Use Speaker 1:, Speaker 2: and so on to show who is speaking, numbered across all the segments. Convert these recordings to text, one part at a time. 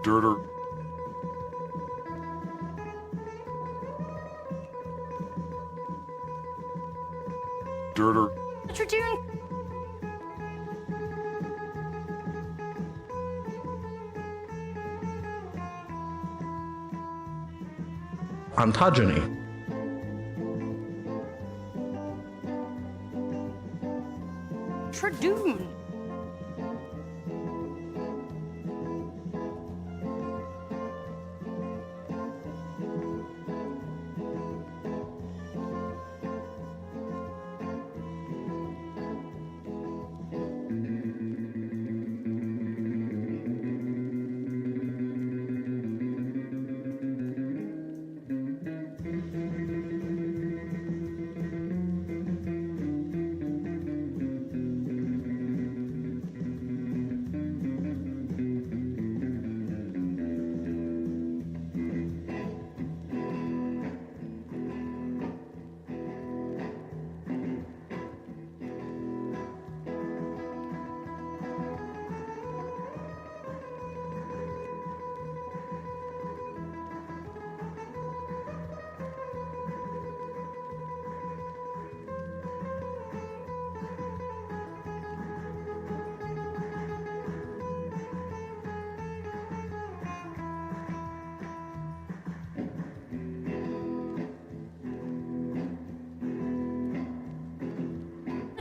Speaker 1: Dirter. Dirter.
Speaker 2: What you doing?
Speaker 3: Ontogeny.
Speaker 2: Tradoon.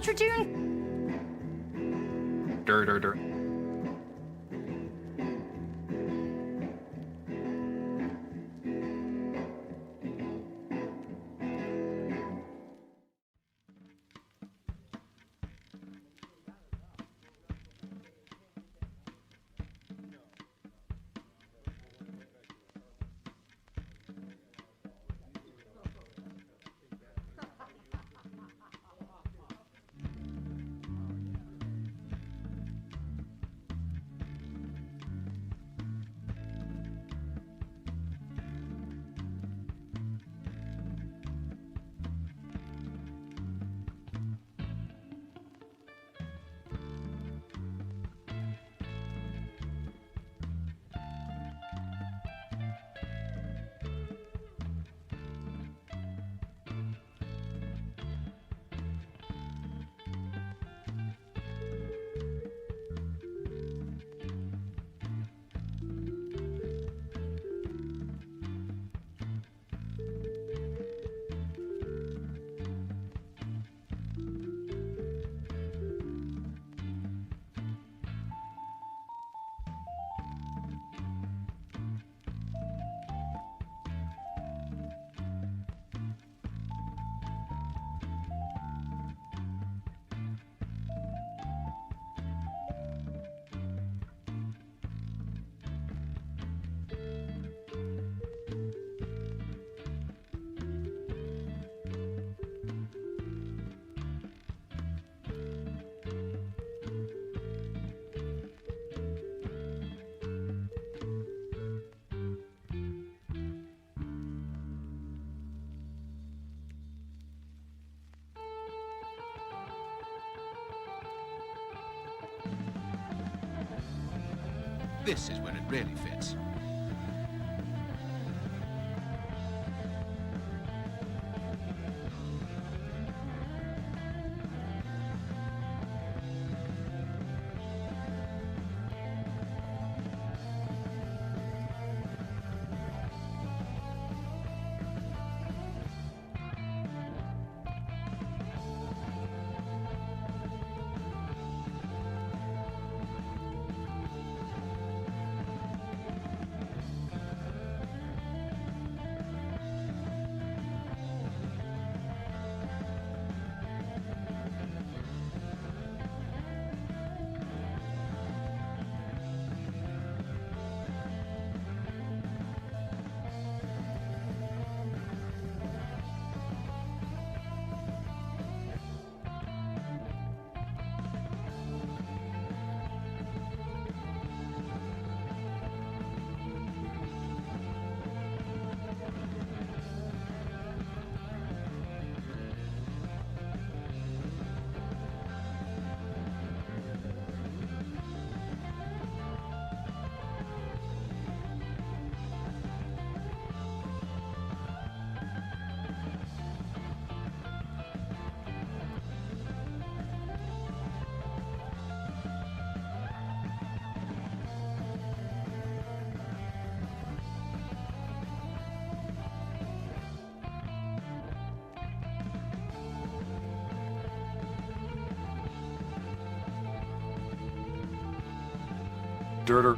Speaker 2: What you doing?
Speaker 1: Dirter.
Speaker 4: This is where it really fits.
Speaker 1: Dirter.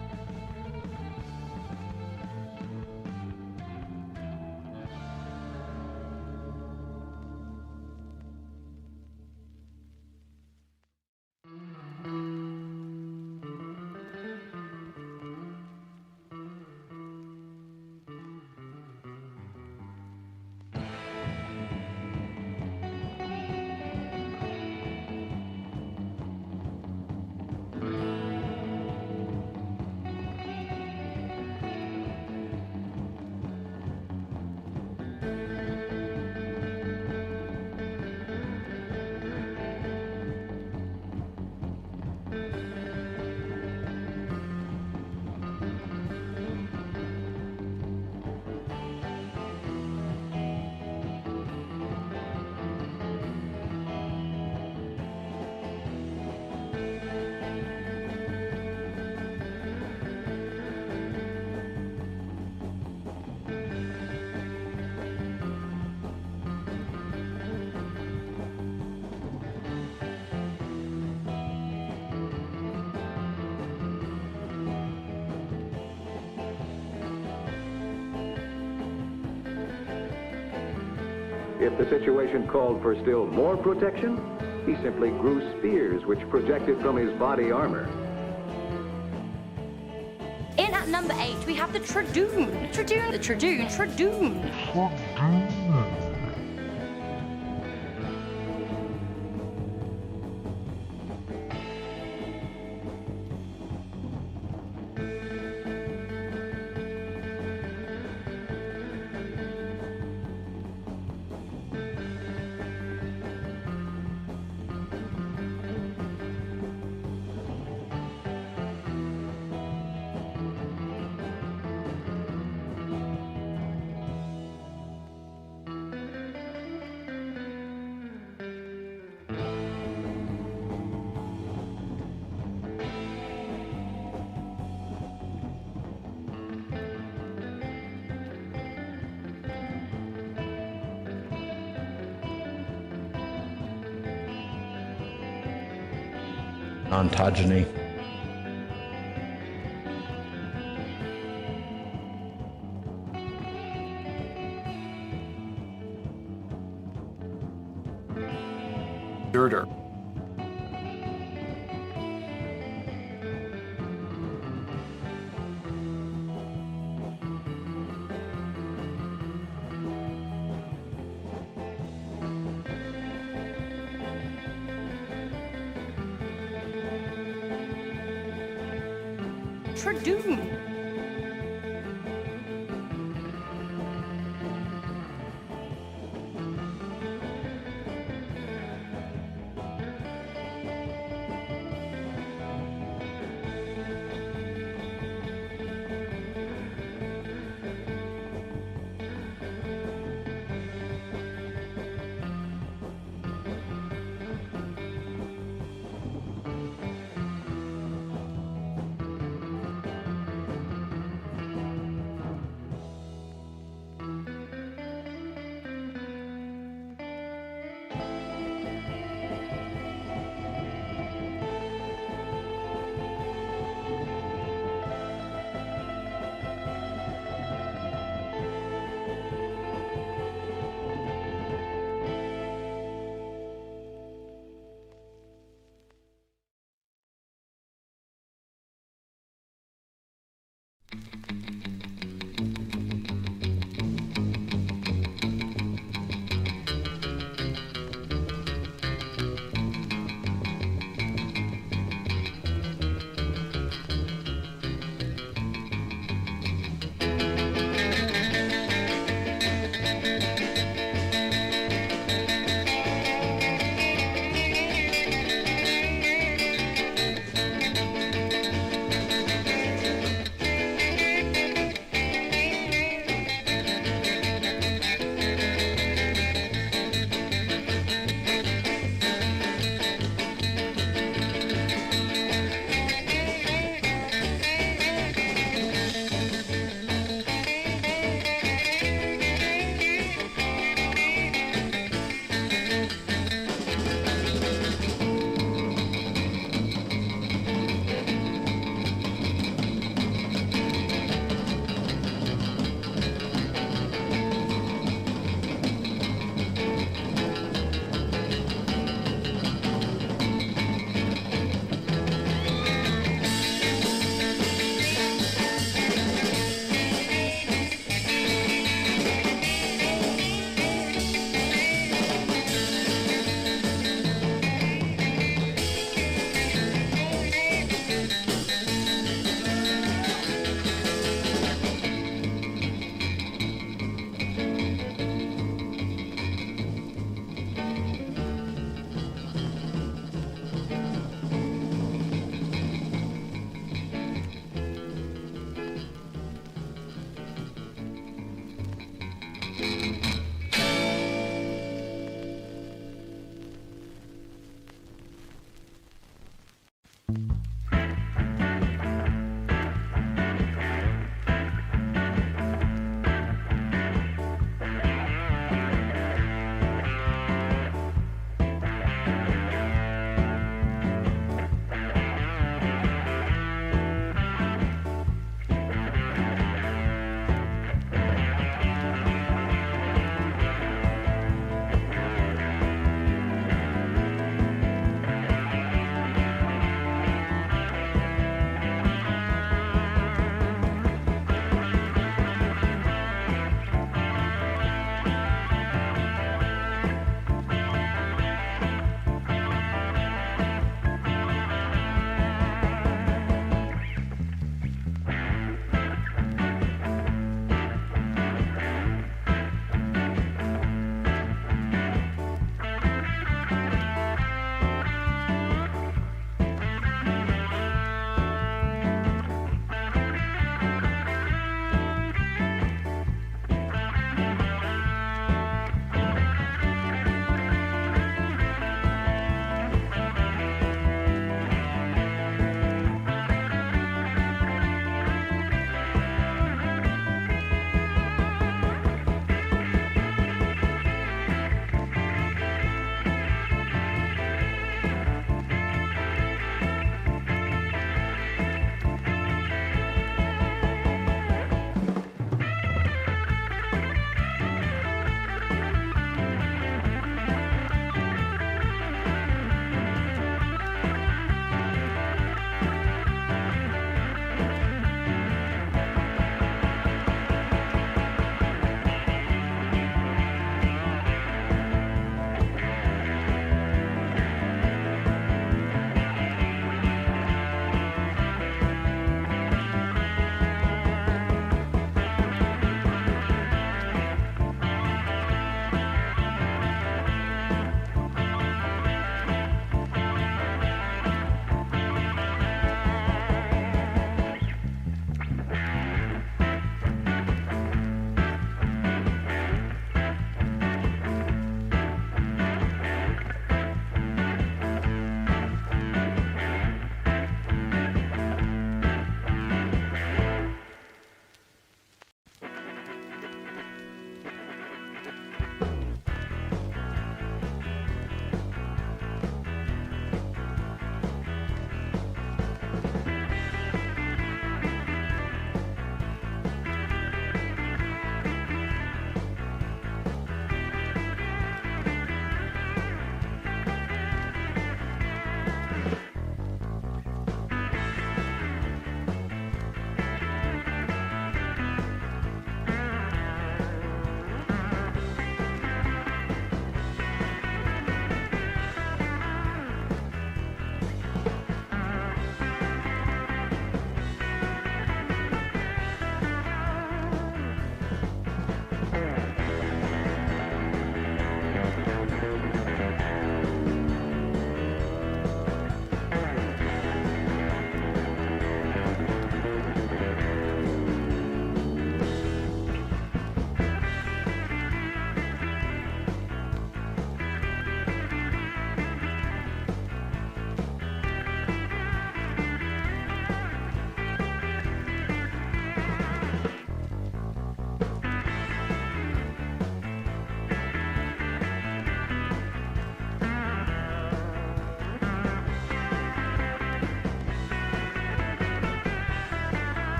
Speaker 4: If the situation called for still more protection, he simply grew spears which projected from his body armor.
Speaker 2: In at number 8, we have the Tradoon. Tradoon, the Tradoon, Tradoon.
Speaker 3: Ontogeny.
Speaker 1: Dirter.
Speaker 2: Tradoon.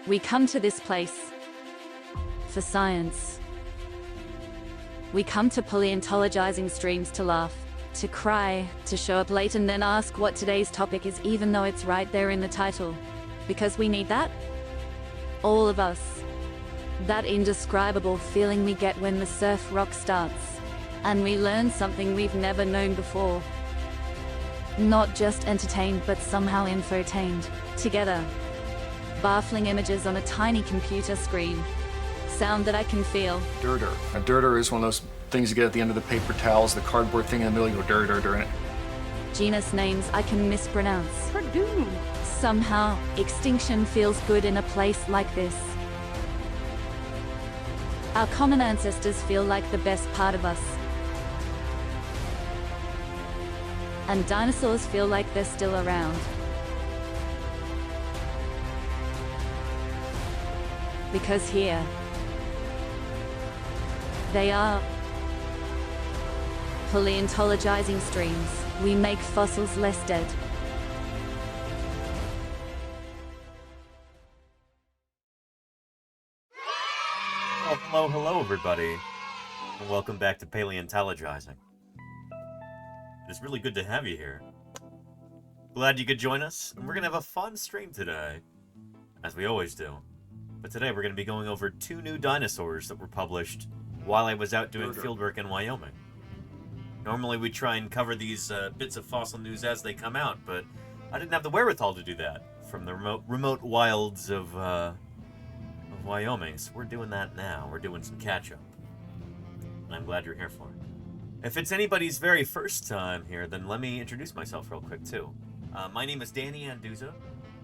Speaker 5: We come to this place for science. We come to paleontologizing streams to laugh, to cry, to show up late and then ask what today's topic is even though it's right there in the title. Because we need that. All of us. That indescribable feeling we get when the surf rock starts. And we learn something we've never known before. Not just entertained but somehow infotained. Together. Baffling images on a tiny computer screen. Sound that I can feel.
Speaker 1: Dirter. A dirter is one of those things you get at the end of the paper towels, the cardboard thing in the middle, you go dir, in it.
Speaker 5: Genus names I can mispronounce.
Speaker 2: Tradoon.
Speaker 5: Somehow, extinction feels good in a place like this. Our common ancestors feel like the best part of us. And dinosaurs feel like they're still around. Because here, they are. Paleontologizing streams, we make fossils less dead.
Speaker 6: Well, hello everybody, and welcome back to Paleontologizing. It's really good to have you here. Glad you could join us, and we're gonna have a fun stream today, as we always do. But today we're gonna be going over 2 new dinosaurs that were published while I was out doing fieldwork in Wyoming. Normally we try and cover these bits of fossil news as they come out, but I didn't have the wherewithal to do that from the remote wilds of Wyoming, so we're doing that now. We're doing some catch-up, and I'm glad you're here for it. If it's anybody's very first time here, then let me introduce myself real quick, too. My name is Danny Anduza.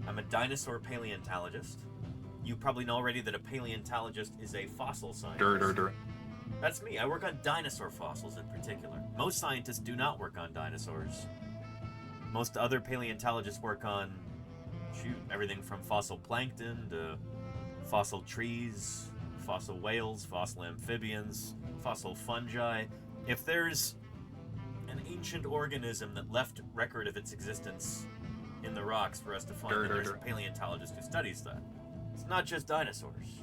Speaker 6: I'm a dinosaur paleontologist. You probably know already that a paleontologist is a fossil scientist. That's me. I work on dinosaur fossils in particular. Most scientists do not work on dinosaurs. Most other paleontologists work on, everything from fossil plankton to fossil trees, fossil whales, fossil amphibians, fossil fungi. If there's an ancient organism that left record of its existence in the rocks for us to find, then there's a paleontologist who studies that. It's not just dinosaurs.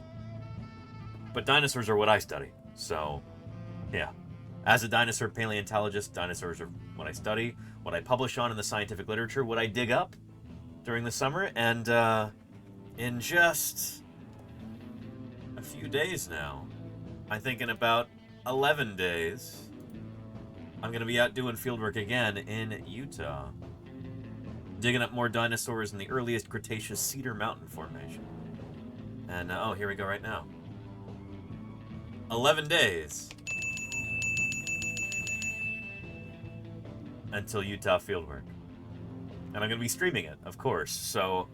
Speaker 6: But dinosaurs are what I study. So, yeah. As a dinosaur paleontologist, dinosaurs are what I study, what I publish on in the scientific literature, what I dig up during the summer, and in just a few days now, I think in about 11 days, I'm going to be out doing fieldwork again in Utah, digging up more dinosaurs in the earliest Cretaceous Cedar Mountain Formation. And, oh, here we go right now. 11 days until Utah fieldwork. And I'm going to be streaming it, of course, so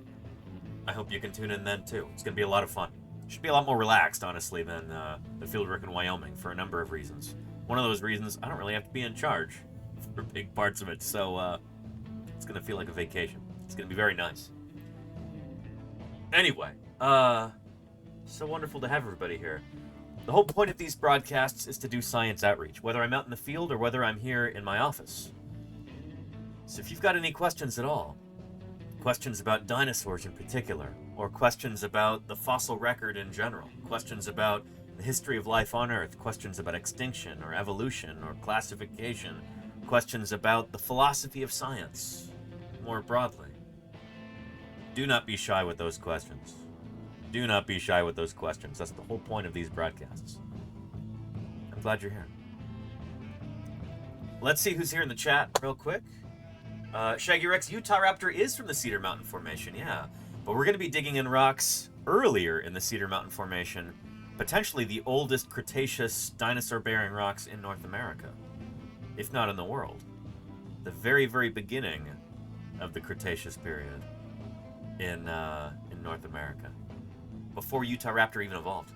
Speaker 6: I hope you can tune in then, too. It's going to be a lot of fun. Should be a lot more relaxed, honestly, than the fieldwork in Wyoming for a number of reasons. One of those reasons, I don't really have to be in charge for big parts of it, so it's going to feel like a vacation. It's going to be very nice. Anyway, so wonderful to have everybody here. The whole point of these broadcasts is to do science outreach, whether I'm out in the field or whether I'm here in my office. So if you've got any questions at all, questions about dinosaurs in particular, or questions about the fossil record in general, questions about the history of life on Earth, questions about extinction or evolution or classification, questions about the philosophy of science, more broadly, do not be shy with those questions. Do not be shy with those questions. That's the whole point of these broadcasts. I'm glad you're here. Let's see who's here in the chat real quick. Shaggy Rex, Utah Raptor is from the Cedar Mountain Formation, yeah. But we're going to be digging in rocks earlier in the Cedar Mountain Formation, potentially the oldest Cretaceous dinosaur-bearing rocks in North America, if not in the world. The very, very beginning of the Cretaceous period in North America, before Utah Raptor even evolved.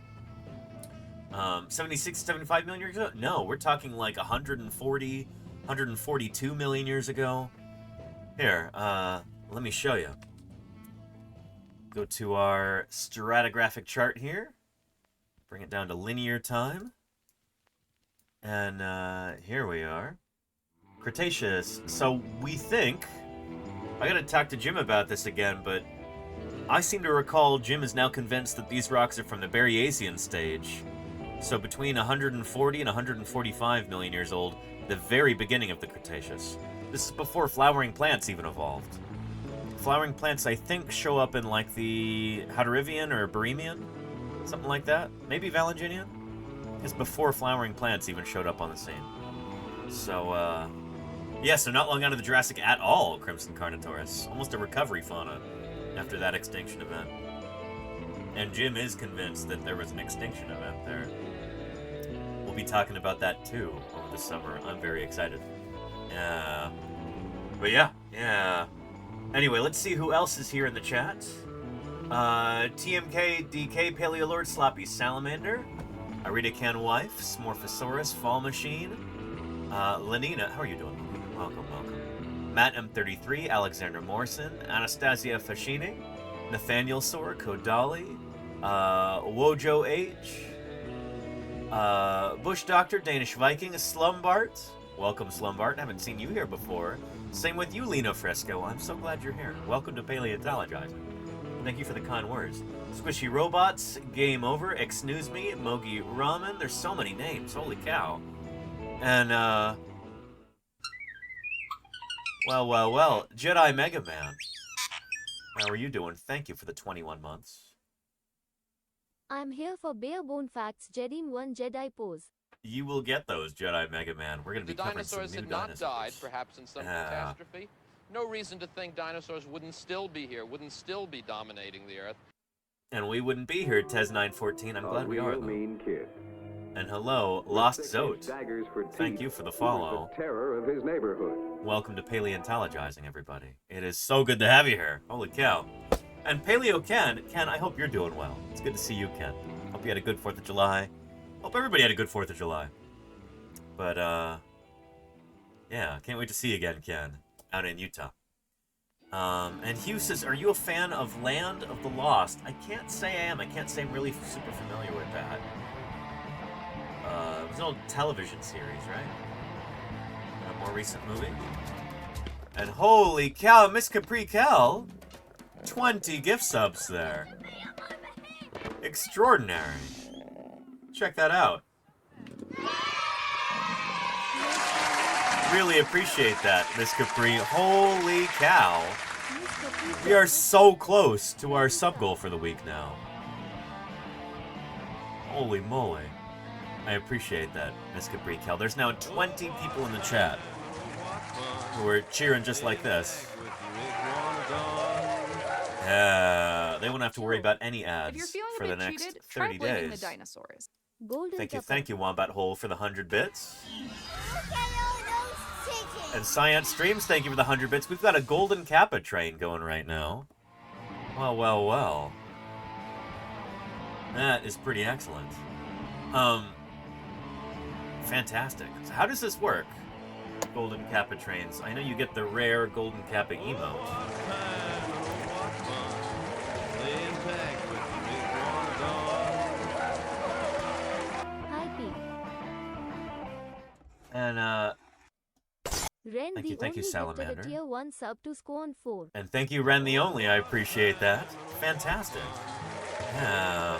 Speaker 6: 76, 75 million years ago? No, we're talking like 140, 142 million years ago. Here, let me show you. Go to our stratigraphic chart here. Bring it down to linear time. And here we are. Cretaceous. So we think... I gotta talk to Jim about this again, but I seem to recall Jim is now convinced that these rocks are from the Berriasian stage. So between 140 and 145 million years old, the very beginning of the Cretaceous. This is before flowering plants even evolved. Flowering plants, I think, show up in like the Hadarivian or Barremian, something like that. Maybe Valentinian? It's before flowering plants even showed up on the scene. So, yeah, so not long out of the Jurassic at all, Crimson Carnotaurus. Almost a recovery fauna after that extinction event. And Jim is convinced that there was an extinction event there. We'll be talking about that too over the summer. I'm very excited. But yeah. Anyway, let's see who else is here in the chat. TMK, DK, Paleolord, Sloppy Salamander, Arita Can Wife, Smorphosaurus, Fall Machine, Lenina, how are you doing? Welcome. Matt M33, Alexander Morrison, Anastasia Fashini, Nathaniel Sor, Kodali, Wojo H, Bush Doctor, Danish Viking, Slumbart. Welcome, Slumbart. Haven't seen you here before. Same with you, Lino Fresco. I'm so glad you're here. Welcome to Paleontologizing. Thank you for the kind words. Squishy Robots, Game Over, Excuse Me, Mogi Ramen. There's so many names. Holy cow. And, well. Jedi Mega Man. How are you doing? Thank you for the 21 months.
Speaker 7: I'm here for bare bone facts, Jedi 1 Jedi pose.
Speaker 6: You will get those, Jedi Mega Man. We're going to be covering some new
Speaker 8: dinosaurs had not
Speaker 6: dinosaurs.
Speaker 8: died, perhaps in some catastrophe. No reason to think dinosaurs wouldn't still be here, wouldn't still be dominating the Earth.
Speaker 6: And we wouldn't be here, Tez914. I'm glad we are, though.
Speaker 4: Mean kid.
Speaker 6: And hello, Lost
Speaker 4: Thick
Speaker 6: Zote.
Speaker 4: daggers for
Speaker 6: Thank
Speaker 4: teeth.
Speaker 6: you for the
Speaker 4: He was
Speaker 6: follow.
Speaker 4: the terror of his neighborhood.
Speaker 6: Welcome to Paleontologizing, everybody. It is so good to have you here. Holy cow. And Paleo Ken, I hope you're doing well. It's good to see you, Ken. Hope you had a good 4th of July. Hope everybody had a good 4th of July. But, yeah, can't wait to see you again, Ken, out in Utah. And Hugh says, are you a fan of Land of the Lost? I can't say I am. I can't say I'm really super familiar with that. It was an old television series, right? A more recent movie. And holy cow, Miss Capri Cal, 20 gift subs there. Extraordinary. Check that out. Really appreciate that, Miss Capri. Holy cow. We are so close to our sub goal for the week now. Holy moly. I appreciate that, Miss Capri Cal. There's now 20 people in the chat who are cheering just like this. They won't have to worry about any ads for the next 30 days.
Speaker 2: The dinosaurs.
Speaker 6: Thank you, Wombat Hole, for the 100 bits. And Science Streams, thank you for the 100 bits. We've got a Golden Kappa train going right now. Well. That is pretty excellent. Fantastic. So how does this work? Golden Kappa trains. I know you get the rare Golden Kappa emote. And, thank you, Salamander.
Speaker 7: Tier 1 sub to Scorn 4.
Speaker 6: And thank you, Ren the Only. I appreciate that. Fantastic. Yeah.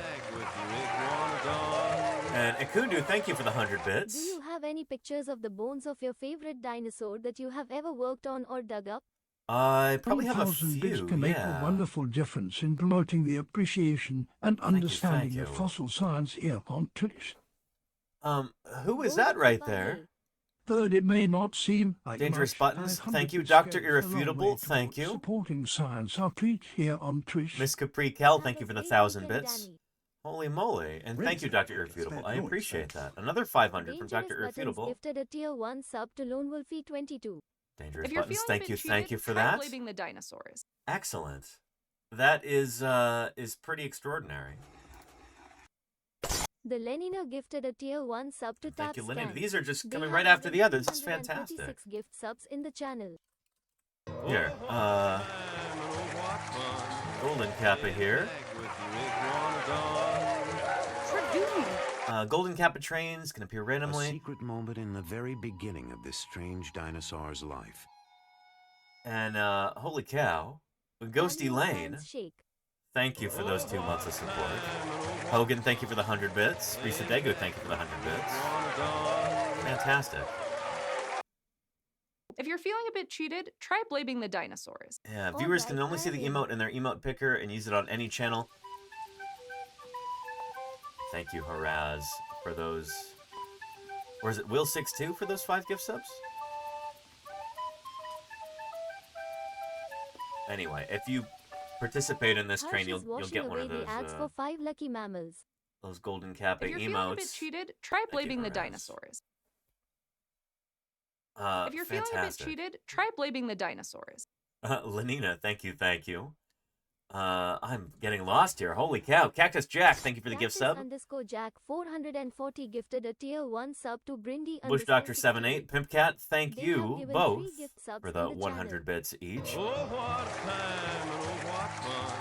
Speaker 6: And Ikundu, thank you for the 100 bits.
Speaker 7: Do you have any pictures of the bones of your favorite dinosaur that you have ever worked on or dug up?
Speaker 6: I probably have a
Speaker 3: 1,000 bits
Speaker 6: few,
Speaker 3: can make
Speaker 6: yeah.
Speaker 3: a wonderful difference in promoting the appreciation and understanding
Speaker 6: thank
Speaker 3: of
Speaker 6: you.
Speaker 3: fossil science here on Twitch.
Speaker 6: Who is that right there?
Speaker 3: Though it may not seem like
Speaker 6: Dangerous
Speaker 3: much,
Speaker 6: Buttons,
Speaker 3: 500
Speaker 6: thank you.
Speaker 3: bits
Speaker 6: Dr.
Speaker 3: goes a long
Speaker 6: Irrefutable,
Speaker 3: way
Speaker 6: thank
Speaker 3: towards
Speaker 6: you.
Speaker 3: Supporting science outreach here on Twitch.
Speaker 6: Miss Capri Kel, thank you for the
Speaker 7: Have a
Speaker 6: 1,000
Speaker 7: great
Speaker 6: bits.
Speaker 7: weekend,
Speaker 6: Holy moly. And thank you, Dr. Irrefutable. I appreciate that. Another 500 from
Speaker 7: Dangerous
Speaker 6: Dr.
Speaker 7: Buttons
Speaker 6: Irrefutable.
Speaker 7: gifted a tier 1 sub to Lone Wolfie 22.
Speaker 6: Dangerous
Speaker 2: If you're
Speaker 6: Buttons,
Speaker 2: feeling
Speaker 6: thank you for that.
Speaker 2: Blaming the dinosaurs.
Speaker 6: Excellent. That is pretty extraordinary.
Speaker 7: The Lenina gifted a tier 1 sub to
Speaker 6: Thank you,
Speaker 7: Tapscan.
Speaker 6: Lenny. These are just
Speaker 7: They
Speaker 6: coming
Speaker 7: have
Speaker 6: right after the others. This is
Speaker 7: 136
Speaker 6: fantastic.
Speaker 7: gift subs in the channel.
Speaker 6: Here, Golden Kappa here. Golden Kappa trains can appear
Speaker 9: A
Speaker 6: randomly.
Speaker 9: secret moment in the very beginning of this strange dinosaur's life.
Speaker 6: And, holy cow. Ghosty
Speaker 7: Annual
Speaker 6: Lane,
Speaker 7: Hands Shake.
Speaker 6: thank you for those 2 months of support. Hogan, thank you for the 100 bits. Risa Degu, thank you for the 100 bits. Fantastic.
Speaker 10: If you're feeling a bit cheated, try blaming the dinosaurs.
Speaker 6: Yeah, viewers can only see the emote in their emote picker and use it on any channel. Thank you, Haraz, for those... Or is it Will62 for those 5 gift subs? Anyway, if you participate in this train, you'll get one of those
Speaker 7: ads for 5 lucky mammals.
Speaker 6: those golden kappa
Speaker 10: If you're feeling a bit
Speaker 6: emotes.
Speaker 10: cheated, try blaming the dinosaurs. If you're feeling a bit
Speaker 6: Fantastic.
Speaker 10: cheated, try blaming the dinosaurs.
Speaker 6: Lenina, thank you, thank you. I'm getting lost here. Holy cow. Cactus Jack, thank you for the gift sub.
Speaker 7: _Jack 440 gifted a tier 1 sub to Brindy
Speaker 6: Bush Doctor 78, Pimp Cat, thank
Speaker 7: They have
Speaker 6: you
Speaker 7: given
Speaker 6: both
Speaker 7: 3 gift subs
Speaker 6: for the
Speaker 7: in the
Speaker 6: 100 bits each.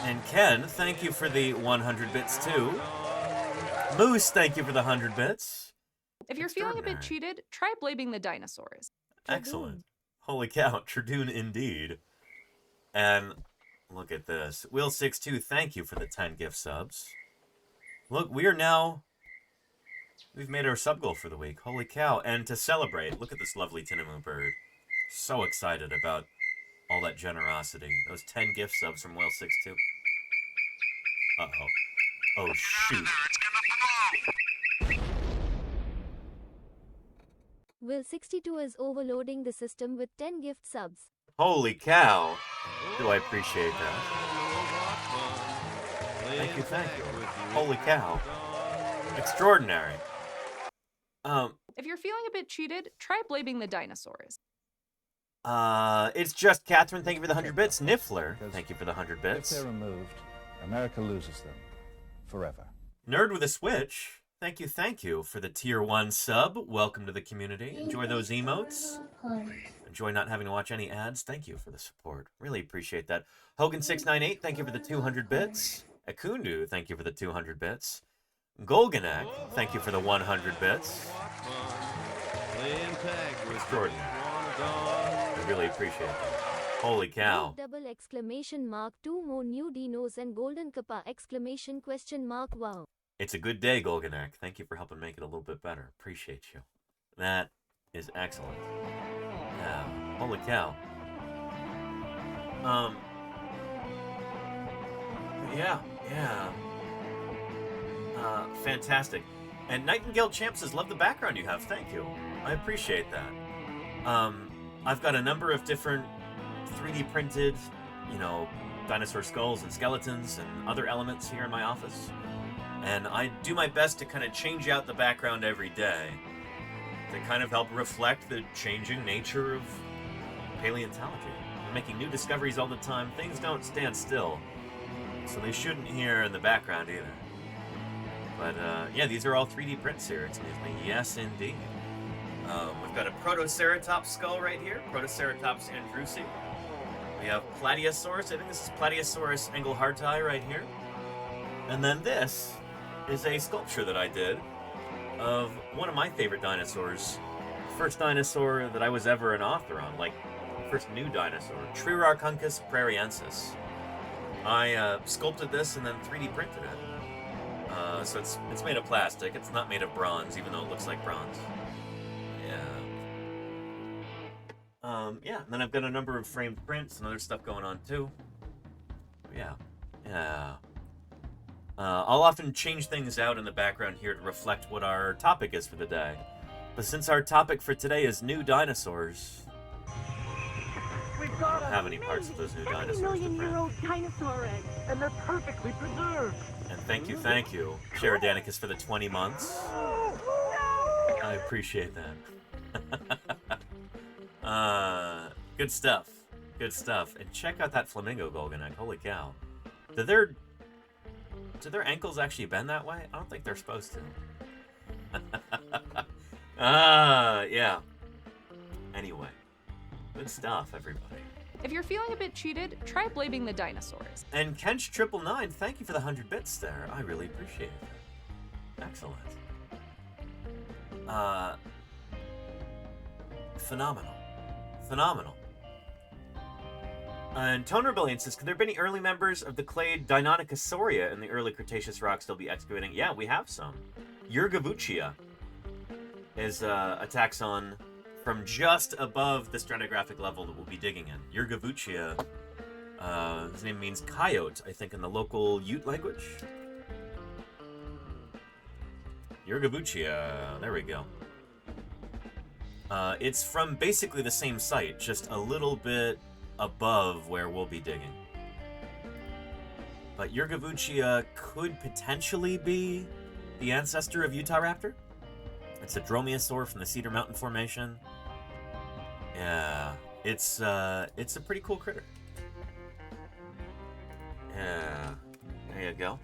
Speaker 6: And Ken, thank you for the 100 bits too. Moose, thank you for the 100 bits.
Speaker 10: If you're feeling a bit cheated, try blaming the dinosaurs.
Speaker 6: Excellent. Holy cow, Tradoon indeed. And look at this. Will62, thank you for the 10 gift subs. Look, we are now... We've made our sub goal for the week. Holy cow. And to celebrate, look at this lovely Tinnamoo bird. So excited about all that generosity. Those 10 gift subs from Will62. Uh-oh. Oh, shoot.
Speaker 7: Will62 is overloading the system with 10 gift subs.
Speaker 6: Holy cow. Do I appreciate that. Thank you, thank you. Holy cow. Extraordinary.
Speaker 10: If you're feeling a bit cheated, try blaming the dinosaurs.
Speaker 6: It's just Catherine, thank you for the 100 bits. Niffler, thank you for the 100
Speaker 11: If
Speaker 6: bits.
Speaker 11: they're removed, America loses them forever.
Speaker 6: Nerd with a Switch, thank you for the tier 1 sub. Welcome to the community. Enjoy those emotes. Enjoy not having to watch any ads. Thank you for the support. Really appreciate that. Hogan698, thank you for the 200 bits. Akundu, thank you for the 200 bits. Golganek, thank you for the 100 bits. Extraordinary. I really appreciate that. Holy cow.
Speaker 7: Double exclamation mark 2 more new dinos and golden kappa exclamation question mark wow.
Speaker 6: It's a good day, Golganek. Thank you for helping make it a little bit better. Appreciate you. That is excellent. Yeah. Holy cow. Yeah. Fantastic. And Nightingale Champ says, love the background you have. Thank you. I appreciate that. I've got a number of different 3D printed, dinosaur skulls and skeletons and other elements here in my office. And I do my best to kind of change out the background every day to kind of help reflect the changing nature of paleontology. We're making new discoveries all the time. Things don't stand still, so they shouldn't here in the background either. But yeah, these are all 3D prints here. Excuse me. Yes, indeed. We've got a Protoceratops skull right here, Protoceratops andrewsi. We have Plateosaurus. I think this is Plateosaurus engelharti right here. And then this is a sculpture that I did of one of my favorite dinosaurs. First dinosaur that I was ever an author on, like first new dinosaur, Trirarchuncus prairiensis. I sculpted this and then 3D printed it. So it's made of plastic. It's not made of bronze, even though it looks like bronze. Yeah, and then I've got a number of framed prints and other stuff going on too. Yeah. I'll often change things out in the background here to reflect what our topic is for the day. But since our topic for today is new dinosaurs, I don't have any parts of those new dinosaurs to print.
Speaker 12: million-year-old dinosaur eggs, and they're perfectly preserved.
Speaker 6: And thank you, Sheridanicus, for the 20 months. I appreciate that. Good stuff. Good stuff. And check out that flamingo Golganek. Holy cow. Do their ankles actually bend that way? I don't think they're supposed to. Yeah. Anyway. Good stuff, everybody.
Speaker 10: If you're feeling a bit cheated, try blaming the dinosaurs.
Speaker 6: And Kench999, thank you for the 100 bits there. I really appreciate it. Excellent. Phenomenal. And Tone Rebellion says, could there be any early members of the clade Deinonychosauria in the early Cretaceous rocks they'll be excavating? Yeah, we have some. Yurgavuchia is a taxon from just above the stratigraphic level that we'll be digging in. Yurgavuchia, his name means coyote, I think, in the local Ute language. Yurgavuchia, there we go. It's from basically the same site, just a little bit above where we'll be digging. But Yurgavuchia could potentially be the ancestor of Utahraptor. It's a dromaeosaur from the Cedar Mountain Formation. Yeah, it's a pretty cool critter. Yeah, there you go.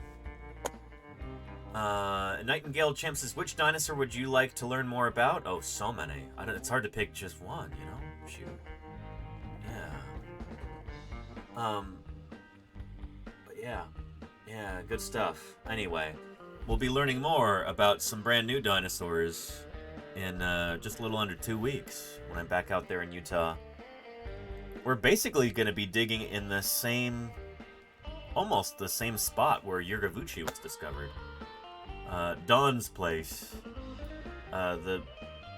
Speaker 6: Nightingale Champ says, which dinosaur would you like to learn more about? Oh, so many. It's hard to pick just one, you know? Shoot. Yeah. But yeah. Yeah, good stuff. Anyway, we'll be learning more about some brand new dinosaurs in just a little under 2 weeks when I'm back out there in Utah. We're basically going to be digging in the same, almost the same spot where Yurgavuchia was discovered. Don's place. The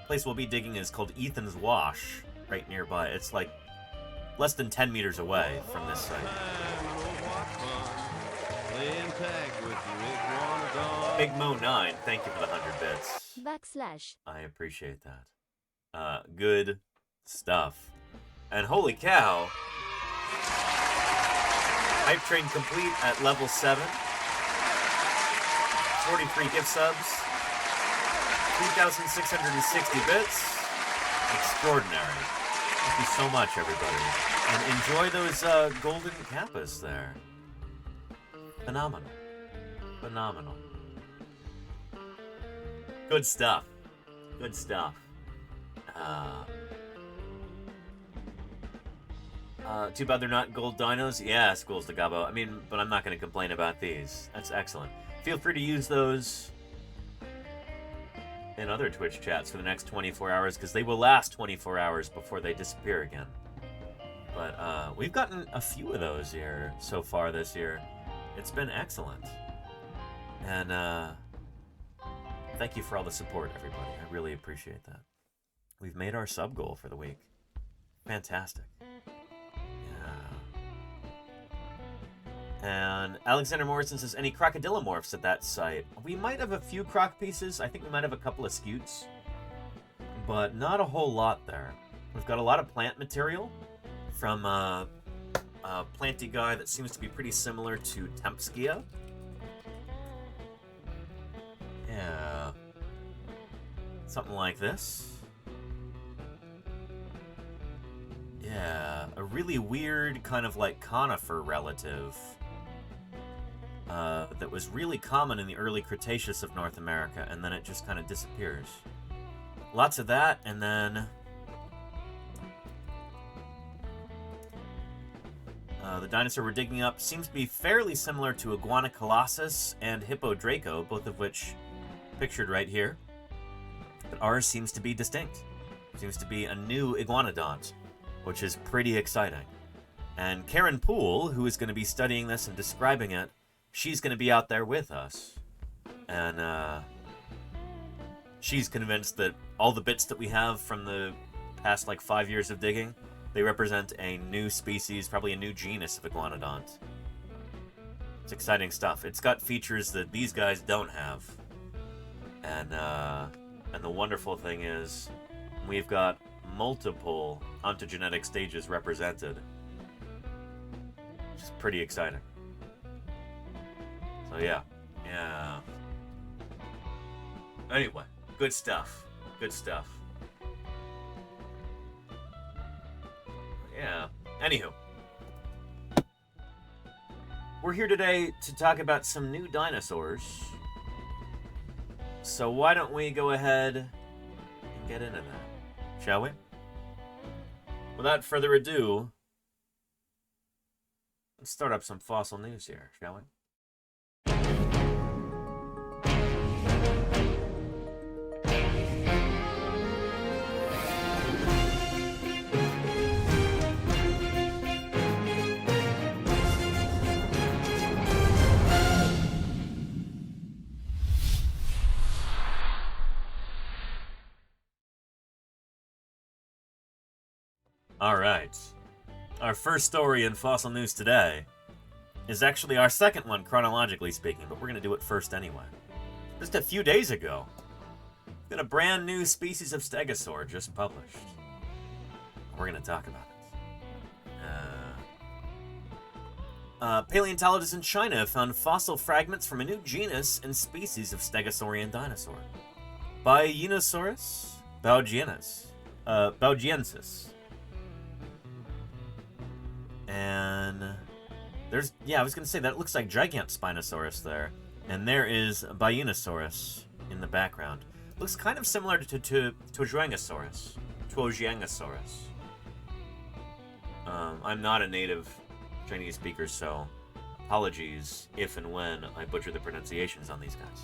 Speaker 6: place we'll be digging is called Ethan's Wash, right nearby. It's like less than 10 meters away from this site. Big Mo 9, thank you for the 100 bits. / I appreciate that. Good stuff. And holy cow, Hype Train complete at level 7. 43 gift subs. 3,660 bits. Extraordinary. Thank you so much, everybody. And enjoy those golden kappas there. Phenomenal. Phenomenal. Good stuff. Good stuff. Too bad they're not gold dinos. Yeah, Schools to Gabo. I mean, but I'm not going to complain about these. That's excellent. Feel free to use those in other Twitch chats for the next 24 hours, because they will last 24 hours before they disappear again. But we've gotten a few of those here so far this year. It's been excellent. And thank you for all the support, everybody. I really appreciate that. We've made our sub goal for the week. Fantastic. And Alexander Morrison says, any crocodilomorphs at that site? We might have a few croc pieces. I think we might have a couple of scutes. But not a whole lot there. We've got a lot of plant material from a planty guy that seems to be pretty similar to Tempskia. Yeah. Something like this. Yeah. A really weird kind of like conifer relative. That was really common in the early Cretaceous of North America, and then it just kind of disappears. Lots of that, and then the dinosaur we're digging up seems to be fairly similar to Iguana colossus and Hippodraco, both of which pictured right here. But ours seems to be distinct. Seems to be a new iguanodont, which is pretty exciting. And Karen Poole, who is going to be studying this and describing it, she's going to be out there with us. And she's convinced that all the bits that we have from the past, like, 5 years of digging, they represent a new species, probably a new genus of iguanodont. It's exciting stuff. It's got features that these guys don't have. And the wonderful thing is, we've got multiple ontogenetic stages represented. Which is pretty exciting. So yeah. Anyway, good stuff. Good stuff. Yeah. Anywho. We're here today to talk about some new dinosaurs. So why don't we go ahead and get into that, shall we? Without further ado, let's start up some fossil news here, shall we? Alright. Our first story in fossil news today is actually our second one, chronologically speaking, but we're going to do it first anyway. Just a few days ago, got a brand new species of stegosaur just published. We're going to talk about it. Paleontologists in China have found fossil fragments from a new genus and species of stegosaurian dinosaur. Bionosaurus baugiensis. And there's, I was going to say, that looks like Gigantspinosaurus there. And there is Bionosaurus in the background. Looks kind of similar to Tuojiangosaurus. I'm not a native Chinese speaker, so apologies if and when I butcher the pronunciations on these guys.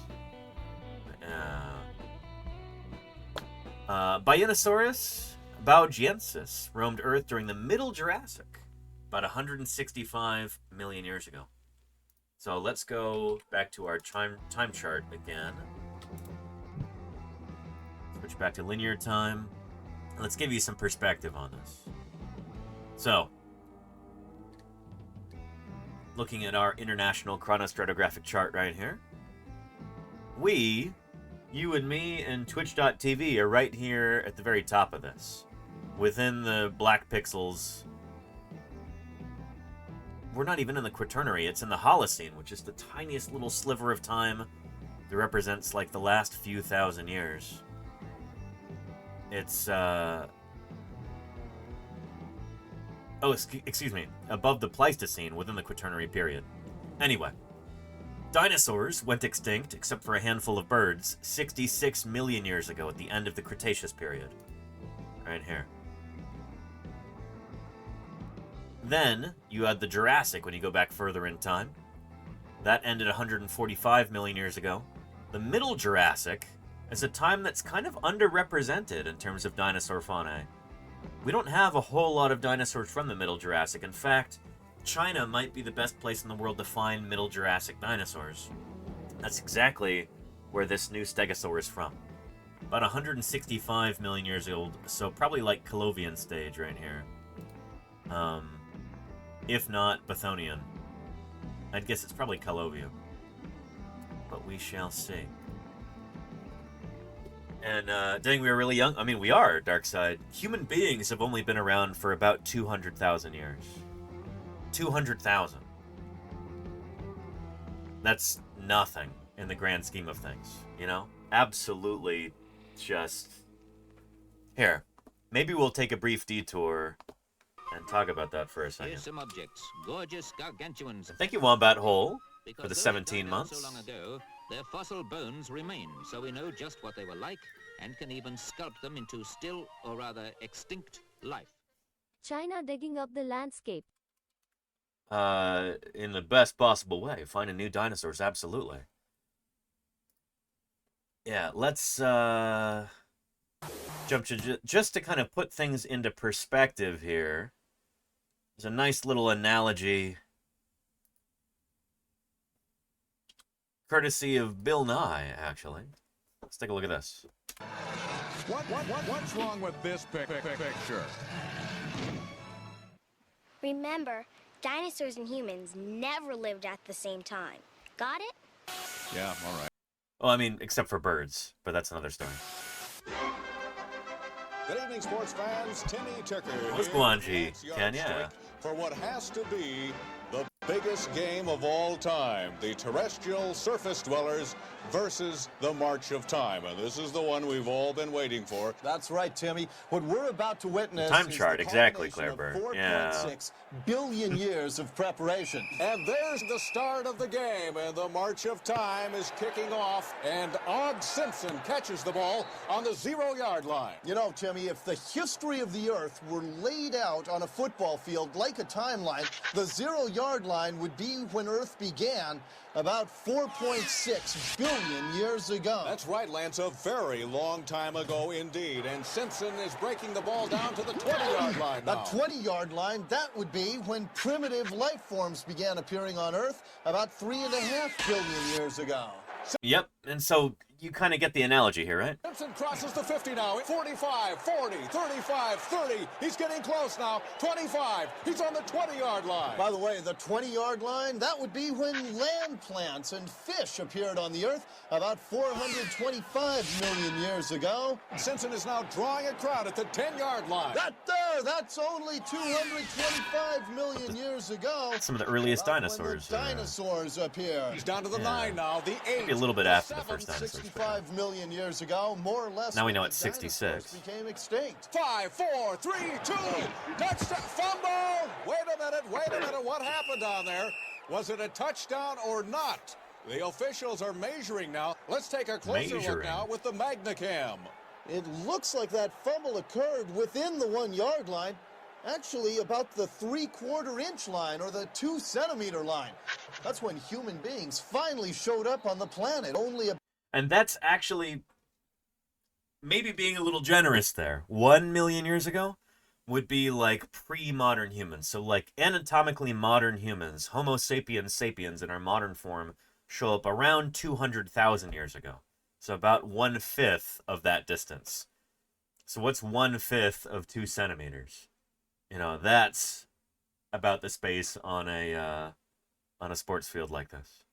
Speaker 6: Bionosaurus baugiensis roamed Earth during the Middle Jurassic, about 165 million years ago. So let's go back to our time chart again. Switch back to linear time. Let's give you some perspective on this. So, looking at our international chronostratigraphic chart right here, you and me and Twitch.tv are right here at the very top of this. Within the black pixels. We're not even in the Quaternary, it's in the Holocene, which is the tiniest little sliver of time that represents like the last few thousand years. It's, excuse me, above the Pleistocene within the Quaternary period. Anyway, dinosaurs went extinct, except for a handful of birds, 66 million years ago at the end of the Cretaceous period. Right here. Then, you had the Jurassic when you go back further in time. That ended 145 million years ago. The Middle Jurassic is a time that's kind of underrepresented in terms of dinosaur faunae. We don't have a whole lot of dinosaurs from the Middle Jurassic. In fact, China might be the best place in the world to find Middle Jurassic dinosaurs. That's exactly where this new stegosaur is from. About 165 million years old, so probably like Calovian stage right here. If not Bathonian. I'd guess it's probably Calovian. But we shall see. And, dang, we were really young. I mean, we are, Darkside. Human beings have only been around for about 200,000 years. 200,000. That's nothing in the grand scheme of things, you know? Absolutely just... Here, maybe we'll take a brief detour and talk about that for a second.
Speaker 13: Here's some objects, gorgeous gargantuans.
Speaker 6: Thank you, Wombat Hole, for the 17 months.
Speaker 13: So long ago, their fossil bones remain, so we know just what they were like and can even sculpt them into still, or rather, extinct life.
Speaker 7: China digging up the landscape.
Speaker 6: In the best possible way. Finding new dinosaurs, absolutely. Yeah, let's, jump to, just to kind of put things into perspective here. There's a nice little analogy, courtesy of Bill Nye, actually. Let's take a look at this.
Speaker 14: What's wrong with this picture?
Speaker 15: Remember, dinosaurs and humans never lived at the same time. Got it?
Speaker 14: Yeah, all right.
Speaker 6: Well, I mean, except for birds, but that's another story.
Speaker 16: Good evening, sports fans. Timmy Tucker.
Speaker 6: What's Guanji, Kenya?
Speaker 16: For what has to be the biggest game of all time, the terrestrial surface dwellers versus the March of Time. And this is the one we've all been waiting for.
Speaker 17: That's right, Timmy. What we're about to witness
Speaker 6: time
Speaker 17: is
Speaker 6: chart,
Speaker 17: the
Speaker 6: exactly,
Speaker 17: culmination
Speaker 6: Claire
Speaker 17: of
Speaker 6: Yeah.
Speaker 17: 4.6 billion years of preparation.
Speaker 16: And there's the start of the game, and the March of Time is kicking off, and Og Simpson catches the ball on the 0-yard line.
Speaker 17: You know, Timmy, if the history of the Earth were laid out on a football field like a timeline, the 0-yard line would be when Earth began about 4.6 billion years ago.
Speaker 16: That's right, Lance, a very long time ago indeed. And Simpson is breaking the ball down to the 20-yard line now.
Speaker 17: The 20-yard line, that would be when primitive life forms began appearing on Earth about 3.5 billion years ago.
Speaker 6: Yep, and so you kind of get the analogy here, right?
Speaker 16: Simpson crosses the 50 now. 45, 40, 35, 30. He's getting close now. 25. He's on the 20-yard line.
Speaker 17: By the way, the 20-yard line, that would be when land plants and fish appeared on the Earth about 425 million years ago.
Speaker 16: Simpson is now drawing a crowd at the 10-yard line.
Speaker 17: That's only 225 million years ago.
Speaker 6: Some of the earliest dinosaurs.
Speaker 17: Dinosaurs appear.
Speaker 16: He's down to the 9 now. The 8.
Speaker 6: Maybe a little bit after the first dinosaurs.
Speaker 17: 65 million years ago, more or less.
Speaker 6: Now we know it's 66.
Speaker 17: Became extinct.
Speaker 16: 5, 4, 3, 2. Touchdown. Fumble. Wait a minute. What happened down there? Was it a touchdown or not? The officials are measuring now. Let's take a closer look now with the MagnaCam.
Speaker 17: It looks like that fumble occurred within the 1-yard line. Actually, about the 3/4 inch line or the 2 centimeter line. That's when human beings finally showed up on the planet.
Speaker 6: And that's actually maybe being a little generous there. 1 million years ago would be like pre-modern humans. So like anatomically modern humans, Homo sapiens sapiens in our modern form, show up around 200,000 years ago. So about 1/5 of that distance. So what's 1/5 of 2 centimeters? You know, that's about the space on a sports field like this.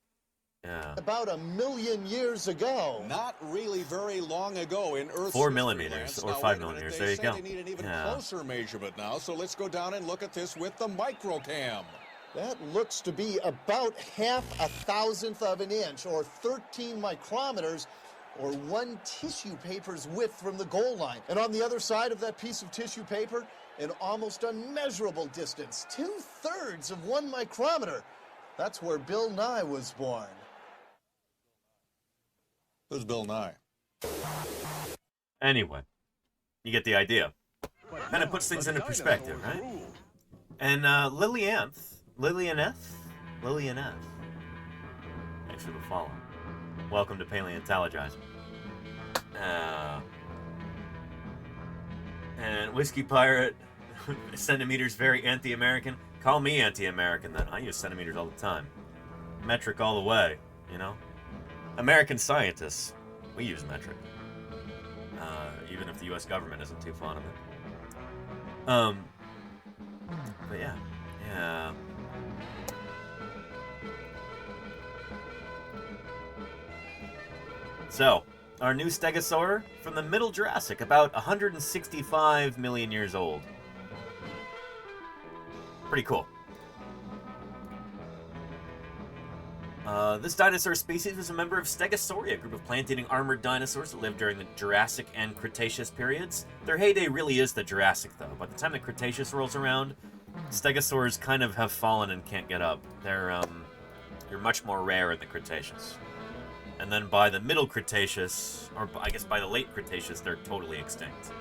Speaker 6: Yeah.
Speaker 17: About 1 million years ago.
Speaker 16: Not really very long ago in Earth's
Speaker 6: 4 millimeters or 5 millimeters. There you go.
Speaker 16: They need an even closer measurement now, so let's go down and look at this with the microcam.
Speaker 17: That looks to be about 1/1000th of an inch, or 13 micrometers, or 1 tissue paper's width from the goal line. And on the other side of that piece of tissue paper, an almost unmeasurable distance, 2/3 of 1 micrometer. That's where Bill Nye was born.
Speaker 16: Who's Bill Nye?
Speaker 6: Anyway, you get the idea. Kind of puts things into perspective, right? And Lillianeth, thanks for the follow. Welcome to Paleontologizing. And Whiskey Pirate, centimeters very anti-American. Call me anti-American then. I use centimeters all the time. Metric all the way, you know? American scientists, we use metric. Even if the U.S. government isn't too fond of it. But yeah. So, our new stegosaur from the Middle Jurassic, about 165 million years old. Pretty cool. This dinosaur species was a member of Stegosauria, a group of plant-eating armored dinosaurs that lived during the Jurassic and Cretaceous periods. Their heyday really is the Jurassic, though. By the time the Cretaceous rolls around, stegosaurs kind of have fallen and can't get up. They're much more rare in the Cretaceous. And then by the Middle Cretaceous, or I guess by the Late Cretaceous, they're totally extinct.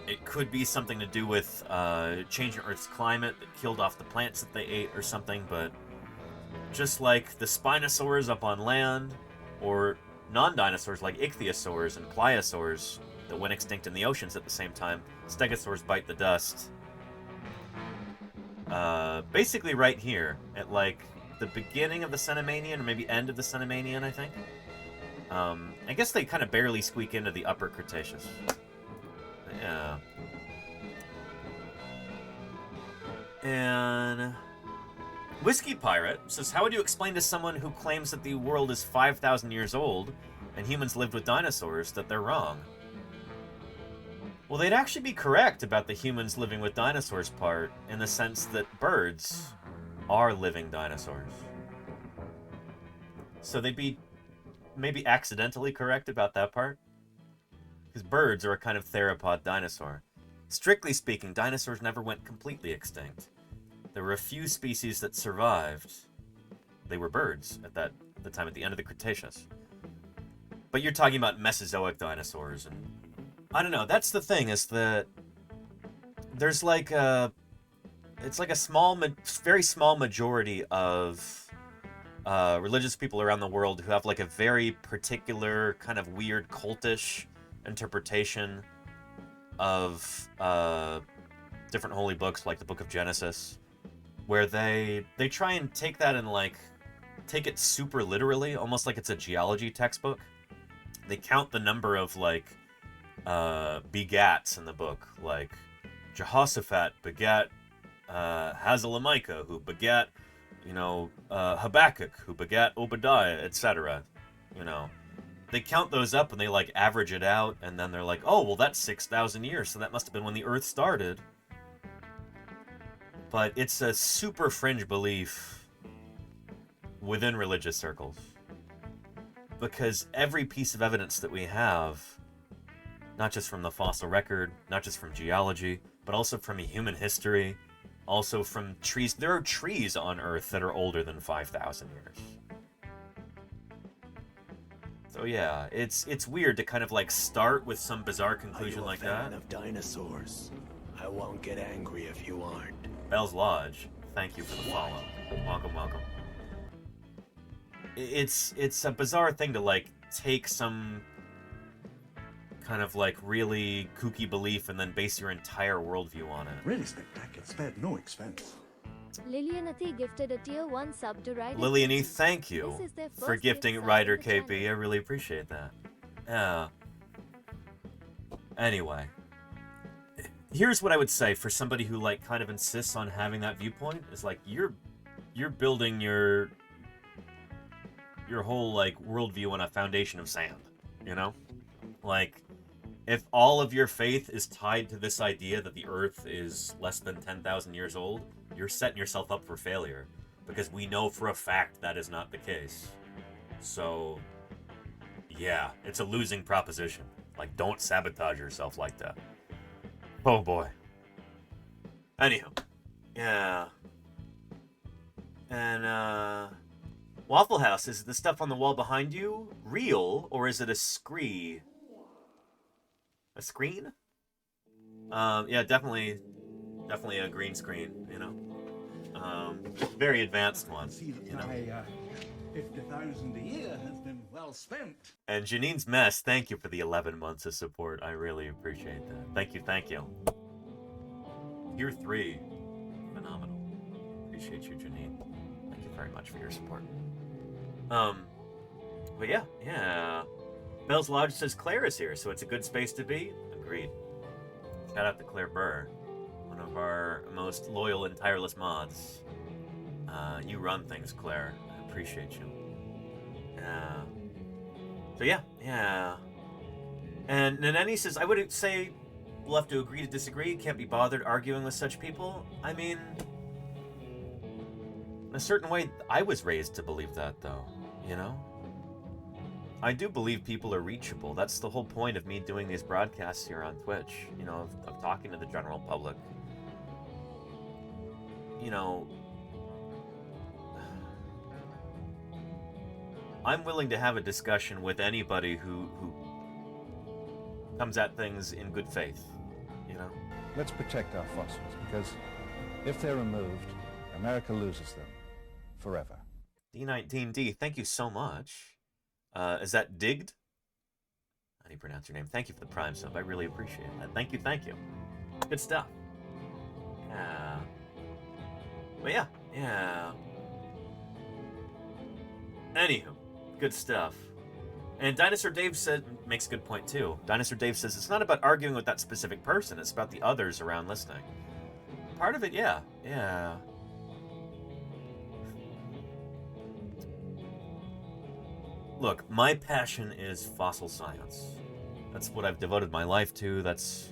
Speaker 6: It could be something to do with changing Earth's climate that killed off the plants that they ate or something, but just like the Spinosaurs up on land, or non-dinosaurs like ichthyosaurs and pliosaurs that went extinct in the oceans at the same time, stegosaurs bite the dust. Basically right here, at like the beginning of the Cenomanian, or maybe end of the Cenomanian, I think. I guess they kind of barely squeak into the Upper Cretaceous. Yeah. And Whiskey Pirate says, how would you explain to someone who claims that the world is 5,000 years old and humans lived with dinosaurs that they're wrong? Well, they'd actually be correct about the humans living with dinosaurs part, in the sense that birds are living dinosaurs. So they'd be maybe accidentally correct about that part. Because birds are a kind of theropod dinosaur. Strictly speaking, dinosaurs never went completely extinct. There were a few species that survived. They were birds at the time, at the end of the Cretaceous. But you're talking about Mesozoic dinosaurs, and I don't know. That's the thing, is that there's like it's like a very small majority of religious people around the world who have like a very particular kind of weird cultish interpretation of different holy books, like the Book of Genesis, where they try and take that and like take it super literally, almost like it's a geology textbook. They count the number of, like, begats in the book. Like, Jehoshaphat begat Hazalamicah, who begat, you know, Habakkuk, who begat Obadiah, etc. You know, they count those up and they, like, average it out, and then they're like, oh, well, that's 6,000 years, so that must have been when the Earth started. But it's a super fringe belief within religious circles. Because every piece of evidence that we have, not just from the fossil record, not just from geology, but also from human history, also from trees. There are trees on Earth that are older than 5,000 years. So yeah, it's weird to kind of like start with some bizarre conclusion like that.
Speaker 18: Are you a fan of dinosaurs? I won't get angry if you aren't.
Speaker 6: Bell's Lodge, thank you for the follow. Welcome, welcome. It's a bizarre thing to like take some kind of like really kooky belief and then base your entire worldview on it.
Speaker 11: Really spectacular. Spared no expense.
Speaker 7: Lilianathi gifted a tier 1 sub to Ryder.
Speaker 6: Lilian, thank you
Speaker 7: This is their
Speaker 6: for
Speaker 7: first
Speaker 6: gifting
Speaker 7: gift
Speaker 6: Ryder
Speaker 7: sub in the
Speaker 6: KP. I really appreciate that. Yeah. Anyway, here's what I would say for somebody who like kind of insists on having that viewpoint is like you're building your whole like worldview on a foundation of sand, you know? Like, if all of your faith is tied to this idea that the Earth is less than 10,000 years old, you're setting yourself up for failure. Because we know for a fact that is not the case. So, yeah, it's a losing proposition. Like, don't sabotage yourself like that. Oh boy. Anyhow. Yeah. And, Waffle House, is the stuff on the wall behind you real, or is it a scree? A screen? Yeah, definitely a green screen, you know. Very advanced one, you know.
Speaker 11: 50,000 a year has been well spent.
Speaker 6: And Janine's Mess, thank you for the 11 months of support. I really appreciate that. Thank you, thank you. Tier 3. Phenomenal. Appreciate you, Janine. Thank you very much for your support. But yeah. Bell's Lodge says Claire is here, so it's a good space to be. Agreed. Shout out to Claire Burr, one of our most loyal and tireless mods. You run things, Claire. I appreciate you. So yeah. And Naneni says, I would say we'll have to agree to disagree. Can't be bothered arguing with such people. I mean, in a certain way, I was raised to believe that, though. You know? I do believe people are reachable. That's the whole point of me doing these broadcasts here on Twitch, you know, of talking to the general public. You know, I'm willing to have a discussion with anybody who comes at things in good faith, you know?
Speaker 11: Let's protect our fossils, because if they're removed, America loses them forever.
Speaker 6: D19D, thank you so much. Is that Digged? How do you pronounce your name? Thank you for the Prime sub. I really appreciate that. Thank you, thank you. Good stuff. Yeah. But yeah. Anywho, good stuff. And Dinosaur Dave makes a good point too. Dinosaur Dave says it's not about arguing with that specific person, it's about the others around listening. Part of it, yeah. Look, my passion is fossil science. That's what I've devoted my life to. That's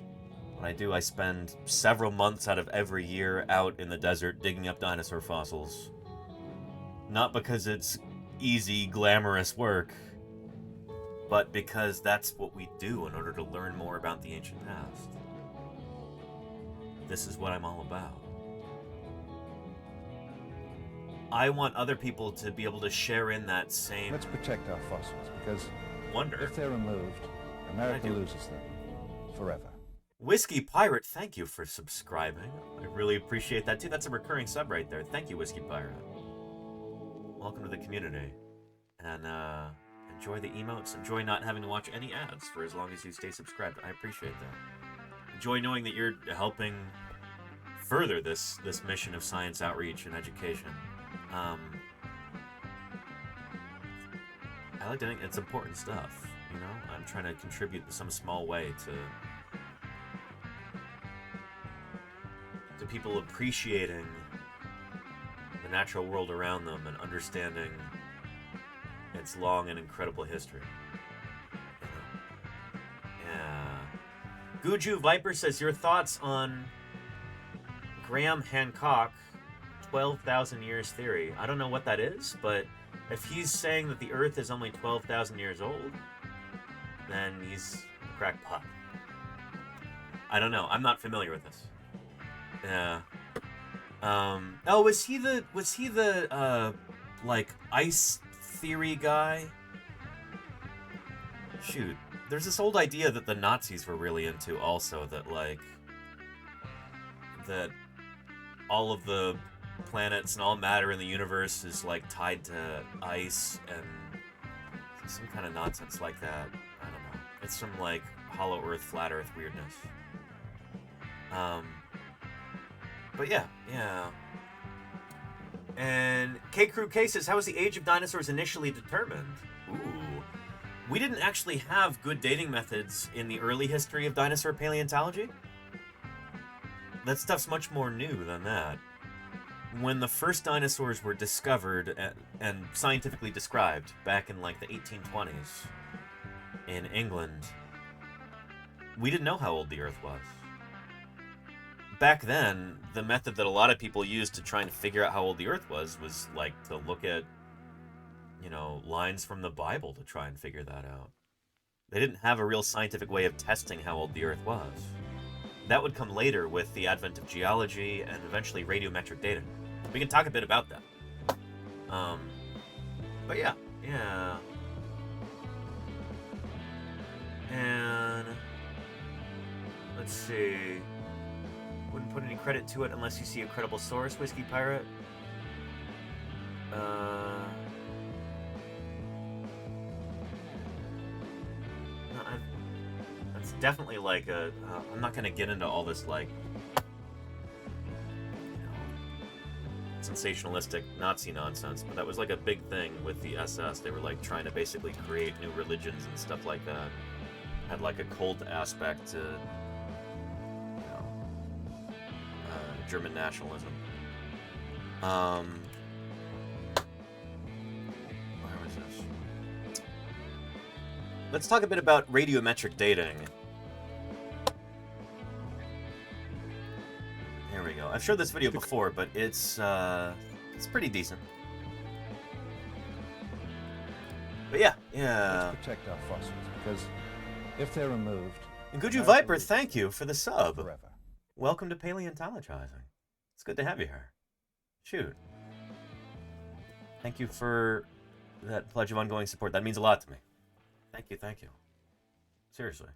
Speaker 6: what I do. I spend several months out of every year out in the desert digging up dinosaur fossils. Not because it's easy, glamorous work, but because that's what we do in order to learn more about the ancient past. This is what I'm all about. I want other people to be able to share in that same...
Speaker 11: Let's protect our fossils, because
Speaker 6: wonder.
Speaker 11: If they're removed, America loses them forever.
Speaker 6: Whiskey Pirate, thank you for subscribing. I really appreciate that too. That's a recurring sub right there. Thank you, Whiskey Pirate. Welcome to the community. And enjoy the emotes. Enjoy not having to watch any ads for as long as you stay subscribed. I appreciate that. Enjoy knowing that you're helping further this mission of science outreach and education. I like to think it's important stuff, you know? I'm trying to contribute in some small way to people appreciating the natural world around them and understanding its long and incredible history. You know? Yeah. Guju Viper says, your thoughts on Graham Hancock 12,000 years theory. I don't know what that is, but if he's saying that the Earth is only 12,000 years old, then he's a crackpot. I don't know. I'm not familiar with this. Yeah. Oh, was he the like ice theory guy? Shoot. There's this old idea that the Nazis were really into also, that all of the planets and all matter in the universe is like tied to ice and some kind of nonsense like that. I don't know. It's some like hollow earth, flat earth weirdness. But yeah. And K Crew K says, how was the age of dinosaurs initially determined? Ooh. We didn't actually have good dating methods in the early history of dinosaur paleontology. That stuff's much more new than that. When the first dinosaurs were discovered and scientifically described back in like the 1820s in England, we didn't know how old the Earth was. Back then, the method that a lot of people used to try and figure out how old the Earth was like to look at, you know, lines from the Bible to try and figure that out. They didn't have a real scientific way of testing how old the Earth was. That would come later with the advent of geology and eventually radiometric dating. We can talk a bit about that. But yeah. And let's see. Wouldn't put any credit to it unless you see a credible source, Whiskey Pirate. That's definitely like a. I'm not gonna get into all this like, sensationalistic Nazi nonsense, but that was like a big thing with the SS. They were like trying to basically create new religions and stuff like that. Had like a cult aspect to, German nationalism. Where was this? Let's talk a bit about radiometric dating. Here we go. I've showed this video before, but it's pretty decent. But yeah.
Speaker 11: Let's protect our fossils, because if they're removed...
Speaker 6: And Guju Viper, thank you for the sub.
Speaker 11: Forever.
Speaker 6: Welcome to Paleontologizing. It's good to have you here. Shoot. Thank you for that pledge of ongoing support. That means a lot to me. Thank you. Seriously.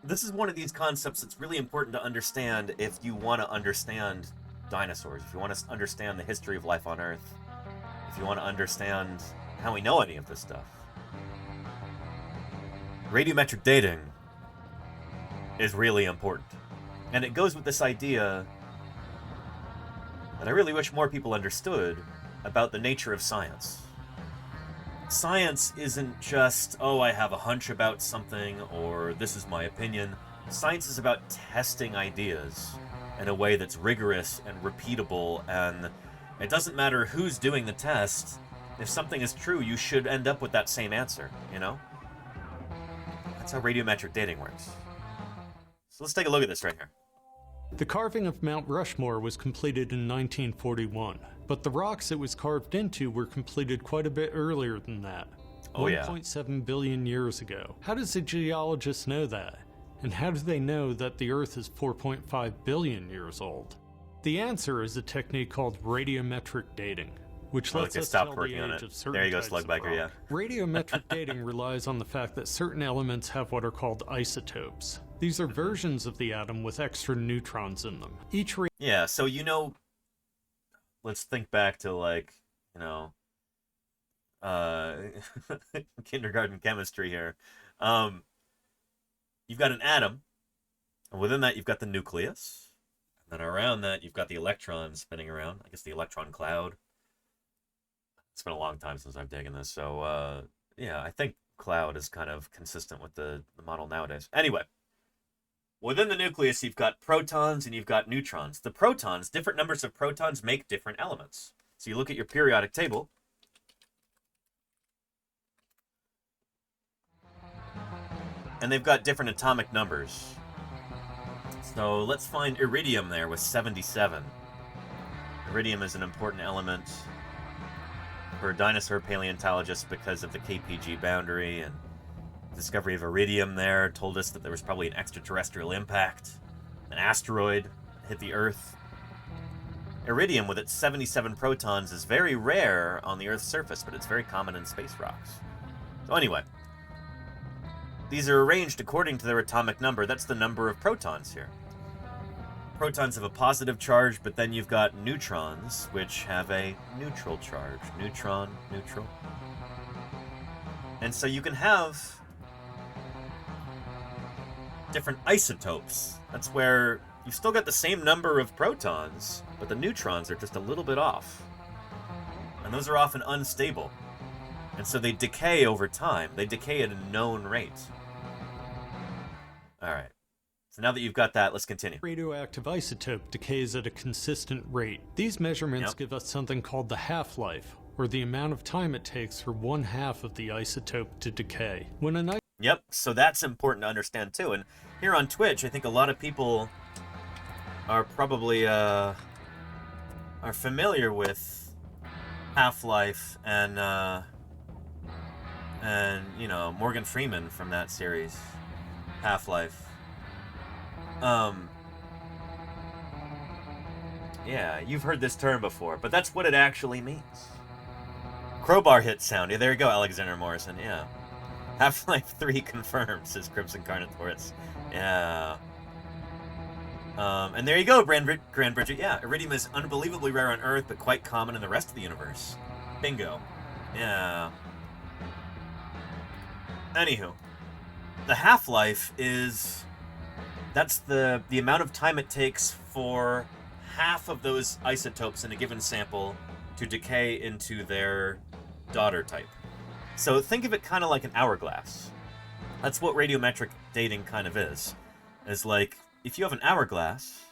Speaker 6: This is one of these concepts that's really important to understand if you want to understand dinosaurs, if you want to understand the history of life on Earth, if you want to understand how we know any of this stuff. Radiometric dating is really important. And it goes with this idea that I really wish more people understood about the nature of science. Science isn't just, oh, I have a hunch about something, or this is my opinion. Science is about testing ideas in a way that's rigorous and repeatable, and it doesn't matter who's doing the test. If something is true, you should end up with that same answer, you know? That's how radiometric dating works. So let's take a look at this right here.
Speaker 19: The carving of Mount Rushmore was completed in 1941, but the rocks it was carved into were completed quite a bit earlier than that.
Speaker 6: Oh, yeah.
Speaker 19: 1.7 billion years ago. How does a geologist know that? And how do they know that the Earth is 4.5 billion years old? The answer is a technique called radiometric dating, which lets us tell the age of certain
Speaker 6: There you go,
Speaker 19: types of
Speaker 6: Slugbiker, yeah.
Speaker 19: rock. Radiometric dating relies on the fact that certain elements have what are called isotopes. These are versions of the atom with extra neutrons in them.
Speaker 6: Yeah, so let's think back to like, kindergarten chemistry here. You've got an atom, and within that you've got the nucleus, and then around that you've got the electrons spinning around. I guess the electron cloud. It's been a long time since I've taken this, so yeah, I think cloud is kind of consistent with the model nowadays. Anyway, within the nucleus, you've got protons and you've got neutrons. The protons, different numbers of protons make different elements. So you look at your periodic table, and they've got different atomic numbers. So let's find iridium there with 77. Iridium is an important element for dinosaur paleontologists because of the KPG boundary, and discovery of iridium there told us that there was probably an extraterrestrial impact. An asteroid hit the Earth. Iridium, with its 77 protons, is very rare on the Earth's surface, but it's very common in space rocks. So anyway, these are arranged according to their atomic number. That's the number of protons here. Protons have a positive charge, but then you've got neutrons, which have a neutral charge. Neutron, neutral. And so you can have different isotopes. That's where you've still got the same number of protons, but the neutrons are just a little bit off. And those are often unstable. And so they decay over time. They decay at a known rate. Alright. So now that you've got that, let's continue.
Speaker 19: Radioactive isotope decays at a consistent rate. These measurements give us something called the half-life, or the amount of time it takes for 1/2 of the isotope to decay. When an
Speaker 6: Yep, so that's important to understand too. And here on Twitch, I think a lot of people are probably are familiar with Half-Life and you know, Morgan Freeman from that series, Half-Life. Yeah, you've heard this term before, but that's what it actually means. Crowbar hit sound. Yeah, there you go, Alexander Morrison. Yeah. Half-Life 3 confirmed, says Crimson Carnotaurus. Yeah. And there you go, Grand Bridget. Yeah, iridium is unbelievably rare on Earth, but quite common in the rest of the universe. Bingo. Yeah. Anywho, the half-life is... That's the amount of time it takes for half of those isotopes in a given sample to decay into their daughter type. So think of it kind of like an hourglass. That's what radiometric dating kind of is. Is like, if you have an hourglass,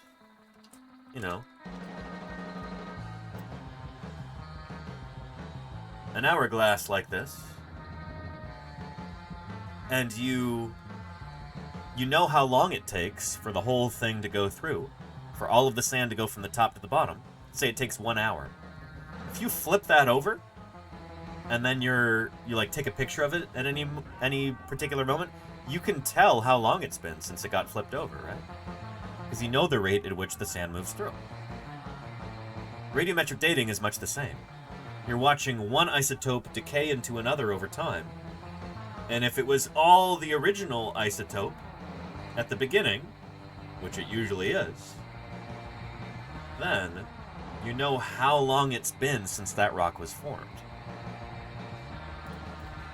Speaker 6: you know, an hourglass like this, and you know how long it takes for the whole thing to go through, for all of the sand to go from the top to the bottom. Say it takes 1 hour. If you flip that over, and then you like take a picture of it at any particular moment, you can tell how long it's been since it got flipped over, right? Because you know the rate at which the sand moves through. Radiometric dating is much the same. You're watching one isotope decay into another over time, and if it was all the original isotope at the beginning, which it usually is, then you know how long it's been since that rock was formed.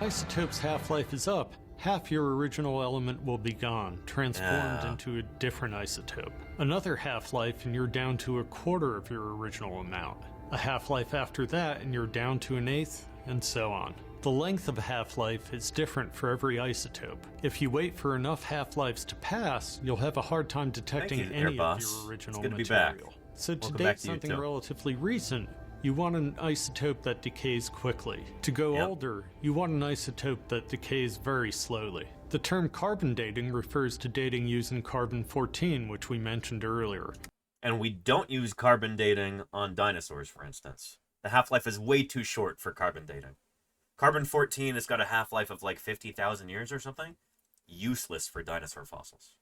Speaker 19: Isotope's half-life is up. Half your original element will be gone, transformed into a different isotope. Another half-life and you're down to 1/4 of your original amount. A half-life after that and you're down to 1/8, and so on. The length of a half-life is different for every isotope. If you wait for enough half-lives to pass, you'll have a hard time detecting any of your original material. So to date something relatively recent, you want an isotope that decays quickly. To go older, you want an isotope that decays very slowly. The term carbon dating refers to dating using carbon-14, which we mentioned earlier.
Speaker 6: And we don't use carbon dating on dinosaurs, for instance. The half-life is way too short for carbon dating. Carbon-14 has got a half-life of like 50,000 years or something. Useless for dinosaur fossils.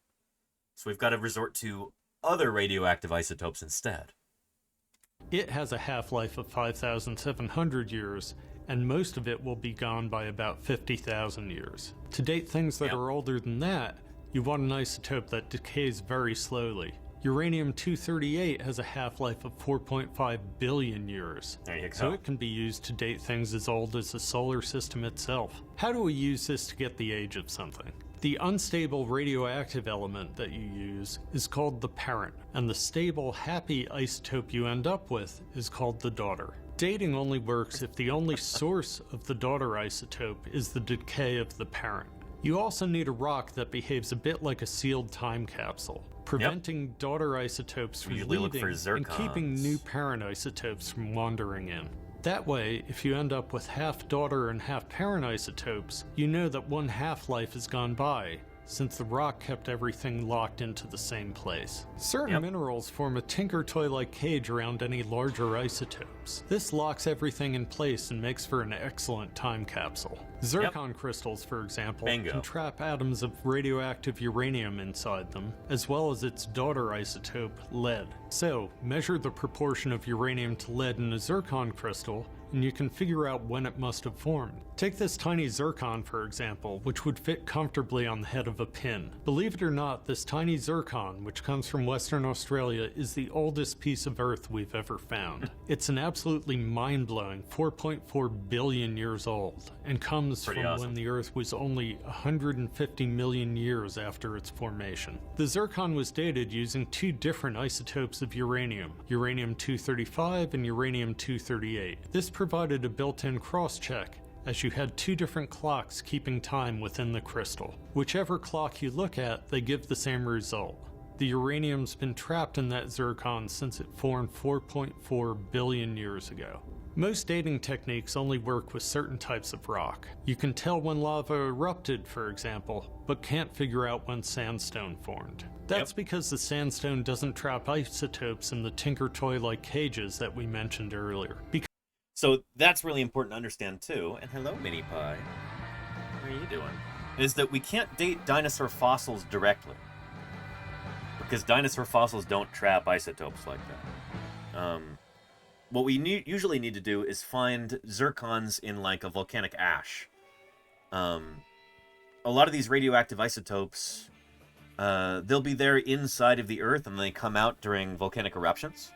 Speaker 6: So we've got to resort to other radioactive isotopes instead.
Speaker 19: It has a half-life of 5,700 years, and most of it will be gone by about 50,000 years. To date things that are older than that, you want an isotope that decays very slowly. Uranium-238 has a half-life of 4.5 billion years, so it can be used to date things as old as the solar system itself. How do we use this to get the age of something? The unstable radioactive element that you use is called the parent, and the stable, happy isotope you end up with is called the daughter. Dating only works if the only source of the daughter isotope is the decay of the parent. You also need a rock that behaves a bit like a sealed time capsule, preventing daughter isotopes from
Speaker 6: Usually look
Speaker 19: leaving
Speaker 6: for
Speaker 19: and keeping new parent isotopes from wandering in. That way, if you end up with half daughter and half parent isotopes, you know that one half-life has gone by, since the rock kept everything locked into the same place. Certain minerals form a tinker toy-like cage around any larger isotopes. This locks everything in place and makes for an excellent time capsule. Zircon crystals, for example, can trap atoms of radioactive uranium inside them, as well as its daughter isotope, lead. So, measure the proportion of uranium to lead in a zircon crystal, and you can figure out when it must have formed. Take this tiny zircon, for example, which would fit comfortably on the head of a pin. Believe it or not, this tiny zircon, which comes from Western Australia, is the oldest piece of Earth we've ever found. It's an absolutely mind-blowing 4.4 billion years old, and comes from when the Earth was only 150 million years after its formation. The zircon was dated using two different isotopes of uranium, uranium-235 and uranium-238. This provided a built-in cross-check, as you had two different clocks keeping time within the crystal. Whichever clock you look at, they give the same result. The uranium's been trapped in that zircon since it formed 4.4 billion years ago. Most dating techniques only work with certain types of rock. You can tell when lava erupted, for example, but can't figure out when sandstone formed. That's because the sandstone doesn't trap isotopes in the tinker toy-like cages that we mentioned earlier.
Speaker 6: So that's really important to understand too. And hello, Mini Pie. How are you doing? Is that we can't date dinosaur fossils directly, because dinosaur fossils don't trap isotopes like that. What we usually need to do is find zircons in like a volcanic ash. A lot of these radioactive isotopes, they'll be there inside of the Earth and they come out during volcanic eruptions.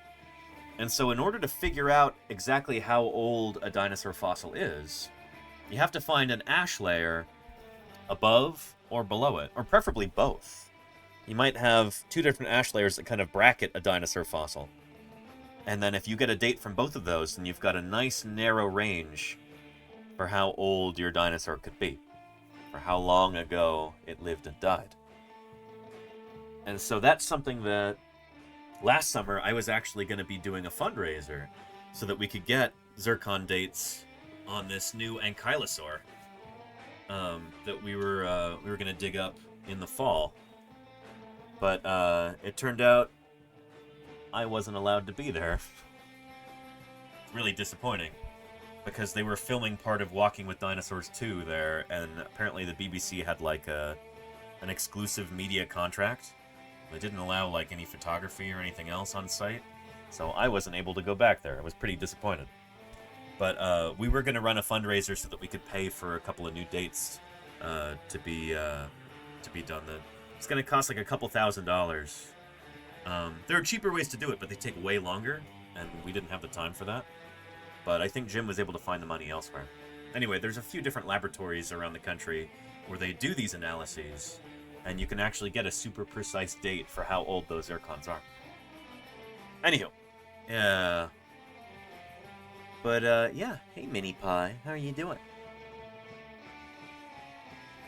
Speaker 6: And so in order to figure out exactly how old a dinosaur fossil is, you have to find an ash layer above or below it, or preferably both. You might have two different ash layers that kind of bracket a dinosaur fossil. And then if you get a date from both of those, then you've got a nice narrow range for how old your dinosaur could be, for how long ago it lived and died. And so that's something that last summer, I was actually going to be doing a fundraiser so that we could get zircon dates on this new ankylosaur that we were going to dig up in the fall. But it turned out I wasn't allowed to be there. It's really disappointing, because they were filming part of Walking with Dinosaurs 2 there, and apparently the BBC had like an exclusive media contract. They didn't allow like any photography or anything else on site, so I wasn't able to go back there. I was pretty disappointed. But we were going to run a fundraiser so that we could pay for a couple of new dates to be done. It's going to cost like a couple $1,000s. There are cheaper ways to do it, but they take way longer, and we didn't have the time for that. But I think Jim was able to find the money elsewhere. Anyway, there's a few different laboratories around the country where they do these analyses, and you can actually get a super precise date for how old those zircons are. Anywho, yeah. But, yeah. Hey, Mini Pie. How are you doing?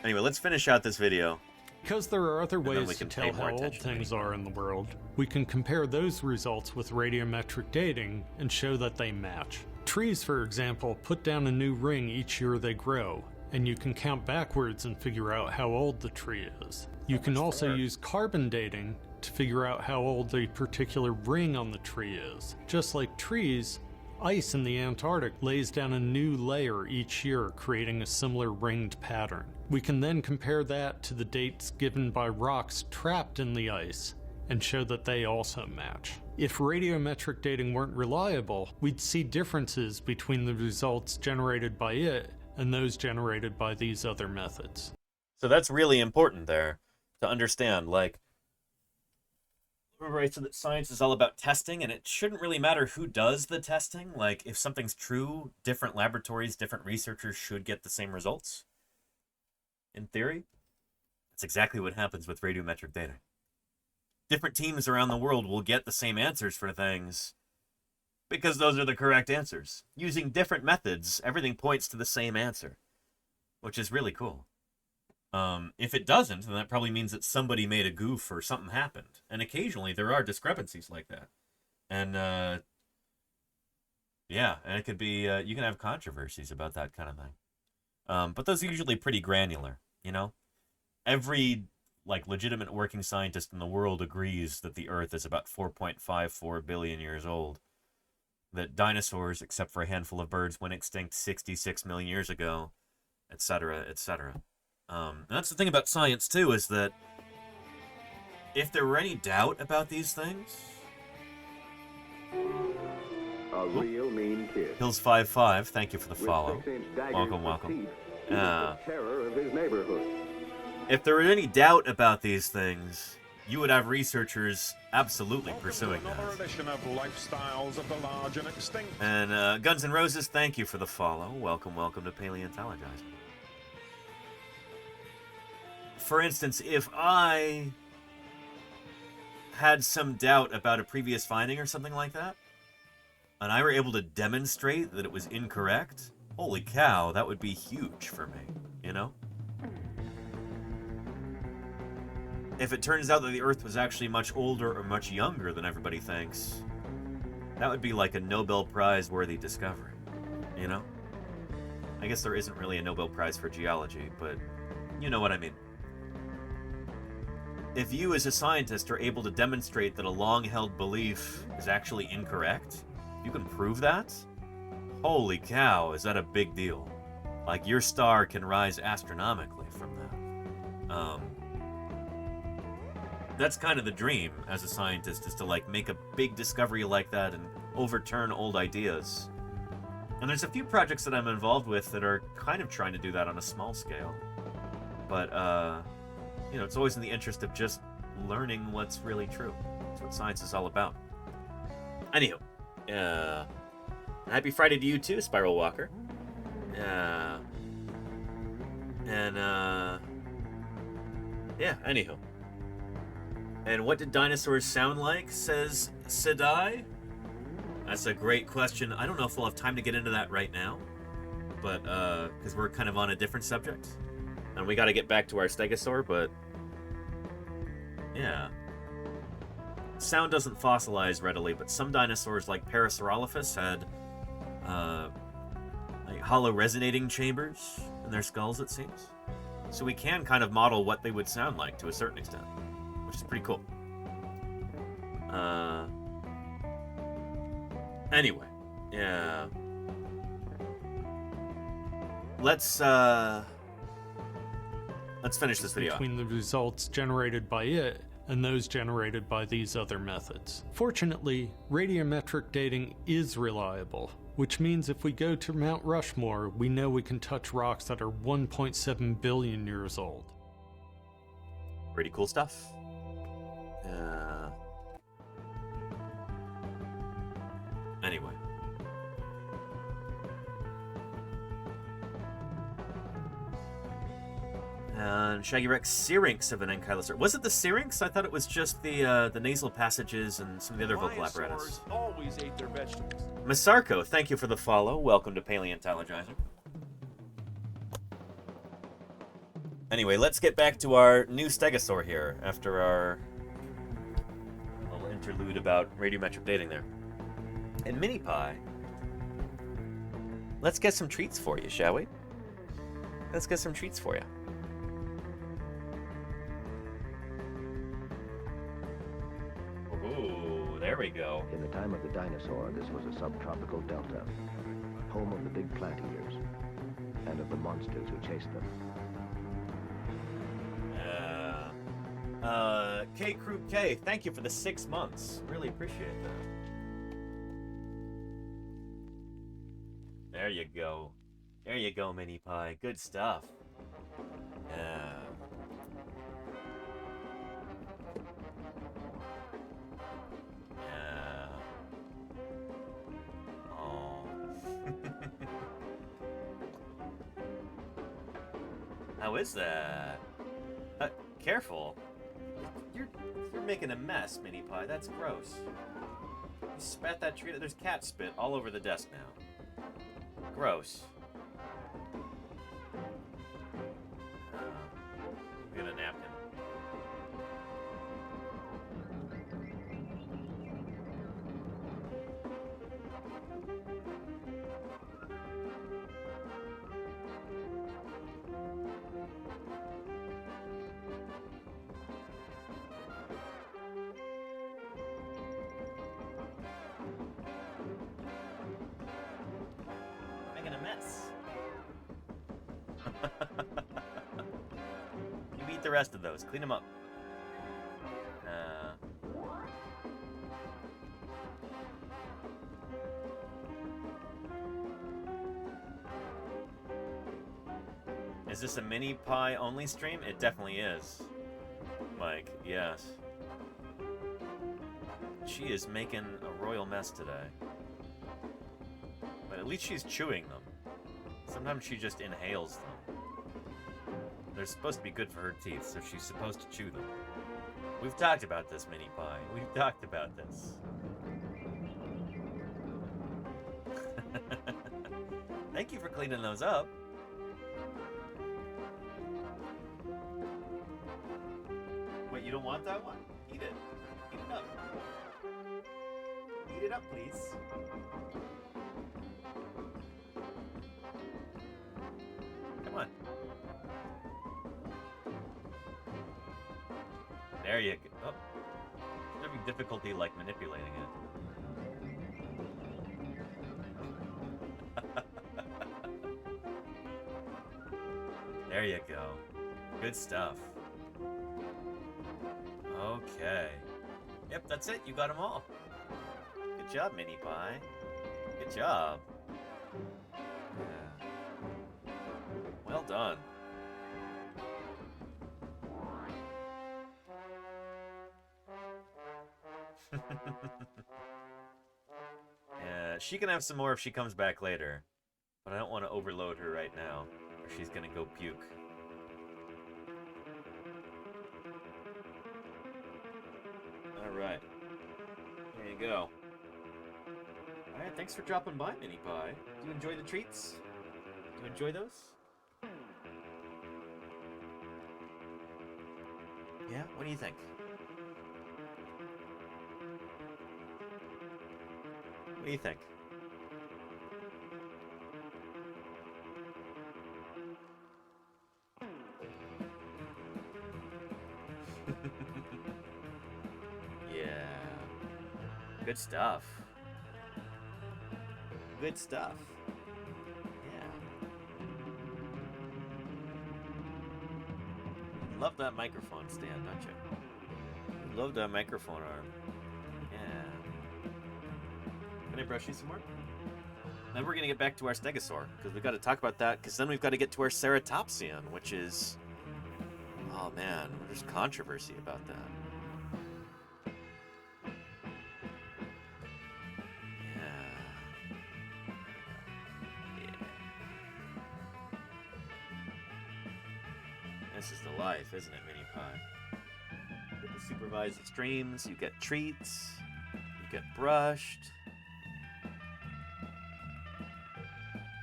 Speaker 6: Anyway, let's finish out this video.
Speaker 19: Because there are other ways to tell how old things are in the world, we can compare those results with radiometric dating and show that they match. Trees, for example, put down a new ring each year they grow, and you can count backwards and figure out how old the tree is. You can also use carbon dating to figure out how old a particular ring on the tree is. Just like trees, ice in the Antarctic lays down a new layer each year, creating a similar ringed pattern. We can then compare that to the dates given by rocks trapped in the ice and show that they also match. If radiometric dating weren't reliable, we'd see differences between the results generated by it and those generated by these other methods.
Speaker 6: So that's really important there to understand. Like, right, so that science is all about testing, and it shouldn't really matter who does the testing. Like, if something's true, different laboratories, different researchers should get the same results. In theory, that's exactly what happens with radiometric dating. Different teams around the world will get the same answers for things because those are the correct answers. Using different methods, everything points to the same answer, which is really cool. If it doesn't, then that probably means that somebody made a goof or something happened. And occasionally there are discrepancies like that. And, yeah, and it could be, you can have controversies about that kind of thing. But those are usually pretty granular, you know? Every, like, legitimate working scientist in the world agrees that the Earth is about 4.54 billion years old. That dinosaurs, except for a handful of birds, went extinct 66 million years ago, etc., etc. And that's the thing about science, too, is that if there were any doubt about these things...
Speaker 4: A real mean kid.
Speaker 6: Hills55, thank you for the follow.
Speaker 4: With 6-inch daggers
Speaker 6: Welcome,
Speaker 4: for
Speaker 6: welcome.
Speaker 4: teeth, he was the terror of his neighborhood.
Speaker 6: If there were any doubt about these things, you would have researchers absolutely pursuing that.
Speaker 14: Another edition of Lifestyles of the Large and Extinct.
Speaker 6: And Guns N' Roses, thank you for the follow. Welcome, welcome to Paleontologizing. For instance, if I had some doubt about a previous finding or something like that, and I were able to demonstrate that it was incorrect, holy cow, that would be huge for me, you know? If it turns out that the Earth was actually much older or much younger than everybody thinks, that would be like a Nobel Prize-worthy discovery, you know? I guess there isn't really a Nobel Prize for geology, but you know what I mean. If you as a scientist are able to demonstrate that a long-held belief is actually incorrect, you can prove that, holy cow, is that a big deal. Like, your star can rise astronomically from that. That's kind of the dream as a scientist, is to, like, make a big discovery like that and overturn old ideas. And there's a few projects that I'm involved with that are kind of trying to do that on a small scale. But, you know, it's always in the interest of just learning what's really true. That's what science is all about. Anywho, happy Friday to you too, Spiral Walker. Yeah, anywho. And what did dinosaurs sound like, says Sedai? That's a great question. I don't know if we'll have time to get into that right now, but, because we're kind of on a different subject. And we got to get back to our stegosaur, but yeah. Sound doesn't fossilize readily, but some dinosaurs, like Parasaurolophus, had like hollow resonating chambers in their skulls, it seems. So we can kind of model what they would sound like to a certain extent, which is pretty cool. Anyway, yeah. Let's finish this video.
Speaker 19: Between the results generated by it and those generated by these other methods. Fortunately, radiometric dating is reliable, which means if we go to Mount Rushmore, we know we can touch rocks that are 1.7 billion years old.
Speaker 6: Pretty cool stuff. Anyway. And Shaggy Rex, Syrinx of an ankylosaur. Was it the Syrinx? I thought it was just the nasal passages and some of the other vocal apparatus.
Speaker 14: Always ate their vegetables.
Speaker 6: Masarko, thank you for the follow. Welcome to Paleontologizing. Anyway, let's get back to our new stegosaur here after our little interlude about radiometric dating there. And Mini Pie, let's get some treats for you, shall we? Let's get some treats for you. Ooh, there we go.
Speaker 20: In the time of the dinosaur, this was a subtropical delta, home of the big plant eaters, and of the monsters who chased them.
Speaker 6: K Crew K, thank you for the 6 months. Really appreciate that. There you go. There you go, Mini Pie. Good stuff. Yeah. Yeah. Oh. How is that? Careful. You're making a mess, Mini Pie. That's gross. Spat that tree. There's cat spit all over the desk now. Gross. Get a napkin. Making a mess. You eat the rest of those. Clean them up. Is this a mini pie only stream? It definitely is. Mike, yes. She is making a royal mess today. But at least she's chewing them. Sometimes she just inhales them. They're supposed to be good for her teeth, so she's supposed to chew them. We've talked about this, Mini Pie. We've talked about this. Thank you for cleaning those up. Wait, you don't want that one? Eat it. Eat it up. Eat it up, please. Come on. There you go. Oh. I'm having difficulty, like, manipulating it. There you go. Good stuff. Okay. Yep, that's it. You got them all. Good job, Mini Pie. Good job. Yeah. Well done. Yeah, she can have some more if she comes back later. But I don't want to overload her right now, or she's gonna go puke. Alright. There you go. Alright, thanks for dropping by, Mini Pie. Do you enjoy the treats? Do you enjoy those? Yeah? What do you think? What do you think? Yeah. Good stuff. Good stuff. Yeah. Love that microphone stand, don't you? Love that microphone arm. Yeah. Can I brush you some more? Then we're gonna get back to our stegosaur, because we've got to talk about that, because then we've got to get to our ceratopsian, which is... Oh man, there's controversy about that. This is the life, isn't it, Mini Pie? You get to supervise the streams, you get treats, you get brushed.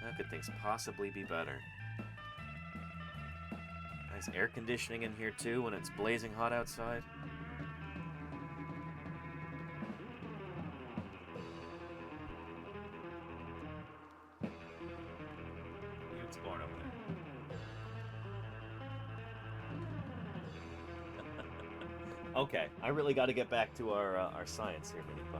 Speaker 6: How could things possibly be better? Nice air conditioning in here too when it's blazing hot outside. You exploring over there? Okay, I really got to get back to our science here, Mini Pie.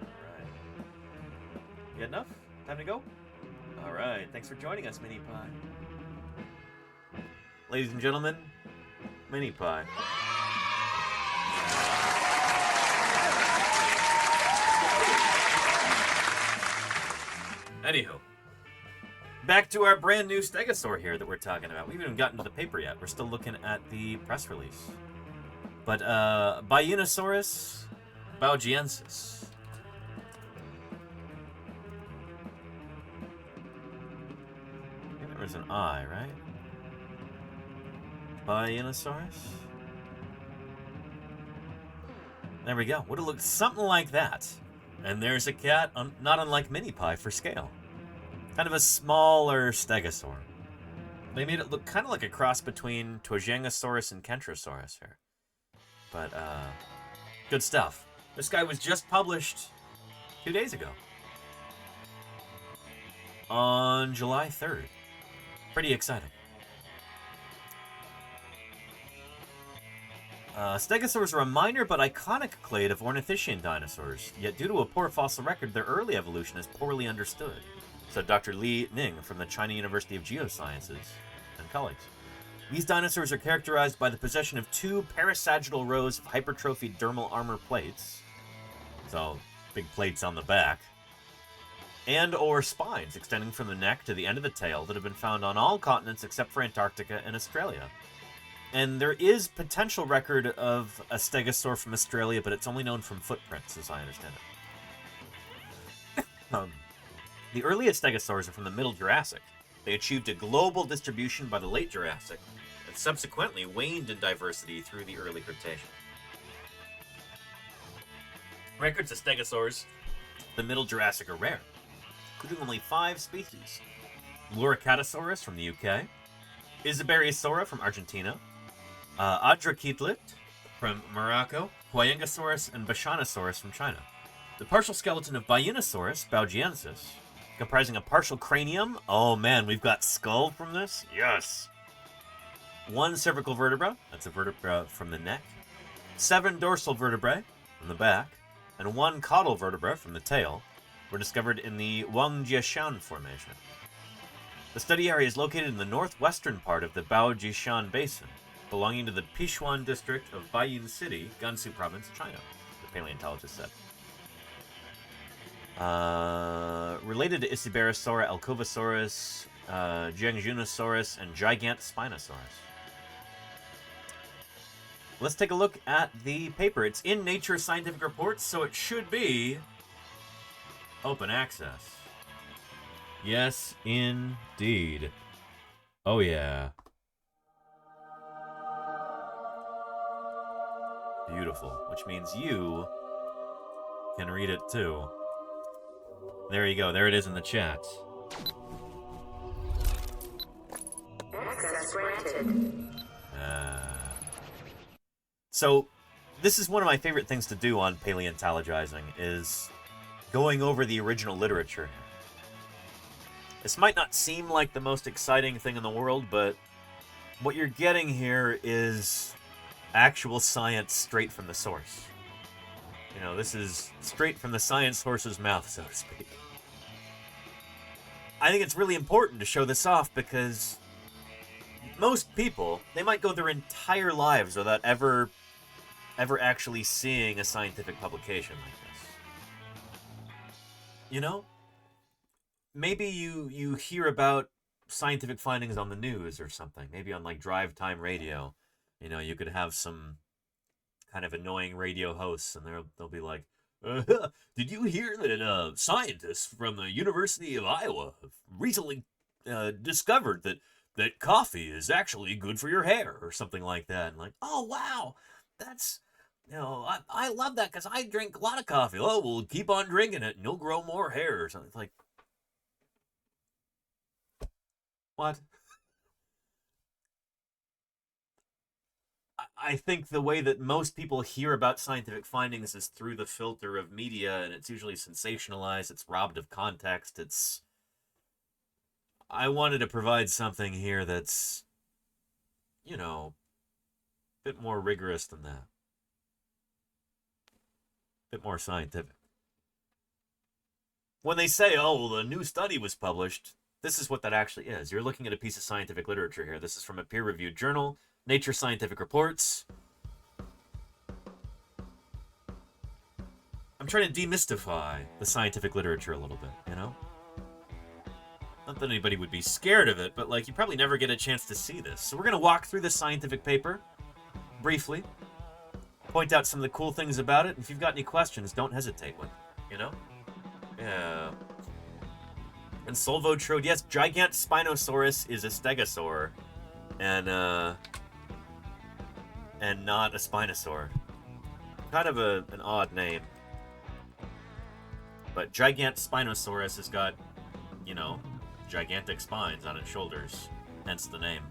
Speaker 6: Alright. You got enough? Time to go? Alright, thanks for joining us, Mini Pie. Ladies and gentlemen, Mini Pie. Anywho. Back to our brand new stegosaur here that we're talking about. We haven't even gotten to the paper yet. We're still looking at the press release. But, Dinosaurus baugiensis. I think there was an I, right? Bayonosaurus. There we go. Would have looked something like that. And there's a cat, not unlike Mini Pie for scale. Kind of a smaller stegosaur. They made it look kind of like a cross between Tuajangosaurus and Kentrosaurus here. But, good stuff. This guy was just published 2 days ago. On July 3rd. Pretty exciting. Stegosaurs are a minor but iconic clade of ornithischian dinosaurs, yet due to a poor fossil record, their early evolution is poorly understood, said Dr. Li Ning from the China University of Geosciences and colleagues. These dinosaurs are characterized by the possession of 2 parasagittal rows of hypertrophied dermal armor plates, so big plates on the back, and or spines extending from the neck to the end of the tail that have been found on all continents except for Antarctica and Australia. And there is potential record of a stegosaur from Australia, but it's only known from footprints, as I understand it. The earliest stegosaurs are from the Middle Jurassic. They achieved a global distribution by the Late Jurassic, and subsequently waned in diversity through the early Cretaceous. Records of stegosaurs in the Middle Jurassic are rare, including only 5 species. Loricatosaurus from the UK, Isobariosaura from Argentina, Adrakeetlit from Morocco, Huayangosaurus, and Bashanosaurus from China. The partial skeleton of Bayonosaurus baugiensis, comprising a partial cranium. Oh man, we've got skull from this? Yes! 1 cervical vertebra, that's a vertebra from the neck, 7 dorsal vertebrae from the back, and 1 caudal vertebra from the tail were discovered in the Wangjiashan Formation. The study area is located in the northwestern part of the Baojishan Basin, belonging to the Pichuan district of Baiyun City, Gansu Province, China, the paleontologist said. Related to Isibarosaura, Alcovosaurus, Jiangjunosaurus, and Gigantspinosaurus. Let's take a look at the paper. It's in Nature Scientific Reports, so it should be open access. Yes, indeed. Oh, yeah. Beautiful. Which means you can read it, too. There you go. There it is in the chat.
Speaker 21: Access granted.
Speaker 6: So, this is one of my favorite things to do on Paleontologizing, is going over the original literature. This might not seem like the most exciting thing in the world, but what you're getting here is actual science straight from the source. You know, this is straight from the science horse's mouth, so to speak. I think it's really important to show this off because most people, they might go their entire lives without ever actually seeing a scientific publication like this. You know? Maybe you hear about scientific findings on the news or something. Maybe on, like, drive time radio. You know, you could have some kind of annoying radio hosts, and they'll be like, did you hear that scientists from the University of Iowa have recently discovered that coffee is actually good for your hair, or something like that? And like, oh, wow, that's, you know, I love that because I drink a lot of coffee. Oh, well, keep on drinking it and you'll grow more hair, or something. It's like, what? I think the way that most people hear about scientific findings is through the filter of media, and it's usually sensationalized, it's robbed of context, it's... I wanted to provide something here that's, you know, a bit more rigorous than that. A bit more scientific. When they say, oh, well, a new study was published, this is what that actually is. You're looking at a piece of scientific literature here. This is from a peer-reviewed journal, Nature Scientific Reports. I'm trying to demystify the scientific literature a little bit, you know? Not that anybody would be scared of it, but, like, you probably never get a chance to see this. So we're going to walk through this scientific paper, briefly, point out some of the cool things about it, and if you've got any questions, don't hesitate with it, you know? Yeah. And Solvotrode, yes, Gigantspinosaurus is a stegosaur, and, and not a Spinosaur. Kind of an odd name. But Spinosaurus has got, you know, gigantic spines on its shoulders, hence the name.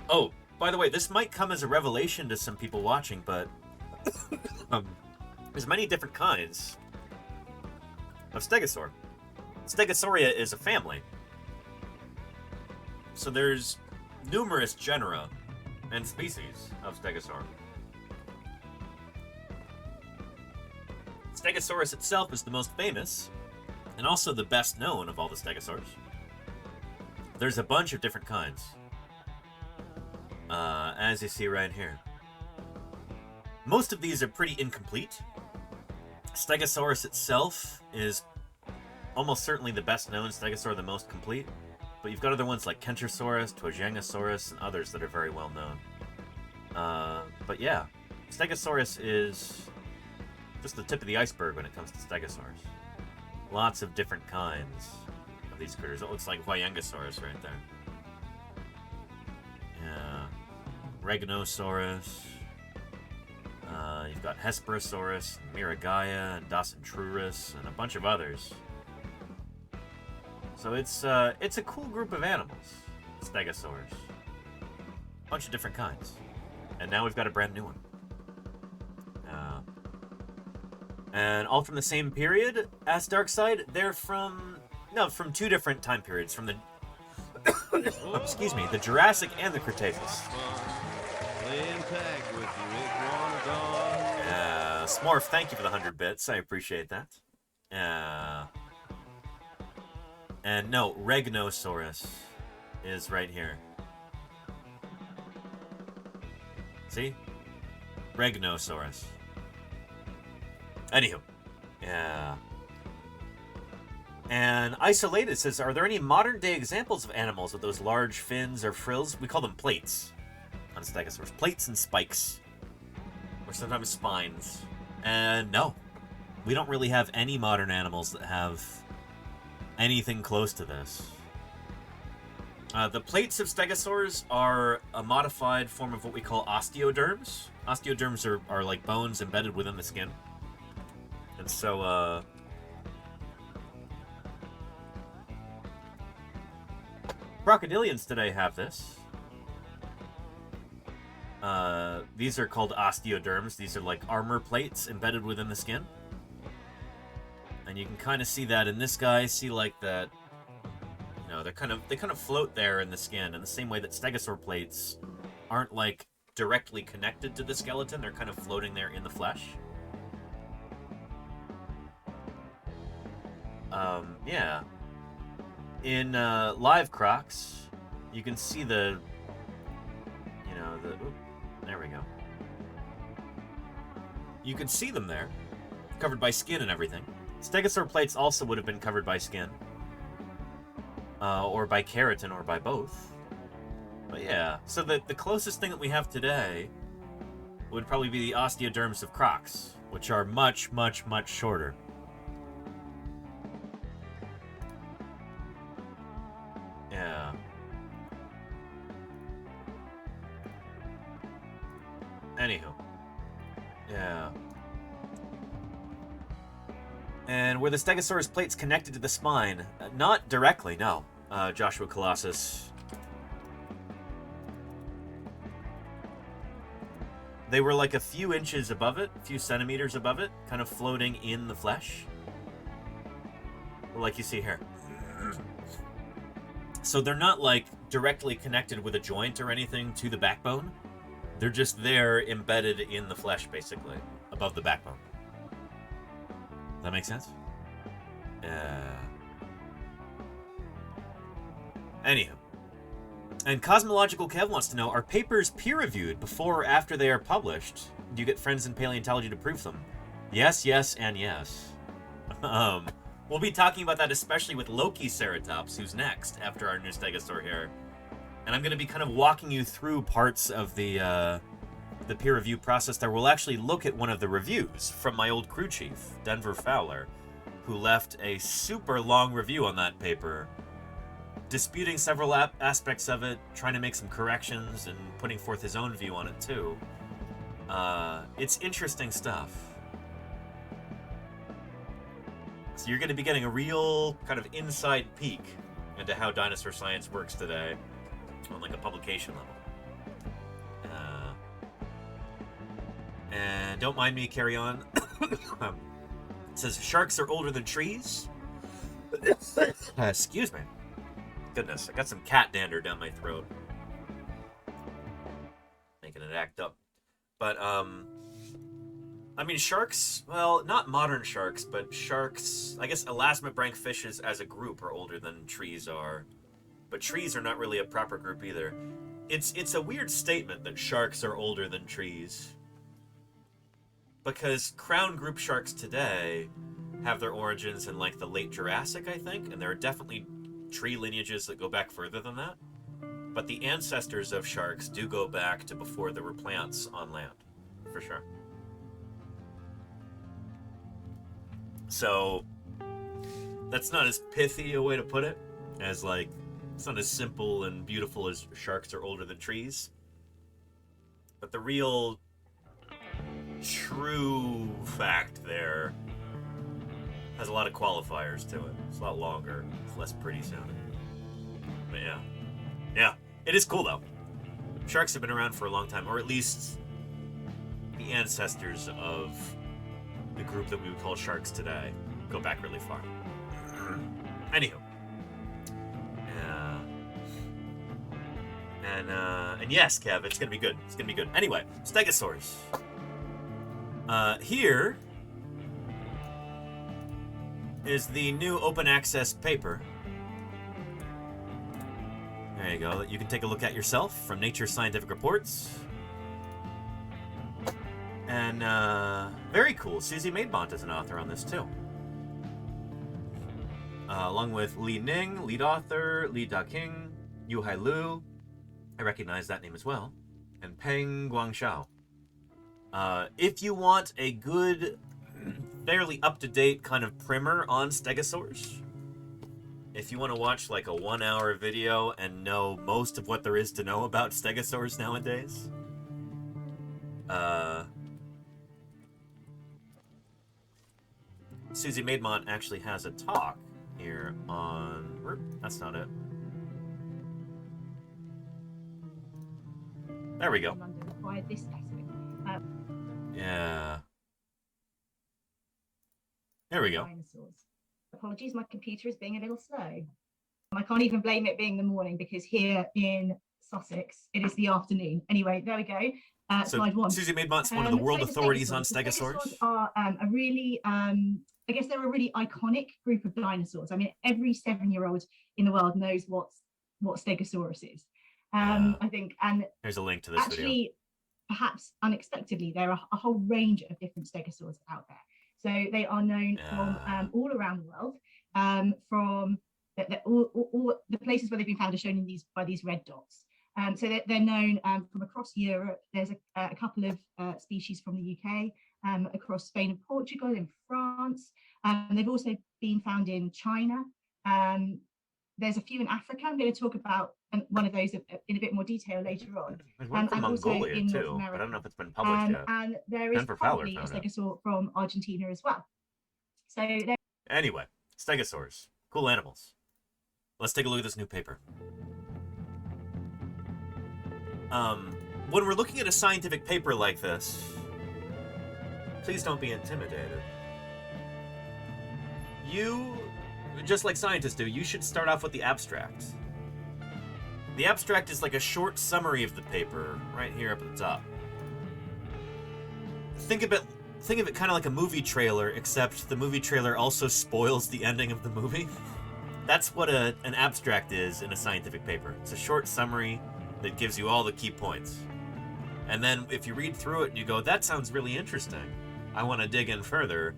Speaker 6: Oh, by the way, this might come as a revelation to some people watching, but there's many different kinds of Stegosaur. Stegosauria is a family. So there's numerous genera and species of Stegosaur. Stegosaurus itself is the most famous, and also the best known of all the Stegosaurs. There's a bunch of different kinds, as you see right here. Most of these are pretty incomplete. Stegosaurus itself is almost certainly the best known Stegosaur, the most complete. But you've got other ones like Kentrosaurus, Twajangosaurus, and others that are very well known. But yeah, Stegosaurus is just the tip of the iceberg when it comes to Stegosaurs. Lots of different kinds of these critters. It looks like Huayangosaurus right there. Yeah. Reganosaurus. You've got Hesperosaurus, and Miragaia, and Dawsontrurus, and a bunch of others. So it's a cool group of animals, Stegosaurs. Bunch of different kinds. And now we've got a brand new one. And all from the same period as Darkside. They're from two different time periods. From the excuse me, the Jurassic and the Cretaceous. Smorf, thank you for the 100 bits. I appreciate that. And no, Regnosaurus is right here. See? Regnosaurus. Anywho. Yeah. And Isolated says, are there any modern-day examples of animals with those large fins or frills? We call them plates on Stegosaurs. Plates and spikes. Or sometimes spines. And no. We don't really have any modern animals that have anything close to this. The plates of Stegosaurs are a modified form of what we call osteoderms. Osteoderms are like bones embedded within the skin. And so, crocodilians today have this. These are called osteoderms. These are like armor plates embedded within the skin. And you can kind of see that in this guy. See like that, you know, they kind of float there in the skin in the same way that Stegosaur plates aren't like directly connected to the skeleton. They're kind of floating there in the flesh. Yeah. In live crocs, you can see the, you know, the, oop, there we go. You can see them there, covered by skin and everything. Stegosaur plates also would have been covered by skin. Or by keratin, or by both. But yeah, so the closest thing that we have today would probably be the osteoderms of crocs, which are much, much, much shorter. Yeah. Anywho. Yeah. And were the Stegosaurus plates connected to the spine? Not directly, no. Joshua Colossus. They were like a few inches above it, a few centimeters above it, kind of floating in the flesh. Like you see here. So they're not like directly connected with a joint or anything to the backbone. They're just there embedded in the flesh, basically, above the backbone. Does that make sense? Anywho. And Cosmological Kev wants to know, are papers peer-reviewed before or after they are published? Do you get friends in paleontology to proof them? Yes, yes, and yes. We'll be talking about that especially with Lokiceratops, who's next after our new Stegosaur here. And I'm going to be kind of walking you through parts of the peer review process there. We'll actually look at one of the reviews from my old crew chief, Denver Fowler, who left a super long review on that paper disputing several aspects of it, trying to make some corrections, and putting forth his own view on it, too. It's interesting stuff. So you're going to be getting a real kind of inside peek into how dinosaur science works today on like a publication level. And don't mind me, carry on. It says sharks are older than trees. Excuse me. Goodness, I got some cat dander down my throat. Making it act up. But, I mean, sharks, well, not modern sharks, but sharks, I guess elasmobranch fishes as a group are older than trees are. But trees are not really a proper group either. It's a weird statement that sharks are older than trees. Because crown group sharks today have their origins in like the late Jurassic, I think, and there are definitely tree lineages that go back further than that. But the ancestors of sharks do go back to before there were plants on land, for sure. So, that's not as pithy a way to put it, as like, it's not as simple and beautiful as sharks are older than trees. But the real true fact there has a lot of qualifiers to it. It's a lot longer. It's less pretty sounding. But yeah. Yeah. It is cool, though. Sharks have been around for a long time, or at least the ancestors of the group that we would call sharks today go back really far. Anywho. And yes, Kev, it's gonna be good. It's gonna be good. Anyway, stegosaurs. Here is the new open access paper. There you go. You can take a look at yourself from Nature Scientific Reports. And, very cool. Susie Maidbont is an author on this, too. Along with Li Ning, lead author, Li Da-King, Yu-Hai Lu, I recognize that name as well, and Peng Guangxiao. If you want a good, fairly up-to-date kind of primer on stegosaurs, if you want to watch like a 1-hour video and know most of what there is to know about stegosaurs nowadays, Susie Maidbont actually has a talk here on... That's not it. There we go. Yeah. There we go.
Speaker 21: Dinosaurs. Apologies, my computer is being a little slow. I can't even blame it being the morning because here in Sussex, it is the afternoon. Anyway, there we go. Slide one.
Speaker 6: Susie Maidbont's one of the world authorities on stegosaurs.
Speaker 21: Stegosaurs are a really, I guess they're a really iconic group of dinosaurs. I mean, every 7-year-old in the world knows what Stegosaurus is. I think, and
Speaker 6: there's a link to this video.
Speaker 21: Perhaps unexpectedly, there are a whole range of different stegosaurs out there. So they are known from all around the world, from all the places where they've been found are shown in by these red dots. So they're known from across Europe. There's a couple of species from the UK, across Spain and Portugal, in France. They've also been found in China. There's a few in Africa. I'm going to talk about one of those in a bit more detail later on.
Speaker 6: There's one from Mongolia
Speaker 21: in
Speaker 6: too, but I don't know if it's been published yet.
Speaker 21: And there is probably a stegosaur from Argentina as well. So
Speaker 6: anyway, stegosaurs, cool animals. Let's take a look at this new paper. When we're looking at a scientific paper like this, please don't be intimidated. You, just like scientists do, you should start off with the abstract. The abstract is like a short summary of the paper, right here up at the top. Think of it kind of like a movie trailer, except the movie trailer also spoils the ending of the movie. That's what an abstract is in a scientific paper. It's a short summary that gives you all the key points. And then if you read through it and you go, that sounds really interesting, I want to dig in further,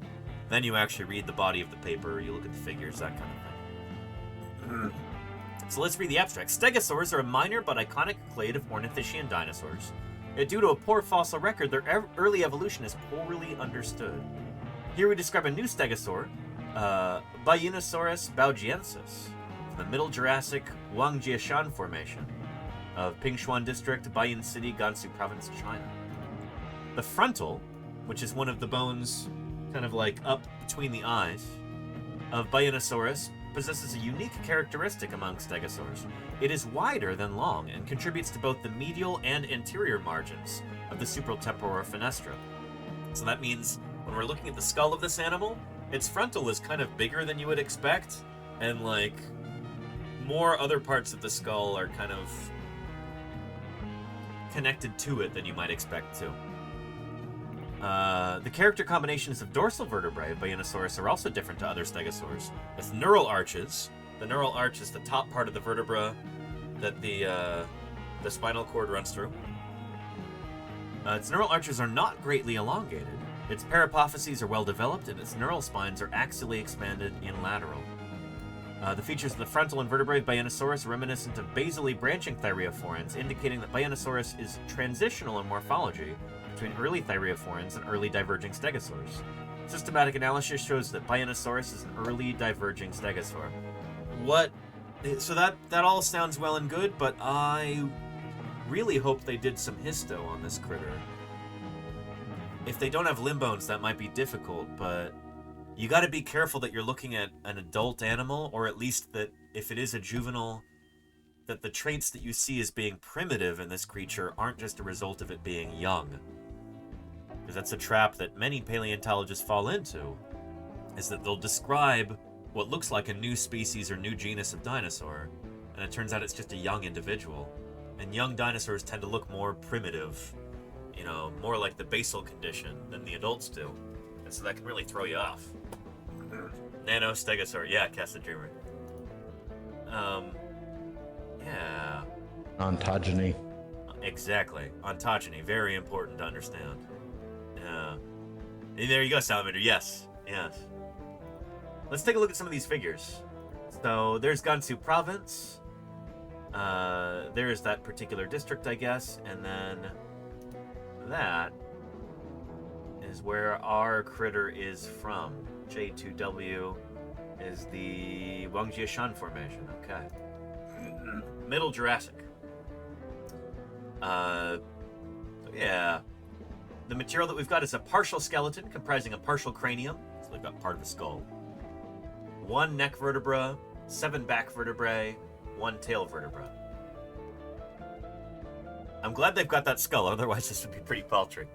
Speaker 6: then you actually read the body of the paper, you look at the figures, that kind of thing. So let's read the abstract. Stegosaurs are a minor but iconic clade of ornithischian dinosaurs. Yet due to a poor fossil record, their early evolution is poorly understood. Here we describe a new stegosaur, Baeonosaurus baugiensis, from the Middle Jurassic Wangjiashan Formation of Pingshuan District, Bayan City, Gansu Province, China. The frontal, which is one of the bones kind of like up between the eyes of Bayonosaurus, possesses a unique characteristic among stegosaurs. It is wider than long and contributes to both the medial and anterior margins of the supratemporal fenestra. So that means when we're looking at the skull of this animal, its frontal is kind of bigger than you would expect, and like more other parts of the skull are kind of connected to it than you might expect to. The character combinations of dorsal vertebrae of Bayonosaurus are also different to other stegosaurs, with neural arches. The neural arch is the top part of the vertebra that the spinal cord runs through. Its neural arches are not greatly elongated. Its parapophyses are well developed, and its neural spines are axially expanded in lateral. The features of the frontal invertebrae of Bayonosaurus are reminiscent of basally branching thyreophorans, indicating that Bayonosaurus is transitional in morphology between early thyreophorans and early diverging stegosaurs. Systematic analysis shows that Bayonosaurus is an early diverging stegosaur. So that all sounds well and good, but I really hope they did some histo on this critter. If they don't have limb bones, that might be difficult, but you got to be careful that you're looking at an adult animal, or at least that if it is a juvenile, that the traits that you see as being primitive in this creature aren't just a result of it being young. Because that's a trap that many paleontologists fall into, is that they'll describe what looks like a new species or new genus of dinosaur, and it turns out it's just a young individual. And young dinosaurs tend to look more primitive, you know, more like the basal condition than the adults do. And so that can really throw you off. Nanostegosaur, yeah, Cast the Dreamer. Yeah.
Speaker 1: Ontogeny.
Speaker 6: Exactly. Ontogeny, very important to understand. Yeah. And there you go, Salamander, yes. Yes. Let's take a look at some of these figures. So, there's Gansu Province. There's that particular district, I guess, and then that is where our critter is from. J2W is the Wangjiashan Formation. Okay. Middle Jurassic. Yeah. The material that we've got is a partial skeleton comprising a partial cranium. So we've got part of the skull. 1 neck vertebra, 7 back vertebrae, 1 tail vertebra. I'm glad they've got that skull, otherwise this would be pretty paltry.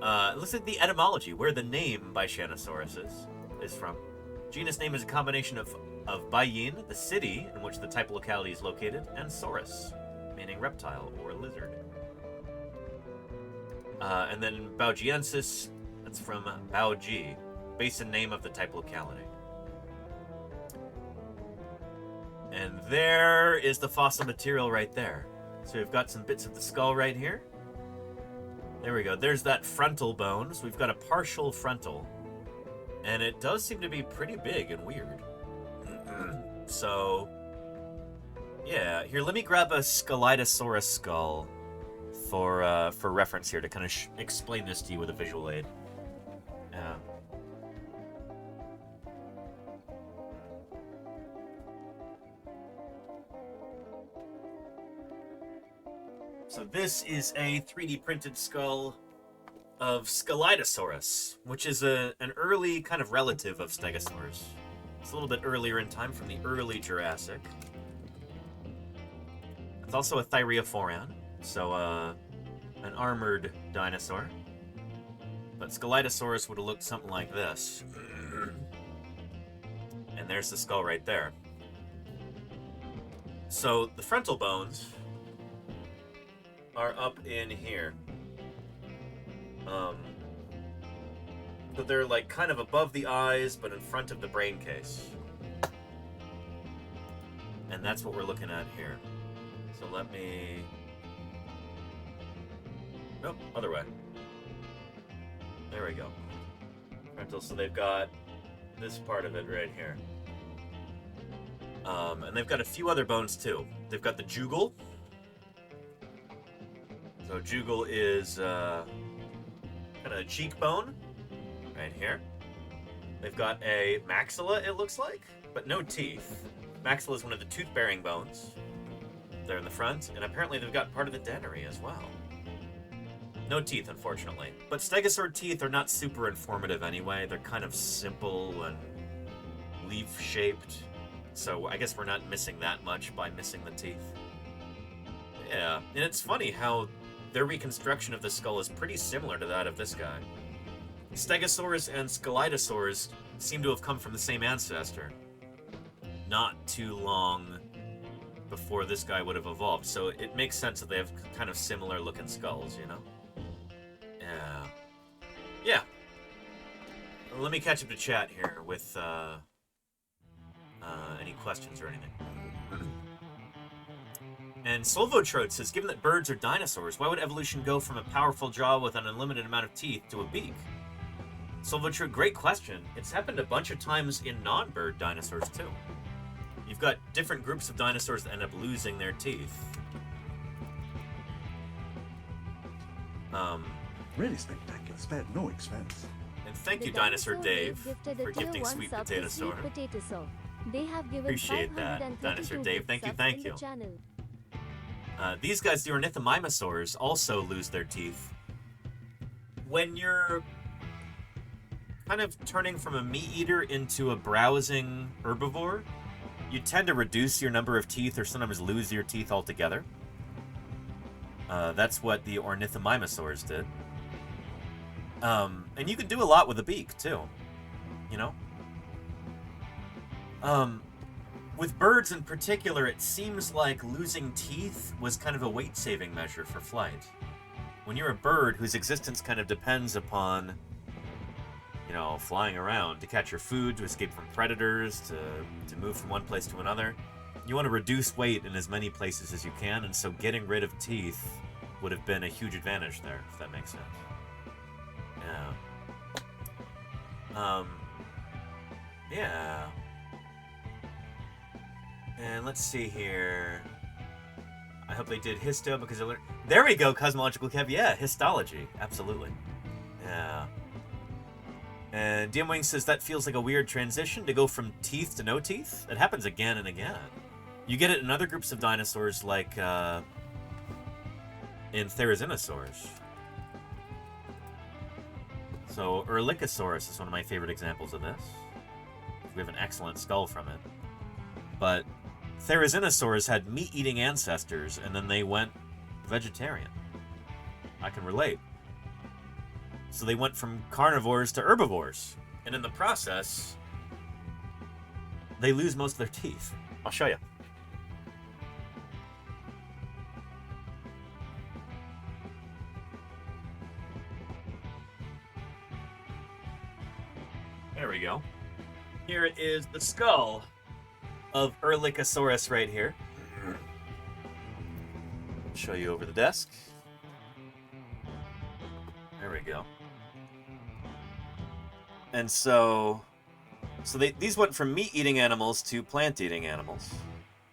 Speaker 6: Let's look at the etymology, where the name Baishanosaurus is from. Genus name is a combination of Bayin, the city in which the type locality is located, and Saurus, meaning reptile or lizard. And then Baugiensis, that's from Baoji, basin name of the type locality. And there is the fossil material right there. So we've got some bits of the skull right here. There we go. There's that frontal bone. So we've got a partial frontal. And it does seem to be pretty big and weird. So, yeah. Here, let me grab a Scelidosaurus skull for reference here to kind of explain this to you with a visual aid. Yeah. So this is a 3D printed skull of Scelidosaurus, which is an early kind of relative of Stegosaurs. It's a little bit earlier in time, from the early Jurassic. It's also a thyreophoran, so an armored dinosaur. But Scelidosaurus would have looked something like this. And there's the skull right there. So the frontal bones are up in here. So they're like kind of above the eyes, but in front of the brain case. And that's what we're looking at here. So let me... Nope, other way. There we go. Frontal, so they've got this part of it right here. And they've got a few other bones too. They've got the jugal. So jugal is kind of a cheekbone right here. They've got a maxilla, it looks like, but no teeth. maxilla is one of the tooth-bearing bones. There in the front, and apparently they've got part of the dentary as well. No teeth, unfortunately. But stegosaur teeth are not super informative anyway. They're kind of simple and leaf-shaped. So I guess we're not missing that much by missing the teeth. Yeah, and it's funny how their reconstruction of the skull is pretty similar to that of this guy. Stegosaurs and Scelidosaurs seem to have come from the same ancestor. Not too long before this guy would have evolved, so it makes sense that they have kind of similar looking skulls, you know? Yeah. Yeah. Well, let me catch up to chat here with any questions or anything. And Solvotrode says, given that birds are dinosaurs, why would evolution go from a powerful jaw with an unlimited amount of teeth to a beak? Solvotrode, great question. It's happened a bunch of times in non-bird dinosaurs, too. You've got different groups of dinosaurs that end up losing their teeth.
Speaker 1: Really spectacular, spared no expense.
Speaker 6: And thank you, Dinosaur Dave, for gifting Sweet Potato Saur.
Speaker 7: They have given
Speaker 6: Appreciate that, Dinosaur Dave. Thank you, thank you.
Speaker 7: Channel.
Speaker 6: These guys, the ornithomimosaurs, also lose their teeth. When you're kind of turning from a meat eater into a browsing herbivore, you tend to reduce your number of teeth or sometimes lose your teeth altogether. That's what the ornithomimosaurs did. And you can do a lot with a beak, too. You know? With birds in particular, it seems like losing teeth was kind of a weight-saving measure for flight. When you're a bird whose existence kind of depends upon, you know, flying around to catch your food, to escape from predators, to move from one place to another, you want to reduce weight in as many places as you can, and so getting rid of teeth would have been a huge advantage there, if that makes sense. Yeah. Yeah. And let's see here. I hope they did histo because I learned. There we go, Cosmological Kev. Yeah, histology. Absolutely. Yeah. And DM Wing says that feels like a weird transition to go from teeth to no teeth. It happens again and again. You get it in other groups of dinosaurs like in Therizinosaurs. So Erlikosaurus is one of my favorite examples of this. We have an excellent skull from it. But Therizinosaurs had meat-eating ancestors, and then they went vegetarian. I can relate. So they went from carnivores to herbivores. And in the process, they lose most of their teeth. I'll show you. There we go. Here is the skull of Erlikosaurus right here. Show you over the desk. There we go. And these went from meat-eating animals to plant-eating animals.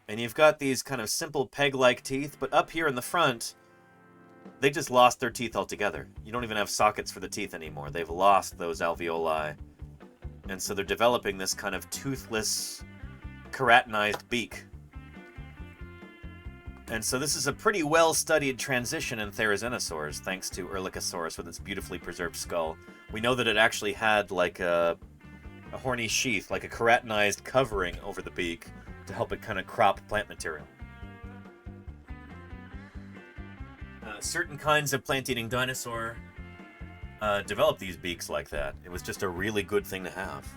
Speaker 6: And you've got these kind of simple peg-like teeth, but up here in the front, they just lost their teeth altogether. You don't even have sockets for the teeth anymore. They've lost those alveoli. And so they're developing this kind of toothless, keratinized beak. And so this is a pretty well-studied transition in Therizinosaurs, thanks to Erlikosaurus with its beautifully preserved skull. We know that it actually had like a horny sheath, like a keratinized covering over the beak to help it kind of crop plant material. Certain kinds of plant-eating dinosaur develop these beaks like that. It was just a really good thing to have.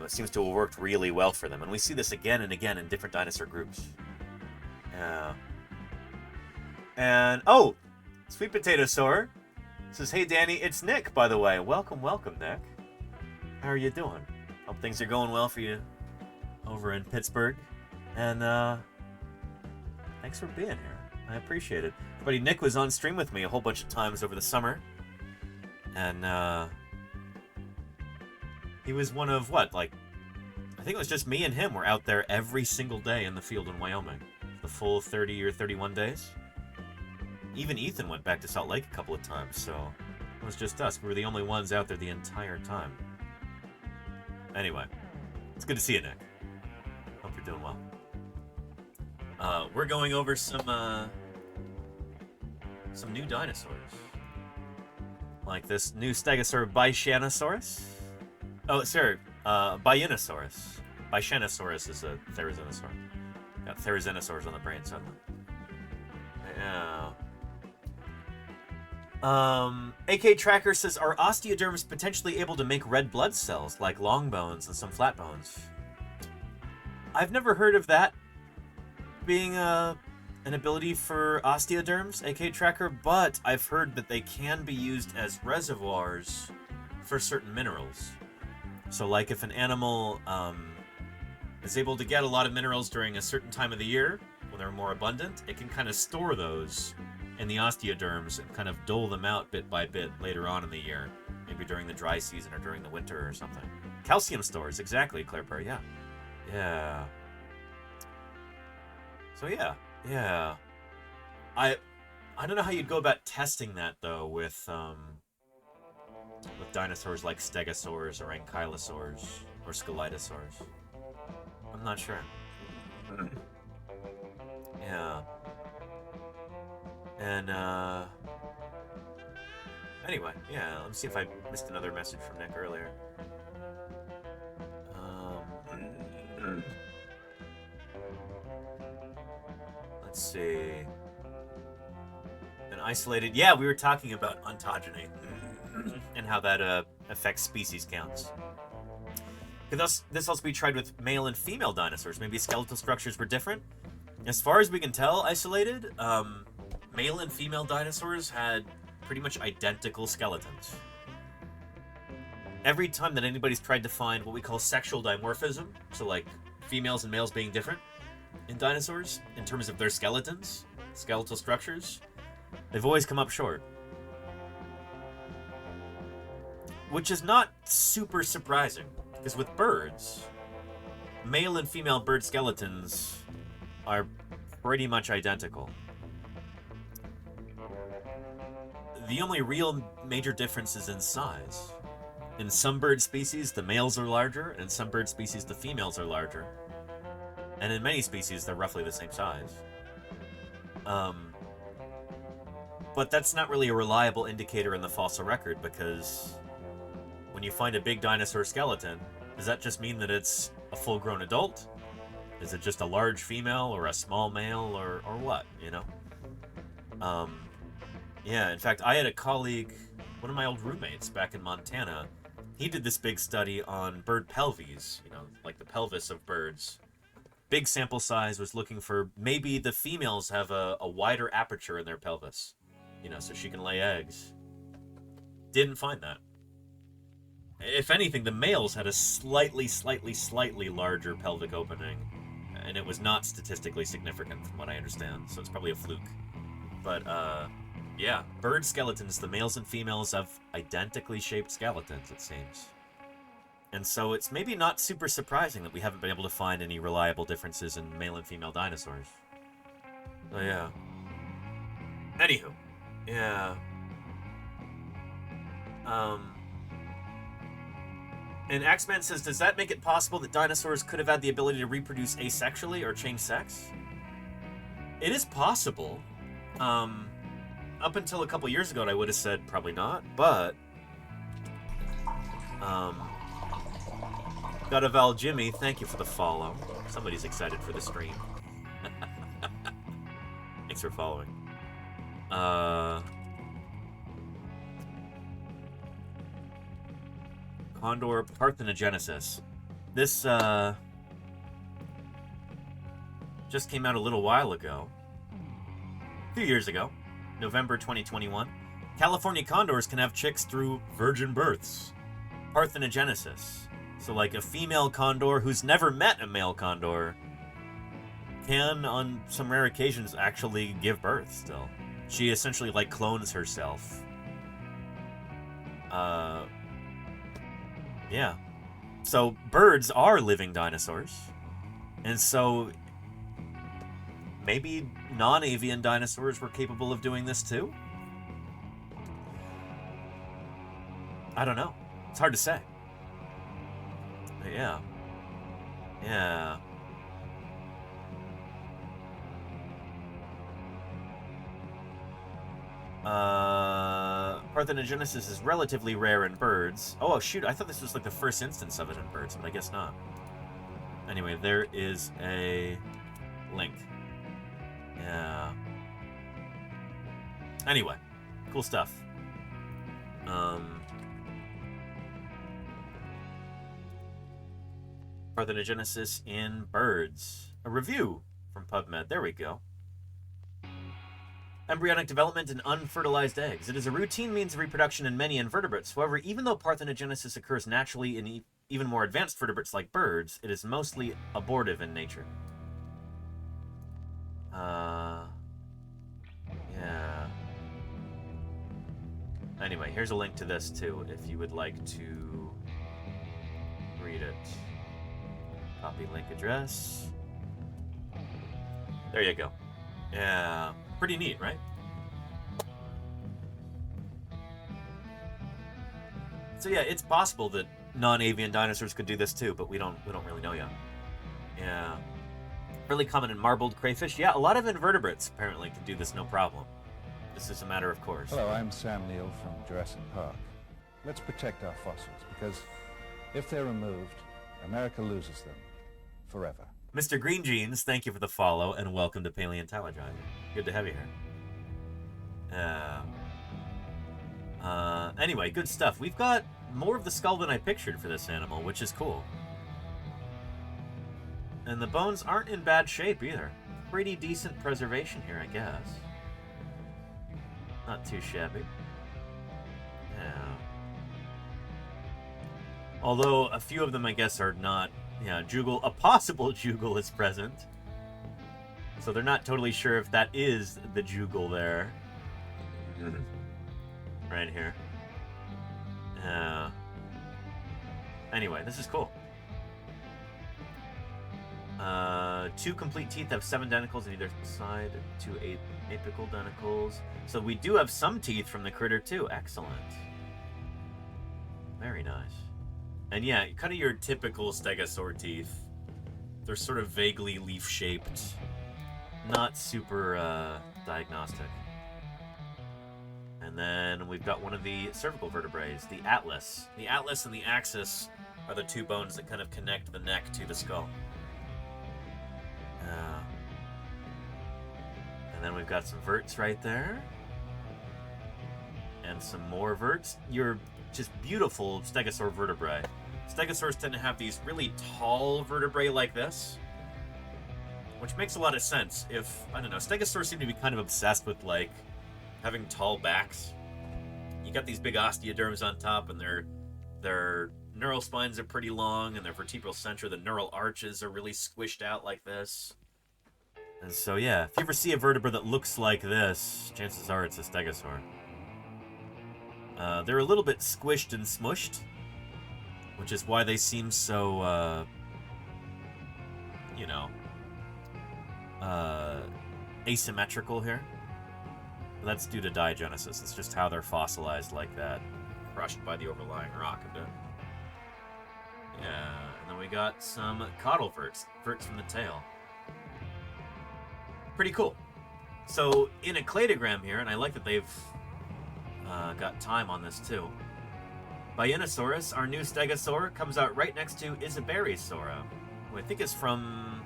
Speaker 6: It seems to have worked really well for them, and we see this again and again in different dinosaur groups. Yeah. And, oh! Sweet Potato Saur says, hey Danny, it's Nick, by the way. Welcome, welcome, Nick. How are you doing? Hope things are going well for you over in Pittsburgh. And, thanks for being here. I appreciate it. Buddy Nick was on stream with me a whole bunch of times over the summer. And, he was one of, what, like, I think it was just me and him were out there every single day in the field in Wyoming. The full 30 or 31 days. Even Ethan went back to Salt Lake a couple of times, so it was just us. We were the only ones out there the entire time. Anyway, it's good to see you, Nick. Hope you're doing well. We're going over some new dinosaurs. Like this new Stegosaur Bichanosaurus. Oh, sorry, Bienosaurus. Bichanosaurus is a therizinosaur. Got therizinosaurs on the brain suddenly. Yeah. AK Tracker says, are osteoderms potentially able to make red blood cells like long bones and some flat bones? I've never heard of that being an ability for osteoderms, AK Tracker, but I've heard that they can be used as reservoirs for certain minerals. So like if an animal is able to get a lot of minerals during a certain time of the year, when they're more abundant, it can kind of store those in the osteoderms and kind of dole them out bit by bit later on in the year. Maybe during the dry season or during the winter or something. Calcium stores, exactly, Claire, yeah. Yeah. So yeah. I don't know how you'd go about testing that though with dinosaurs like stegosaurs or ankylosaurs or scelidosaurs. I'm not sure. Yeah. And anyway, yeah, let me see if I missed another message from Nick earlier. Let's see. An isolated... Yeah, we were talking about ontogeny and how that affects species counts. Could this also be tried with male and female dinosaurs? Maybe skeletal structures were different? As far as we can tell, isolated, male and female dinosaurs had pretty much identical skeletons. Every time that anybody's tried to find what we call sexual dimorphism, so like females and males being different in dinosaurs, in terms of their skeletons, skeletal structures, they've always come up short. Which is not super surprising, because with birds, male and female bird skeletons are pretty much identical. The only real major difference is in size. In some bird species, the males are larger, and in some bird species, the females are larger. And in many species, they're roughly the same size. But that's not really a reliable indicator in the fossil record, because when you find a big dinosaur skeleton, does that just mean that it's a full-grown adult? Is it just a large female or a small male or what, you know? Yeah, in fact, I had a colleague, one of my old roommates back in Montana, he did this big study on bird pelvies, you know, like the pelvis of birds. Big sample size, was looking for maybe the females have a wider aperture in their pelvis, you know, so she can lay eggs. Didn't find that. If anything, the males had a slightly larger pelvic opening, and it was not statistically significant from what I understand, so it's probably a fluke. But, yeah, bird skeletons, the males and females have identically shaped skeletons, it seems. And so it's maybe not super surprising that we haven't been able to find any reliable differences in male and female dinosaurs. So, yeah. Anywho. Yeah. And Axeman says, does that make it possible that dinosaurs could have had the ability to reproduce asexually or change sex? It is possible. Up until a couple years ago, I would have said probably not, but... Gotaval Jimmy, thank you for the follow. Somebody's excited for the stream. Thanks for following. Condor parthenogenesis. This, just came out a little while ago. A few years ago. November 2021. California condors can have chicks through virgin births. Parthenogenesis. So like a female condor who's never met a male condor can, on some rare occasions, actually give birth still. She essentially like clones herself. Yeah. So birds are living dinosaurs. And so maybe non-avian dinosaurs were capable of doing this too? I don't know. It's hard to say. But yeah. Yeah. Parthenogenesis is relatively rare in birds. Oh, shoot, I thought this was like the first instance of it in birds, but I guess not. Anyway, there is a link. Yeah. Anyway, cool stuff. Parthenogenesis in birds. A review from PubMed. There we go. Embryonic development in unfertilized eggs. It is a routine means of reproduction in many invertebrates. However, even though parthenogenesis occurs naturally in even more advanced vertebrates like birds, it is mostly abortive in nature. Yeah. Anyway, here's a link to this too, if you would like to read it. Copy link address. There you go. Yeah, pretty neat, right? So yeah, it's possible that non-avian dinosaurs could do this too, but we don't really know yet. Yeah. Really common in marbled crayfish. Yeah, a lot of invertebrates apparently can do this no problem. This is a matter of course.
Speaker 11: Hello, I'm Sam Neill from Jurassic Park. Let's protect our fossils, because if they're removed, America loses them forever.
Speaker 6: Mr. Green Jeans, thank you for the follow, and welcome to Paleontologizing. Good to have you here. Anyway, good stuff. We've got more of the skull than I pictured for this animal, which is cool. And the bones aren't in bad shape either. Pretty decent preservation here, I guess. Not too shabby. Yeah. Although a few of them, I guess, are not. Yeah, jugal. A possible jugal is present. So they're not totally sure if that is the jugal there. Right here. Anyway, this is cool. 2 complete teeth have 7 denticles on either side, 2 apical denticles. So we do have some teeth from the critter too. Excellent. Very nice. And yeah, kind of your typical stegosaur teeth. They're sort of vaguely leaf-shaped. Not super diagnostic. And then we've got one of the cervical vertebrae, the atlas. The atlas and the axis are the 2 bones that kind of connect the neck to the skull. And then we've got some verts right there. And some more verts. Your just beautiful stegosaur vertebrae. Stegosaurs tend to have these really tall vertebrae like this, which makes a lot of sense. If, I don't know, stegosaurs seem to be kind of obsessed with, like, having tall backs. You got these big osteoderms on top, and their neural spines are pretty long, and their vertebral center, the neural arches are really squished out like this. And so, yeah, if you ever see a vertebra that looks like this, chances are it's a stegosaur. They're a little bit squished and smushed, which is why they seem so, you know, asymmetrical here. That's due to diagenesis. It's just how they're fossilized like that, crushed by the overlying rock a bit. Yeah, and then we got some caudal verts from the tail. Pretty cool. So, in a cladogram here, and I like that they've got time on this too. Baenosaurus, our new stegosaur, comes out right next to Isaberisaura, who I think is from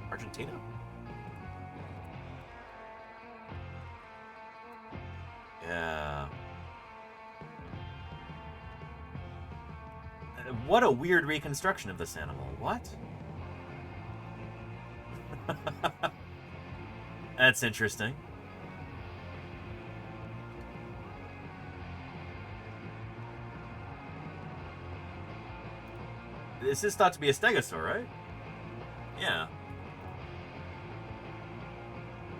Speaker 6: Argentina? Yeah. What a weird reconstruction of this animal. What? That's interesting. This is thought to be a stegosaur, right? Yeah.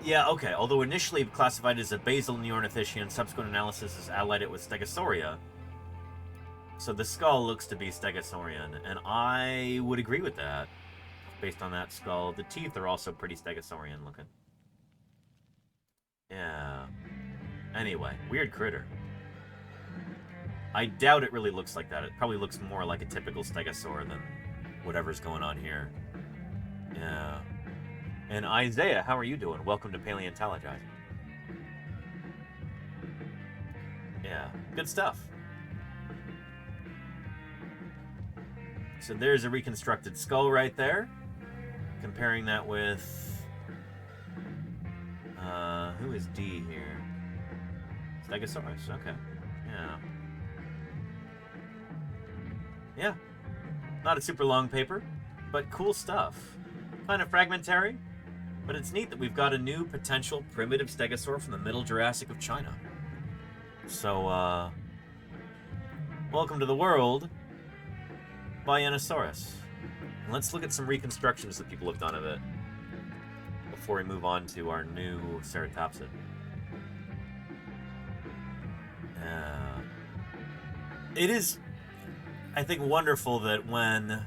Speaker 6: Yeah, okay. Although initially classified as a basal neornithischian, subsequent analysis has allied it with Stegosauria. So the skull looks to be Stegosaurian, and I would agree with that. Based on that skull, the teeth are also pretty Stegosaurian looking. Yeah. Anyway, weird critter. I doubt it really looks like that. It probably looks more like a typical stegosaur than whatever's going on here. Yeah. And Isaiah, how are you doing? Welcome to Paleontologizing. Yeah, good stuff. So there's a reconstructed skull right there. Comparing that with... who is D here? Stegosaurus, okay. Yeah. Yeah. Not a super long paper, but cool stuff. Kind of fragmentary, but it's neat that we've got a new potential primitive stegosaur from the Middle Jurassic of China. So, welcome to the world, Dinosaurus. Let's look at some reconstructions that people have done of it before we move on to our new ceratopsid. It is, I think, wonderful that when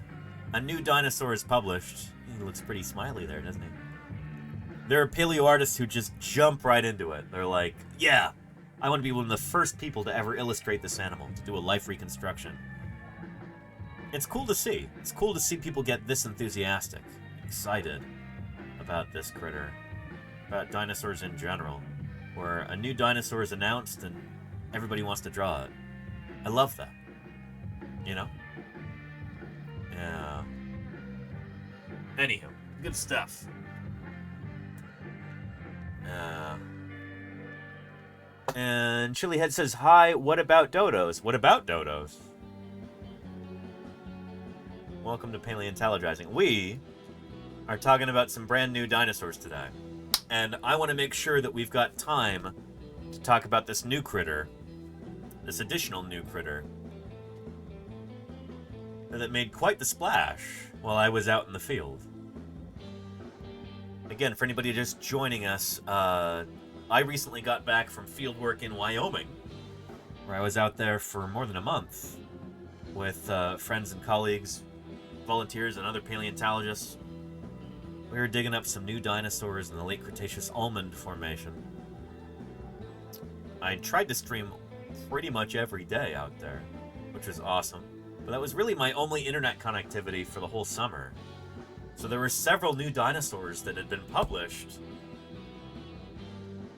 Speaker 6: a new dinosaur is published, he looks pretty smiley there, doesn't he? There are paleo artists who just jump right into it. They're like, yeah, I want to be one of the first people to ever illustrate this animal, to do a life reconstruction. It's cool to see. It's cool to see people get this enthusiastic, excited about this critter, about dinosaurs in general, where a new dinosaur is announced and everybody wants to draw it. I love that. You know? Yeah. Anywho, good stuff. And Chilihead says, hi, what about dodos? What about dodos? Welcome to Paleontologizing. We are talking about some brand new dinosaurs today. And I want to make sure that we've got time to talk about this new critter, this additional new critter, that made quite the splash while I was out in the field. Again, for anybody just joining us, I recently got back from field work in Wyoming, where I was out there for more than a month with friends and colleagues, volunteers, and other paleontologists. We were digging up some new dinosaurs in the late Cretaceous Almond Formation. I tried to stream pretty much every day out there, which was awesome. But that was really my only internet connectivity for the whole summer. So there were several new dinosaurs that had been published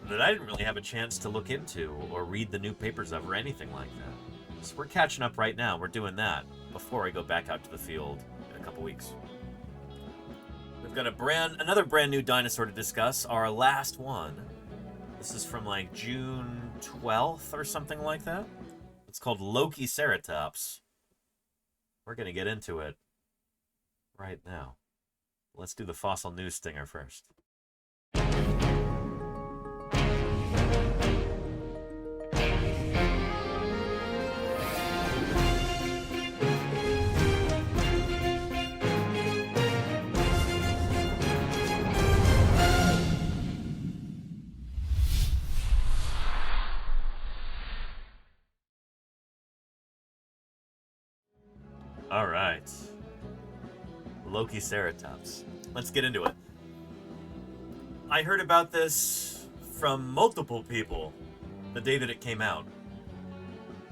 Speaker 6: that I didn't really have a chance to look into or read the new papers of or anything like that. So we're catching up right now. We're doing that before I go back out to the field in a couple weeks. We've got another brand new dinosaur to discuss, our last one. This is from like June 12th or something like that. It's called Lokiceratops. We're going to get into it right now. Let's do the fossil news stinger first. All right. Lokiceratops. Let's get into it. I heard about this from multiple people the day that it came out.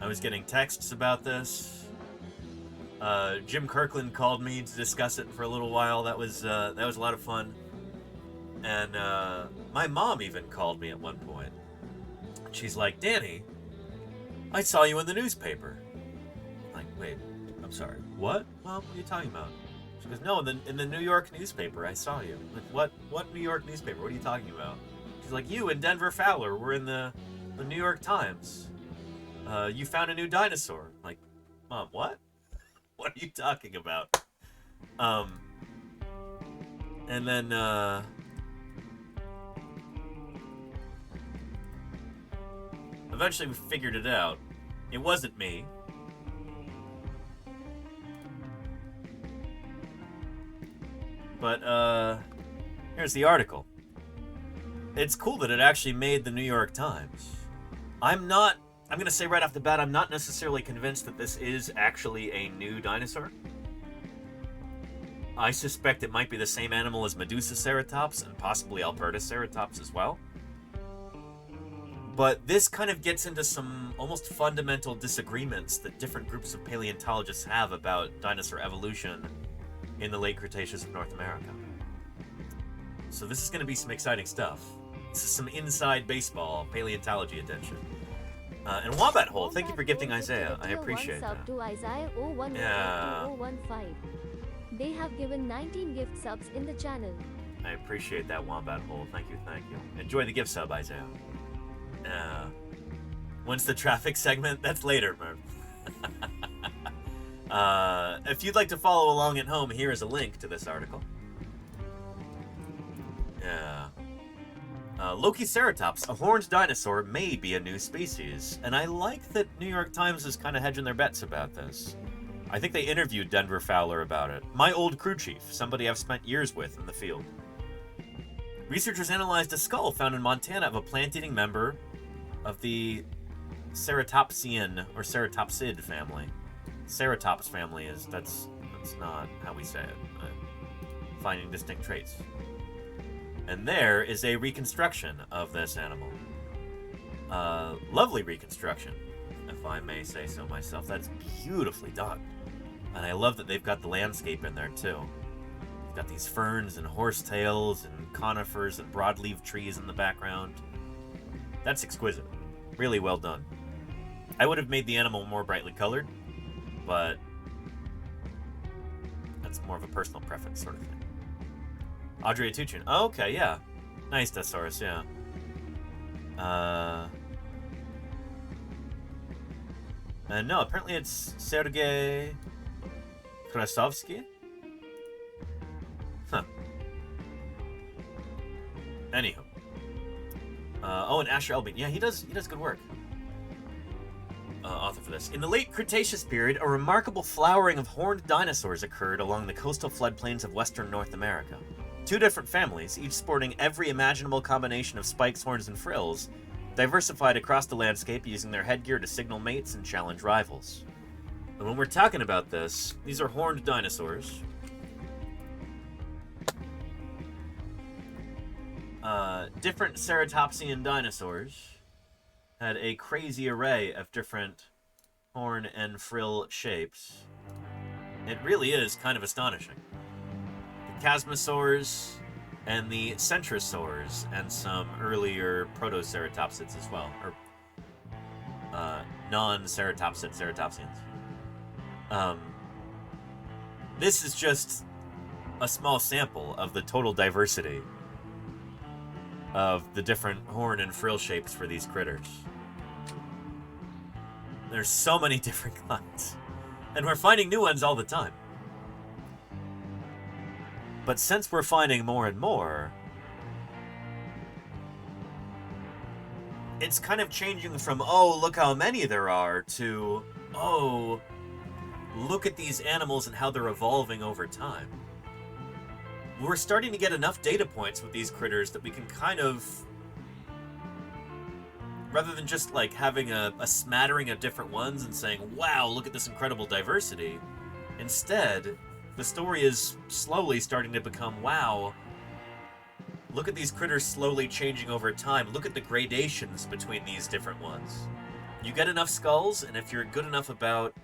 Speaker 6: I was getting texts about this. Jim Kirkland called me to discuss it for a little while. That was a lot of fun. And my mom even called me at one point. She's like, Danny, I saw you in the newspaper. I'm like, wait, I'm sorry. What? Mom, what are you talking about? She goes, no, in the New York newspaper, I saw you. I'm like, what New York newspaper? What are you talking about? She's like, you and Denver Fowler were in the New York Times. You found a new dinosaur. I'm like, Mom, what? What are you talking about? And then, eventually we figured it out. It wasn't me. But, here's the article. It's cool that it actually made the New York Times. I'm gonna say right off the bat, I'm not necessarily convinced that this is actually a new dinosaur. I suspect it might be the same animal as Medusaceratops and possibly Albertoceratops as well. But this kind of gets into some almost fundamental disagreements that different groups of paleontologists have about dinosaur evolution in the late Cretaceous of North America. So this is going to be some exciting stuff. This is some inside baseball, paleontology attention. And Wombat Hole, thank you for gifting Isaiah. I appreciate
Speaker 7: sub
Speaker 6: that.
Speaker 7: to Isaiah 015
Speaker 6: Yeah.
Speaker 7: 2015. They have given 19 gift subs in the channel.
Speaker 6: I appreciate that, Wombat Hole. Thank you, thank you. Enjoy the gift sub, Isaiah. When's the traffic segment? That's later, Murph. If you'd like to follow along at home, here is a link to this article. Lokiceratops, a horned dinosaur, may be a new species. And I like that New York Times is kind of hedging their bets about this. I think they interviewed Denver Fowler about it. My old crew chief, somebody I've spent years with in the field. Researchers analyzed a skull found in Montana of a plant-eating member of the Ceratopsian or Ceratopsid family. Ceratops family is, that's not how we say it. Finding distinct traits. And there is a reconstruction of this animal. Lovely reconstruction, if I may say so myself. That's beautifully done. And I love that they've got the landscape in there too. They've got these ferns and horsetails and conifers and broadleaf trees in the background. That's exquisite. Really well done. I would have made the animal more brightly colored, but that's more of a personal preference sort of thing. Audrey Tuchin. Oh, okay, yeah. Nice, Desaurus, yeah. No, apparently it's Sergei Krasovsky. Huh. Anywho. Oh, and Asher Elbing. Yeah, he does good work. Author for this. In the late Cretaceous period, a remarkable flowering of horned dinosaurs occurred along the coastal floodplains of western North America. Two different families, each sporting every imaginable combination of spikes, horns, and frills, diversified across the landscape using their headgear to signal mates and challenge rivals. And when we're talking about this, these are horned dinosaurs. Different ceratopsian dinosaurs had a crazy array of different horn and frill shapes. It really is kind of astonishing. The chasmosaurs and the centrosaurs and some earlier protoceratopsids as well, or non-ceratopsid ceratopsians. This is just a small sample of the total diversity of the different horn and frill shapes for these critters. There's so many different kinds, and we're finding new ones all the time. But since we're finding more and more, it's kind of changing from, oh, look how many there are, to, oh, look at these animals and how they're evolving over time. We're starting to get enough data points with these critters that we can kind of, rather than just like having a smattering of different ones and saying, wow, look at this incredible diversity, instead, the story is slowly starting to become, wow, look at these critters slowly changing over time. Look at the gradations between these different ones. You get enough skulls, and if you're good enough about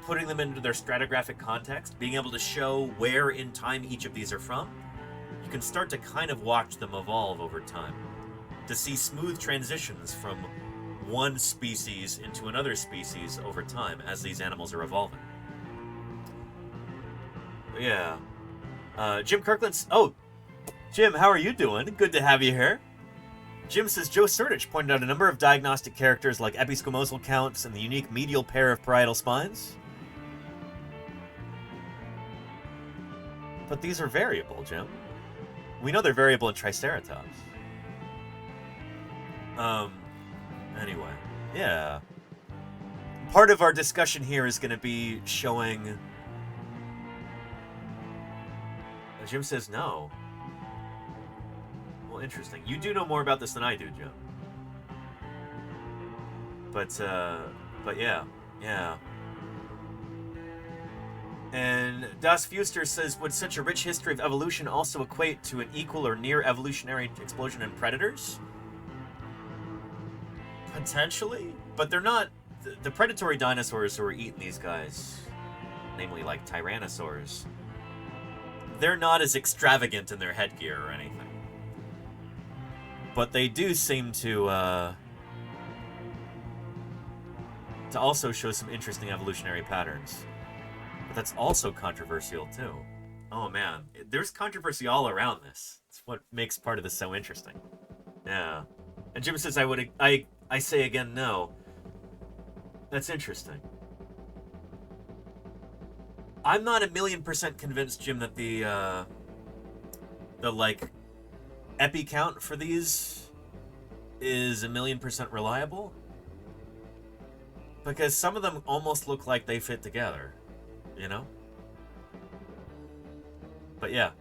Speaker 6: putting them into their stratigraphic context, being able to show where in time each of these are from, you can start to kind of watch them evolve over time. To see smooth transitions from one species into another species over time as these animals are evolving. Yeah. Jim Kirkland's... Oh, Jim, how are you doing? Good to have you here. Jim says, Joe Surdich pointed out a number of diagnostic characters like episquamosal counts and the unique medial pair of parietal spines. But these are variable, Jim. We know they're variable in Triceratops. Anyway, yeah. Part of our discussion here is going to be showing... Jim says no. Well, interesting. You do know more about this than I do, Jim. But yeah. And Das Fuster says, would such a rich history of evolution also equate to an equal or near evolutionary explosion in predators? Potentially, but they're not the predatory dinosaurs who are eating these guys, namely like tyrannosaurs. They're not as extravagant in their headgear or anything. But they do seem to to also show some interesting evolutionary patterns. But that's also controversial, too. Oh, man. There's controversy all around this. It's what makes part of this so interesting. Yeah. And Jim says I say again no. That's interesting. I'm not 1,000,000% convinced, Jim, that the like epi count for these is 1,000,000% reliable, because some of them almost look like they fit together, you know? But yeah.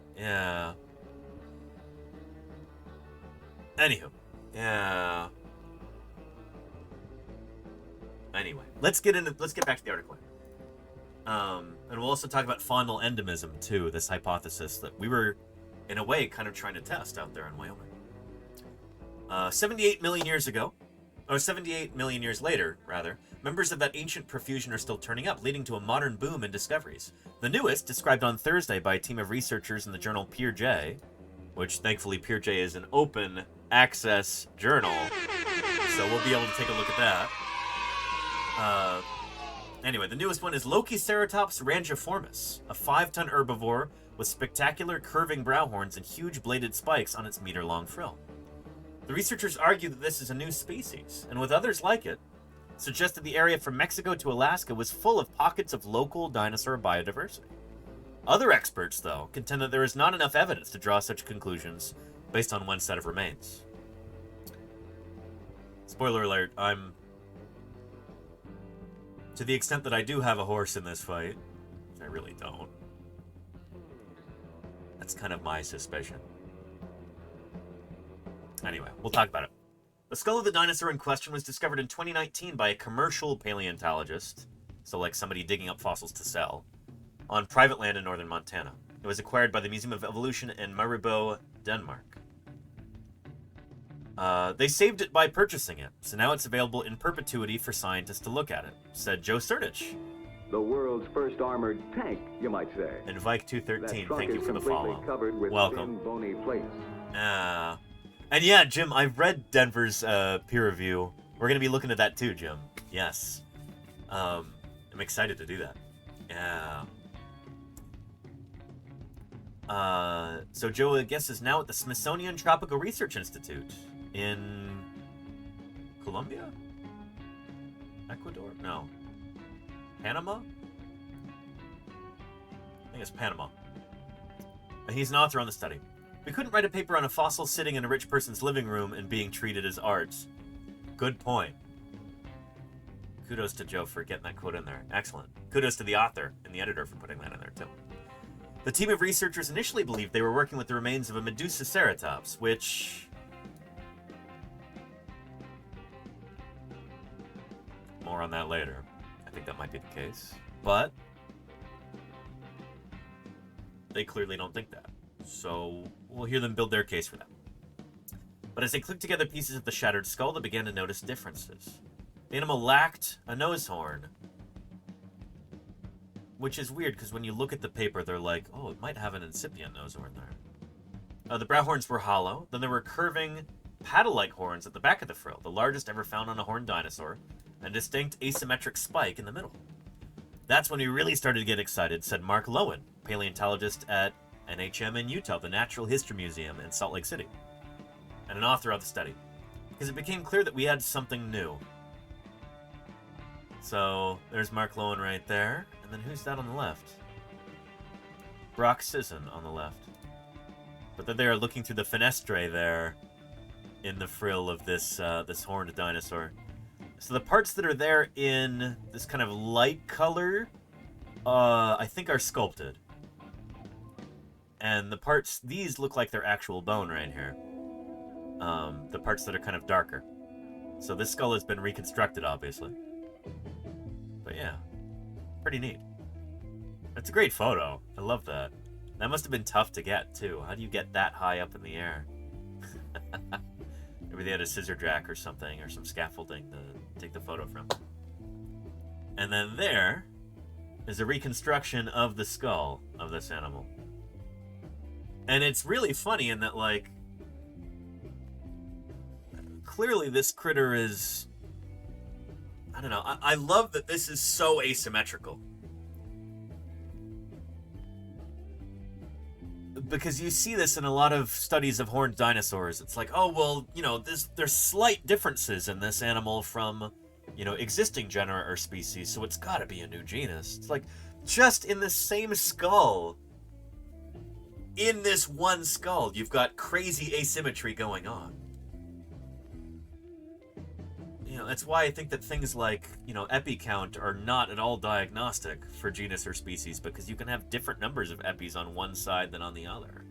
Speaker 6: Anywho, yeah. Anyway, let's get back to the article. And we'll also talk about faunal endemism too, this hypothesis that we were, in a way, kind of trying to test out there in Wyoming. 78 million years ago, or 78 million years later, rather, members of that ancient profusion are still turning up, leading to a modern boom in discoveries. The newest, described on Thursday by a team of researchers in the journal PeerJ, which thankfully PeerJ is an open access journal, so we'll be able to take a look at that. Anyway, the newest one is Lokiceratops rangiformis, a 5-ton herbivore with spectacular curving brow horns and huge bladed spikes on its meter-long frill. The researchers argue that this is a new species, and with others like it, suggested the area from Mexico to Alaska was full of pockets of local dinosaur biodiversity. Other experts, though, contend that there is not enough evidence to draw such conclusions based on one set of remains. Spoiler alert, to the extent that I do have a horse in this fight, which I really don't. That's kind of my suspicion. Anyway, we'll talk about it. The skull of the dinosaur in question was discovered in 2019 by a commercial paleontologist, so like somebody digging up fossils to sell, on private land in northern Montana. It was acquired by the Museum of Evolution in Maribo, Denmark. They saved it by purchasing it, so now it's available in perpetuity for scientists to look at it, said Joe Surdich.
Speaker 4: The world's first armored tank, you might say.
Speaker 6: And Vike213, thank you for the
Speaker 4: follow.
Speaker 6: Welcome.
Speaker 4: Thin, bony plates.
Speaker 6: And yeah, Jim, I've read Denver's peer review. We're going to be looking at that too, Jim. Yes. I'm excited to do that. Yeah. So Joe, I guess, is now at the Smithsonian Tropical Research Institute in Colombia? Ecuador? No. Panama? I think it's Panama. And he's an author on the study. We couldn't write a paper on a fossil sitting in a rich person's living room and being treated as art. Good point. Kudos to Joe for getting that quote in there. Excellent. Kudos to the author and the editor for putting that in there, too. The team of researchers initially believed they were working with the remains of a Medusaceratops, which... more on that later. I think that might be the case. But they clearly don't think that. So we'll hear them build their case for that. But as they clicked together pieces of the shattered skull, they began to notice differences. The animal lacked a nose horn. Which is weird, because when you look at the paper, they're like, oh, it might have an incipient nose horn there. The brow horns were hollow. Then there were curving, paddle-like horns at the back of the frill, the largest ever found on a horned dinosaur, and a distinct asymmetric spike in the middle. That's when we really started to get excited, said Mark Lowen, paleontologist at NHM in Utah, the Natural History Museum in Salt Lake City, and an author of the study, because it became clear that we had something new. So there's Mark Lowen right there, and then who's that on the left? Brock Sisson on the left. But then they are looking through the fenestre there in the frill of this this horned dinosaur. So the parts that are there in this kind of light color, I think are sculpted. And the parts, these look like they're actual bone right here. The parts that are kind of darker. So this skull has been reconstructed, obviously. But yeah, pretty neat. That's a great photo. I love that. That must have been tough to get, too. How do you get that high up in the air? Maybe they had a scissor jack or something, or some scaffolding to take the photo from. And then there is a reconstruction of the skull of this animal. And it's really funny in that, like, clearly this critter is I don't know. I love that this is so asymmetrical. Because you see this in a lot of studies of horned dinosaurs. It's like, oh, well, you know, there's slight differences in this animal from, you know, existing genera or species, so it's got to be a new genus. It's like, just in the same skull, in this one skull, you've got crazy asymmetry going on. You know, that's why I think that things like, you know, epi count are not at all diagnostic for genus or species, because you can have different numbers of epis on one side than on the other.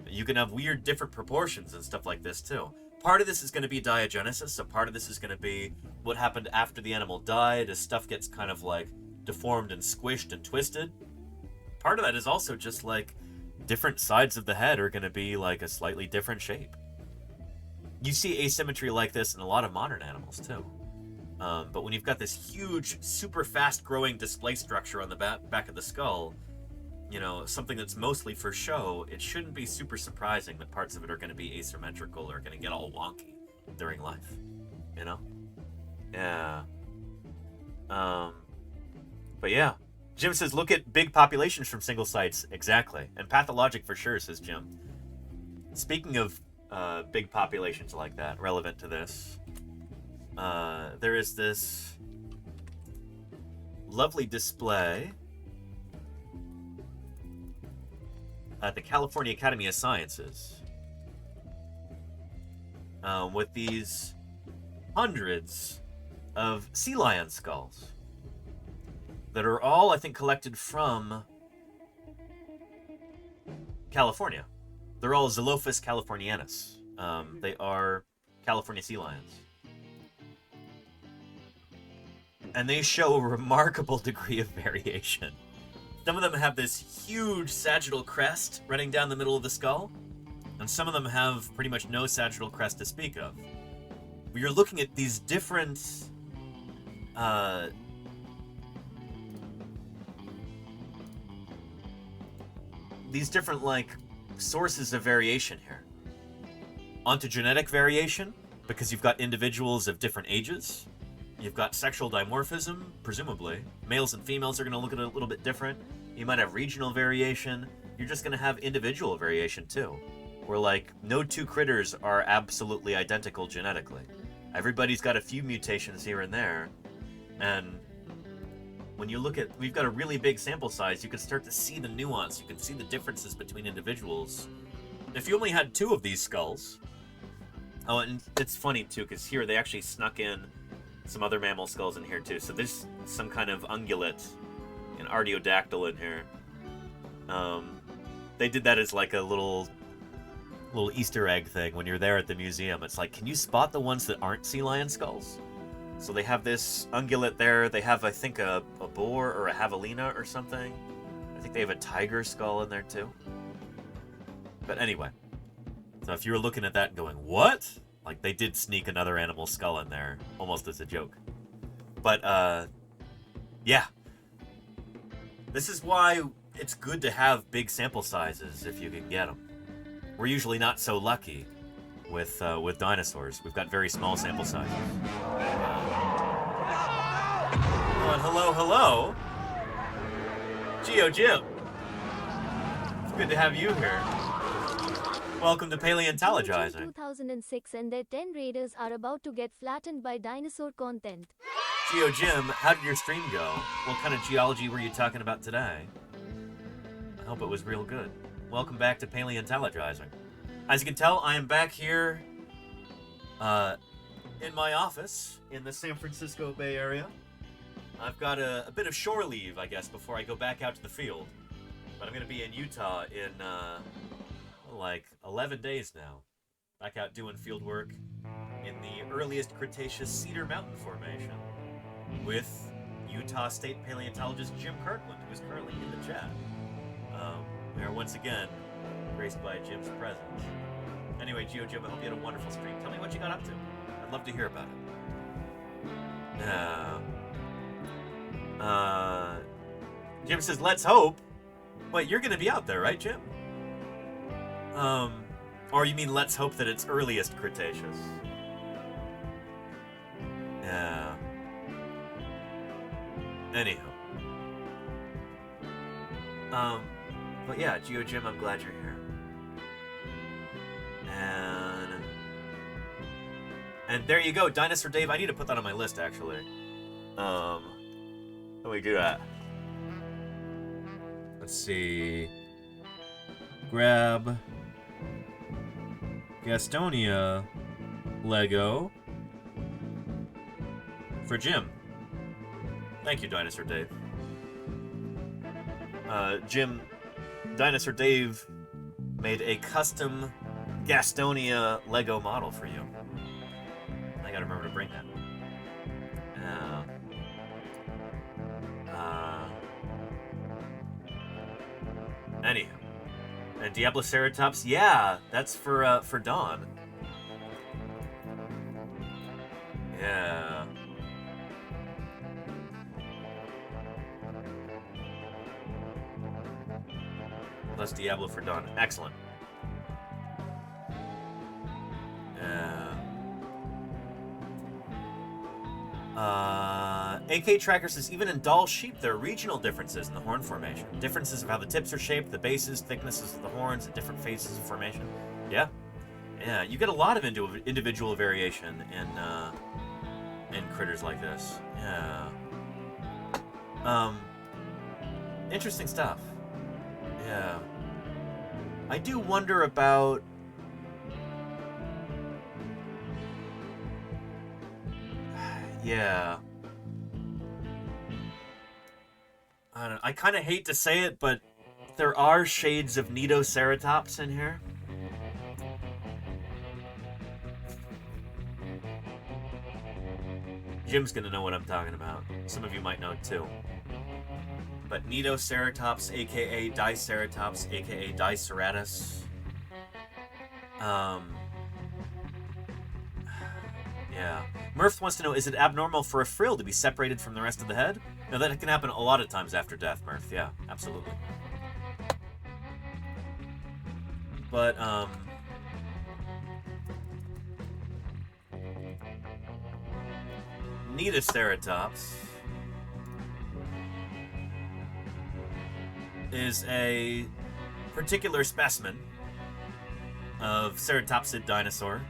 Speaker 6: You can have weird different proportions and stuff like this too. Part of this is going to be diagenesis, so part of this is going to be what happened after the animal died, as stuff gets kind of like deformed and squished and twisted. Part of that is also just like different sides of the head are going to be like a slightly different shape. You see asymmetry like this in a lot of modern animals too. But when you've got this huge, super fast growing display structure on the back of the skull, you know, something that's mostly for show, it shouldn't be super surprising that parts of it are going to be asymmetrical or going to get all wonky during life, you know? Yeah. But yeah. Jim says, look at big populations from single sites. Exactly. And pathologic for sure, says Jim. Speaking of big populations like that, relevant to this, there is this lovely display at the California Academy of Sciences with these hundreds of sea lion skulls that are all, I think, collected from California. They're all Xylophus californianus. They are California sea lions. And they show a remarkable degree of variation. Some of them have this huge sagittal crest running down the middle of the skull, and some of them have pretty much no sagittal crest to speak of. But you're looking at these different like sources of variation here. Ontogenetic variation, because you've got individuals of different ages. You've got sexual dimorphism, presumably. Males and females are going to look at it a little bit different. You might have regional variation. You're just going to have individual variation too. Where like no two critters are absolutely identical genetically. Everybody's got a few mutations here and there. And when you look at, we've got a really big sample size, you can start to see the nuance. You can see the differences between individuals. If you only had 2 of these skulls, oh, and it's funny too, because here they actually snuck in some other mammal skulls in here too. So there's some kind of ungulate, an artiodactyl in here. They did that as like a little Easter egg thing when you're there at the museum. It's like, can you spot the ones that aren't sea lion skulls? So they have this ungulate there. They have, I think, a boar or a javelina or something. I think they have a tiger skull in there too. But anyway, so if you were looking at that and going, what? Like, they did sneak another animal skull in there, almost as a joke. But, yeah. This is why it's good to have big sample sizes if you can get them. We're usually not so lucky with dinosaurs. We've got very small sample sizes. Oh, and hello. Geo Jim. It's good to have you here. Welcome to Paleontologizing.
Speaker 7: 2006 and their 10 raiders are about to get flattened by dinosaur content.
Speaker 6: Geo Jim, how did your stream go? What kind of geology were you talking about today? I hope it was real good. Welcome back to Paleontologizing. As you can tell, I am back here in my office in the San Francisco Bay Area. I've got a bit of shore leave, I guess, before I go back out to the field. But I'm going to be in Utah in like 11 days now. Back out doing field work in the earliest Cretaceous Cedar Mountain Formation with Utah State paleontologist Jim Kirkland, who is currently in the chat. We are once again graced by Jim's presence. Anyway, Jim, I hope you had a wonderful stream. Tell me what you got up to. I'd love to hear about it. Jim says, let's hope. Wait, you're going to be out there, right, Jim? Or you mean let's hope that it's earliest Cretaceous? Yeah. Anyhow. But yeah, GeoJim, I'm glad you're here. And there you go, Dinosaur Dave. I need to put that on my list, actually. How do we do that? Let's see. Grab Gastonia Lego for Jim. Thank you, Dinosaur Dave. Jim, Dinosaur Dave made a custom Gastonia Lego model for you. I gotta remember to bring that. Anyhow. And Diabloceratops, yeah, that's for Dawn. Yeah. Plus Diablo for Dawn. Excellent. AK Tracker says, even in doll sheep, there are regional differences in the horn formation. Differences of how the tips are shaped, the bases, thicknesses of the horns at different phases of formation. Yeah. Yeah, you get a lot of individual variation in critters like this. Yeah. Interesting stuff. Yeah. I do wonder about... Yeah. I don't know. I kind of hate to say it, but there are shades of Nidoceratops in here. Jim's gonna know what I'm talking about. Some of you might know it too. But Nidoceratops, aka Diceratops, aka Diceratus. Yeah. Murph wants to know, is it abnormal for a frill to be separated from the rest of the head? No, that can happen a lot of times after death, Murph. Yeah, absolutely. But, Nidoceratops is a particular specimen of ceratopsid dinosaur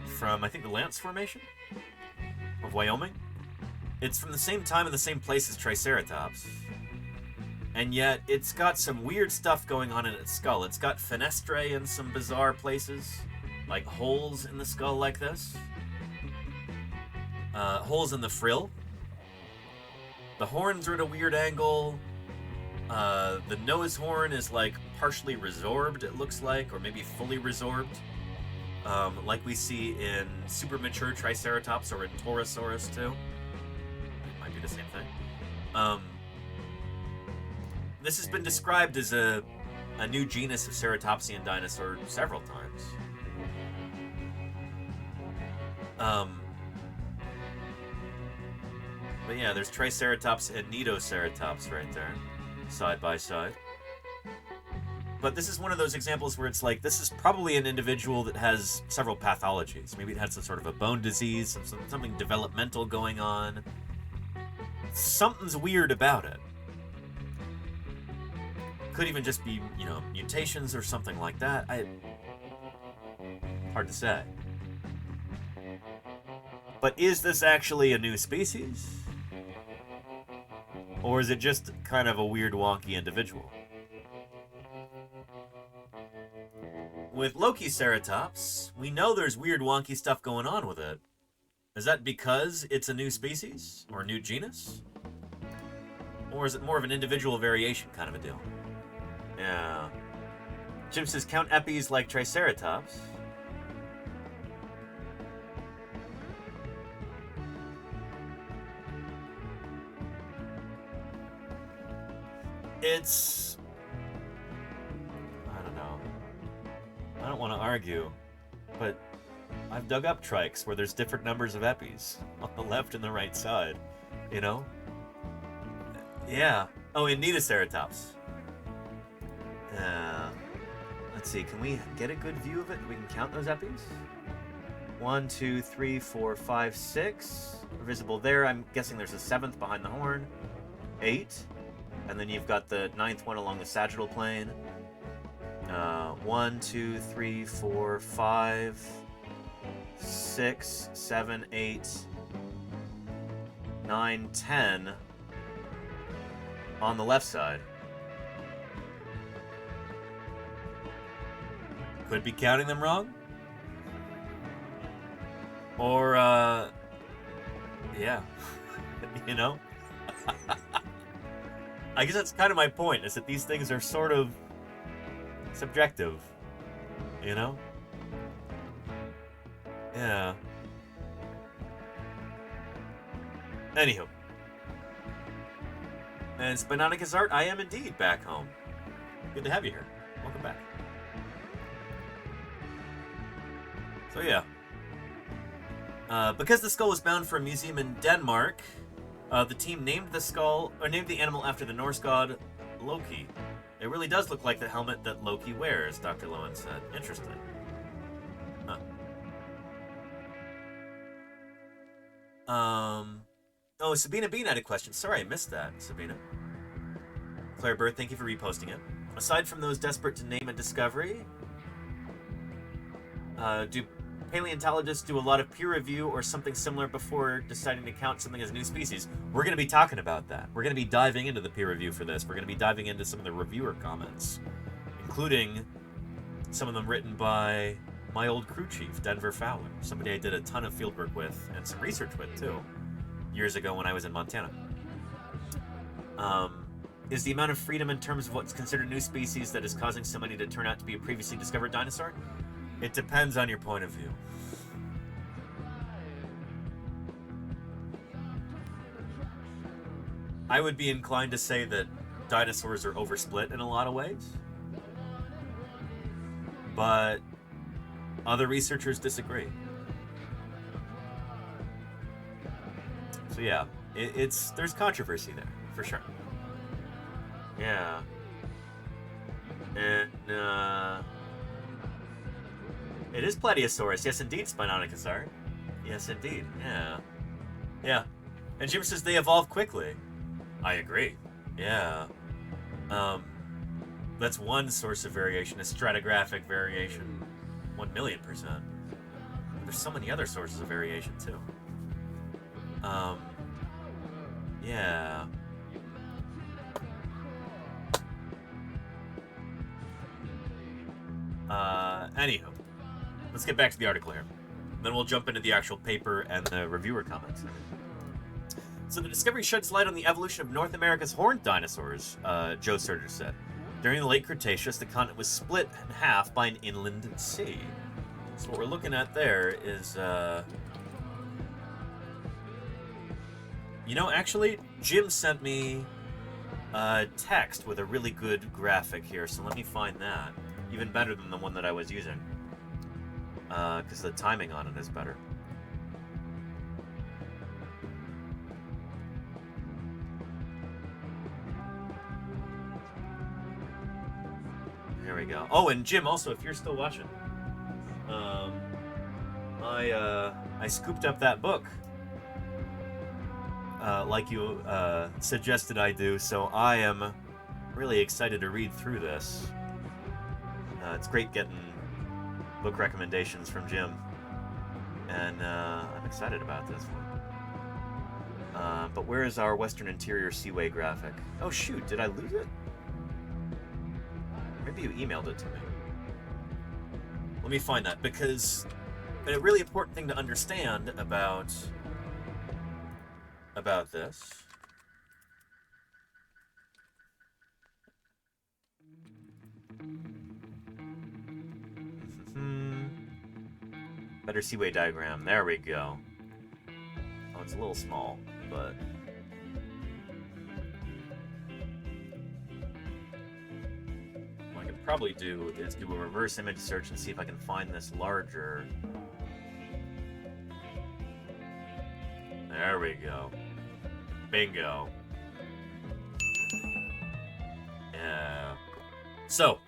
Speaker 6: from, I think, the Lance Formation of Wyoming. It's from the same time and the same place as Triceratops. And yet, it's got some weird stuff going on in its skull. It's got fenestrae in some bizarre places, like holes in the skull like this. Holes in the frill. The horns are at a weird angle. The nose horn is like partially resorbed, it looks like, or maybe fully resorbed. Like we see in super mature Triceratops or in Torosaurus too. It might be the same thing. This has been described as a new genus of ceratopsian dinosaur several times. But yeah, there's Triceratops and Nidoceratops right there, side by side. But this is one of those examples where it's like, this is probably an individual that has several pathologies. Maybe it had some sort of a bone disease, something developmental going on. Something's weird about it. Could even just be, you know, mutations or something like that. Hard to say. But is this actually a new species? Or is it just kind of a weird, wonky individual? With Lokiceratops, we know there's weird, wonky stuff going on with it. Is that because it's a new species? Or a new genus? Or is it more of an individual variation kind of a deal? Yeah. Jim says, count epis like Triceratops. It's... I don't know. I don't want to argue, but I've dug up trikes where there's different numbers of epis on the left and the right side, you know? Yeah. Oh, in Nidoceratops. Let's see, can we get a good view of it? We can count those epis? 1, 2, 3, 4, 5, 6. Visible there. I'm guessing there's a 7th behind the horn. 8. And then you've got the 9th one along the sagittal plane. 1, 2, 3, 4, 5, 6, 7, 8, 9, 10 on the left side. Could be counting them wrong. Or, yeah. You know? I guess that's kind of my point, is that these things are sort of subjective. You know? Yeah. Anywho. And Spinonicus Art, I am indeed back home. Good to have you here. Welcome back. So yeah. Because the skull was bound for a museum in Denmark, the team named the animal after the Norse god Loki. It really does look like the helmet that Loki wears, Dr. Lowen said. Interesting. Huh. Oh, Sabina Bean had a question. Sorry, I missed that, Sabina. Claire Bird, thank you for reposting it. Aside from those desperate to name a discovery, do paleontologists do a lot of peer review or something similar before deciding to count something as a new species? We're going to be talking about that. We're going to be diving into the peer review for this. We're going to be diving into some of the reviewer comments, including some of them written by my old crew chief, Denver Fowler, somebody I did a ton of fieldwork with and some research with, too, years ago when I was in Montana. Is the amount of freedom in terms of what's considered a new species that is causing somebody to turn out to be a previously discovered dinosaur? It depends on your point of view. I would be inclined to say that dinosaurs are oversplit in a lot of ways. But other researchers disagree. So yeah, there's controversy there, for sure. Yeah. And, it is Plateosaurus. Yes, indeed, Spinonicus Art. Yes, indeed. Yeah. Yeah. And Jim says they evolve quickly. I agree. Yeah. That's one source of variation, a stratigraphic variation. 1,000,000%. There's so many other sources of variation, too. Yeah. Anywho. Let's get back to the article here. Then we'll jump into the actual paper and the reviewer comments. So the discovery sheds light on the evolution of North America's horned dinosaurs, Joe Surter said. During the late Cretaceous, the continent was split in half by an inland sea. So what we're looking at there is, you know, actually, Jim sent me a text with a really good graphic here, so let me find that. Even better than the one that I was using. Because the timing on it is better. There we go. Oh, and Jim, also, if you're still watching, I scooped up that book, like you suggested I do, so I am really excited to read through this. It's great getting book recommendations from Jim, and I'm excited about this one. But where is our Western Interior Seaway graphic? Oh shoot, did I lose it? Maybe you emailed it to me. Let me find that, because a really important thing to understand about this better seaway diagram. There we go. Oh, it's a little small, but what I could probably do is do a reverse image search and see if I can find this larger. There we go. Bingo. Yeah. So,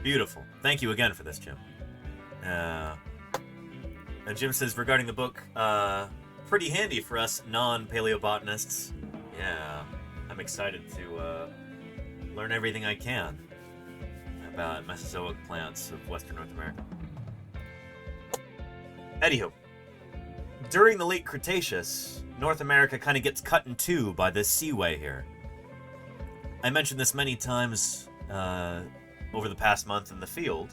Speaker 6: beautiful. Thank you again for this, Jim. And Jim says, regarding the book, pretty handy for us non-paleobotanists. Yeah, I'm excited to learn everything I can about Mesozoic plants of Western North America. Anywho, during the late Cretaceous, North America kind of gets cut in two by this seaway here. I mentioned this many times over the past month in the field.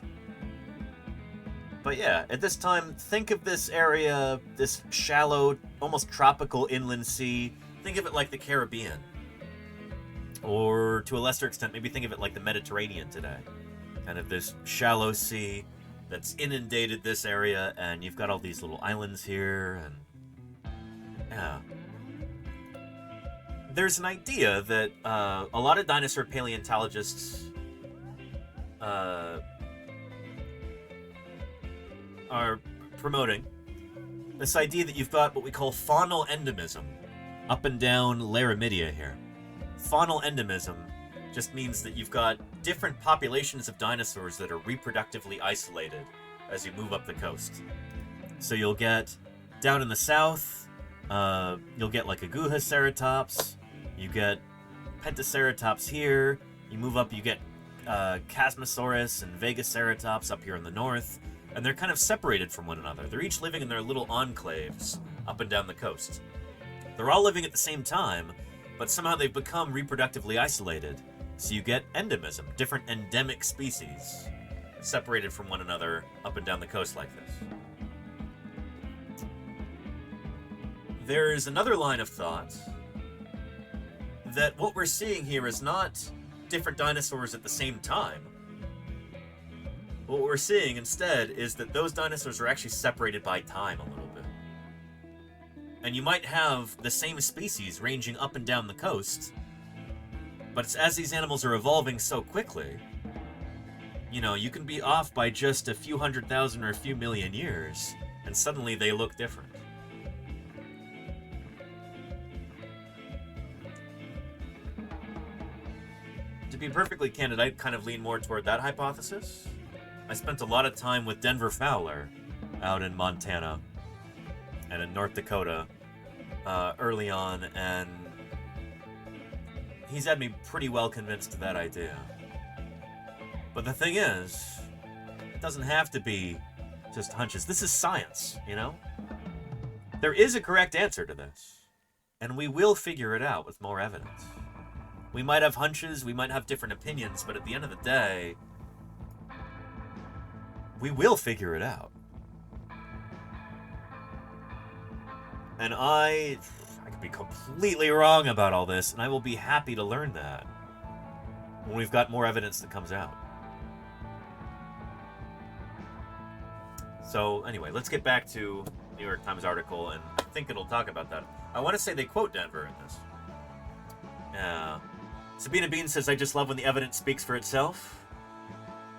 Speaker 6: But yeah, at this time, think of this area, this shallow, almost tropical inland sea. Think of it like the Caribbean. Or to a lesser extent, maybe think of it like the Mediterranean today. Kind of this shallow sea that's inundated this area, and you've got all these little islands here, and yeah. There's an idea that a lot of dinosaur paleontologists are promoting this idea that you've got what we call faunal endemism up and down Laramidia here. Faunal endemism just means that you've got different populations of dinosaurs that are reproductively isolated as you move up the coast. So you'll get down in the south, you'll get like a Guhoceratops, you get Pentaceratops here, you move up, you get Chasmosaurus and Vegaceratops up here in the north, and they're kind of separated from one another. They're each living in their little enclaves up and down the coast. They're all living at the same time, but somehow they've become reproductively isolated. So you get endemism, different endemic species separated from one another up and down the coast like this. There's another line of thought that what we're seeing here is not different dinosaurs at the same time. What we're seeing instead is that those dinosaurs are actually separated by time a little bit. And you might have the same species ranging up and down the coast, but it's as these animals are evolving so quickly, you know, you can be off by just a few 100,000 or a few million years, and suddenly they look different. To be perfectly candid, I kind of lean more toward that hypothesis. I spent a lot of time with Denver Fowler out in Montana and in North Dakota early on, and he's had me pretty well convinced of that idea. But the thing is, it doesn't have to be just hunches. This is science, you know? There is a correct answer to this, and we will figure it out with more evidence. We might have hunches, we might have different opinions, but at the end of the day, we will figure it out. And I could be completely wrong about all this, and I will be happy to learn that when we've got more evidence that comes out. So anyway, let's get back to New York Times article, and I think it'll talk about that. I want to say they quote Denver in this. Sabina Bean says, I just love when the evidence speaks for itself.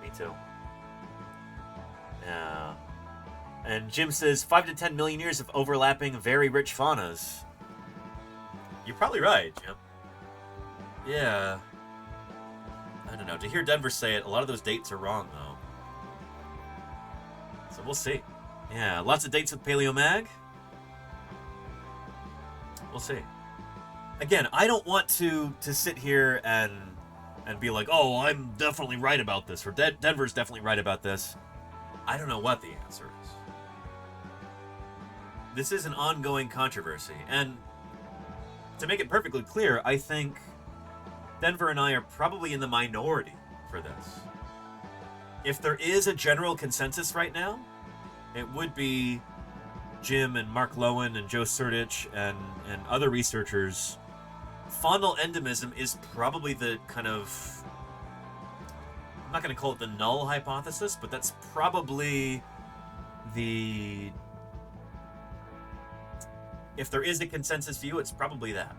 Speaker 6: Me too. Yeah. And Jim says, 5 to 10 million years of overlapping, very rich faunas. You're probably right, Jim. Yeah. I don't know. To hear Denver say it, a lot of those dates are wrong, though. So we'll see. Yeah, lots of dates with PaleoMag. We'll see. Again, I don't want to sit here and be like, oh, I'm definitely right about this, or Denver's definitely right about this. I don't know what the answer is. This is an ongoing controversy, and to make it perfectly clear, I think Denver and I are probably in the minority for this. If there is a general consensus right now, it would be Jim and Mark Lowen and Joe Surdich and other researchers. Faunal endemism is probably the kind of, I'm not going to call it the null hypothesis, but that's probably the, if there is a consensus view, it's probably that.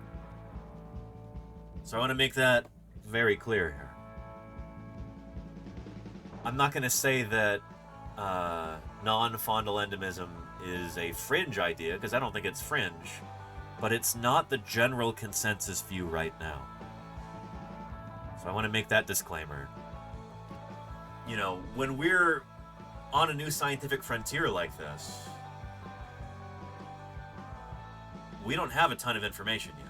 Speaker 6: So I want to make that very clear here. I'm not going to say that non-faunal endemism is a fringe idea, because I don't think it's fringe, but it's not the general consensus view right now. So I want to make that disclaimer. You know, when we're on a new scientific frontier like this, we don't have a ton of information yet.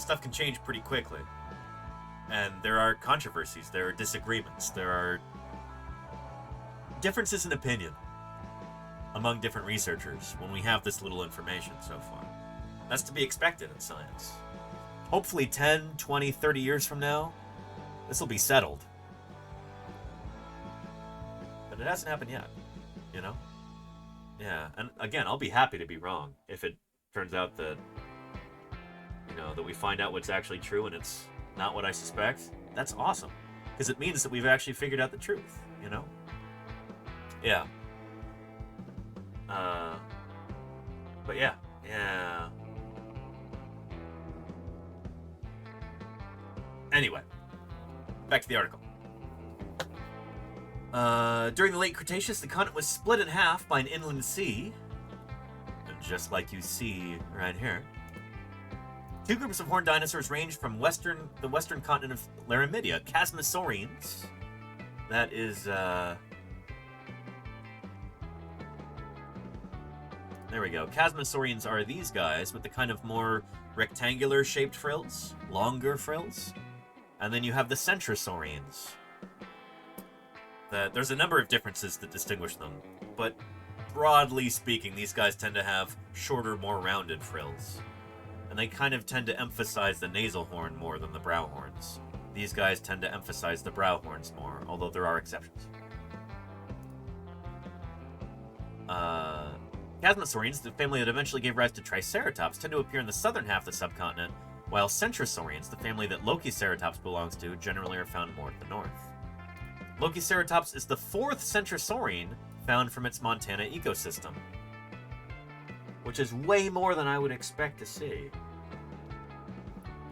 Speaker 6: Stuff can change pretty quickly. And there are controversies, there are disagreements, there are differences in opinion among different researchers when we have this little information so far. That's to be expected in science. Hopefully 10, 20, 30 years from now, this will be settled. But it hasn't happened yet, you know? Yeah, and again, I'll be happy to be wrong if it turns out that, you know, that we find out what's actually true and it's not what I suspect. That's awesome, because it means that we've actually figured out the truth, you know? Yeah. But yeah. Anyway, back to the article. During the late Cretaceous, the continent was split in half by an inland sea, just like you see right here. Two groups of horned dinosaurs ranged from the western continent of Laramidia, Chasmosaurians. That is, there we go. Chasmosaurians are these guys with the kind of more rectangular shaped frills, longer frills. And then you have the Centrosaurians. There's a number of differences that distinguish them, but broadly speaking, these guys tend to have shorter, more rounded frills. And they kind of tend to emphasize the nasal horn more than the brow horns. These guys tend to emphasize the brow horns more, although there are exceptions. Chasmosaurians, the family that eventually gave rise to Triceratops, tend to appear in the southern half of the subcontinent, while Centrosaurians, the family that Lokiceratops belongs to, generally are found more at the north. Lokiceratops is the fourth Centrosaurian found from its Montana ecosystem, which is way more than I would expect to see.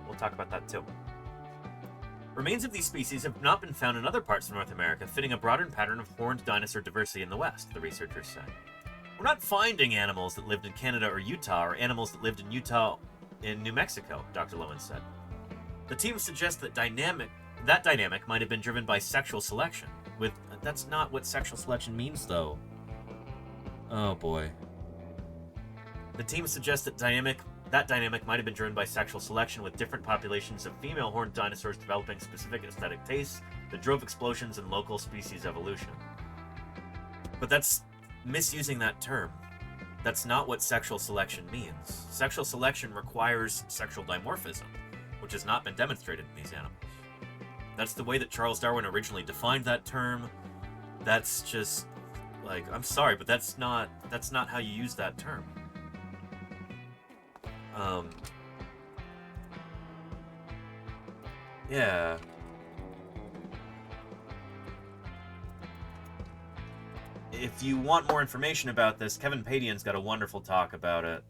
Speaker 6: We'll talk about that too. Remains of these species have not been found in other parts of North America, fitting a broader pattern of horned dinosaur diversity in the West, the researchers say. We're not finding animals that lived in Canada or Utah, or animals that lived in Utah in New Mexico, Dr. Lowen said. The team suggests that dynamic might have been driven by sexual selection. That's not what sexual selection means, though. Oh boy. The team suggests that dynamic might have been driven by sexual selection, with different populations of female horned dinosaurs developing specific aesthetic tastes that drove explosions in local species evolution. But that's misusing that term. That's not what sexual selection means. Sexual selection requires sexual dimorphism, which has not been demonstrated in these animals. That's the way that Charles Darwin originally defined that term. That's just, like, I'm sorry, but that's not how you use that term. Yeah. If you want more information about this, Kevin Padian's got a wonderful talk about it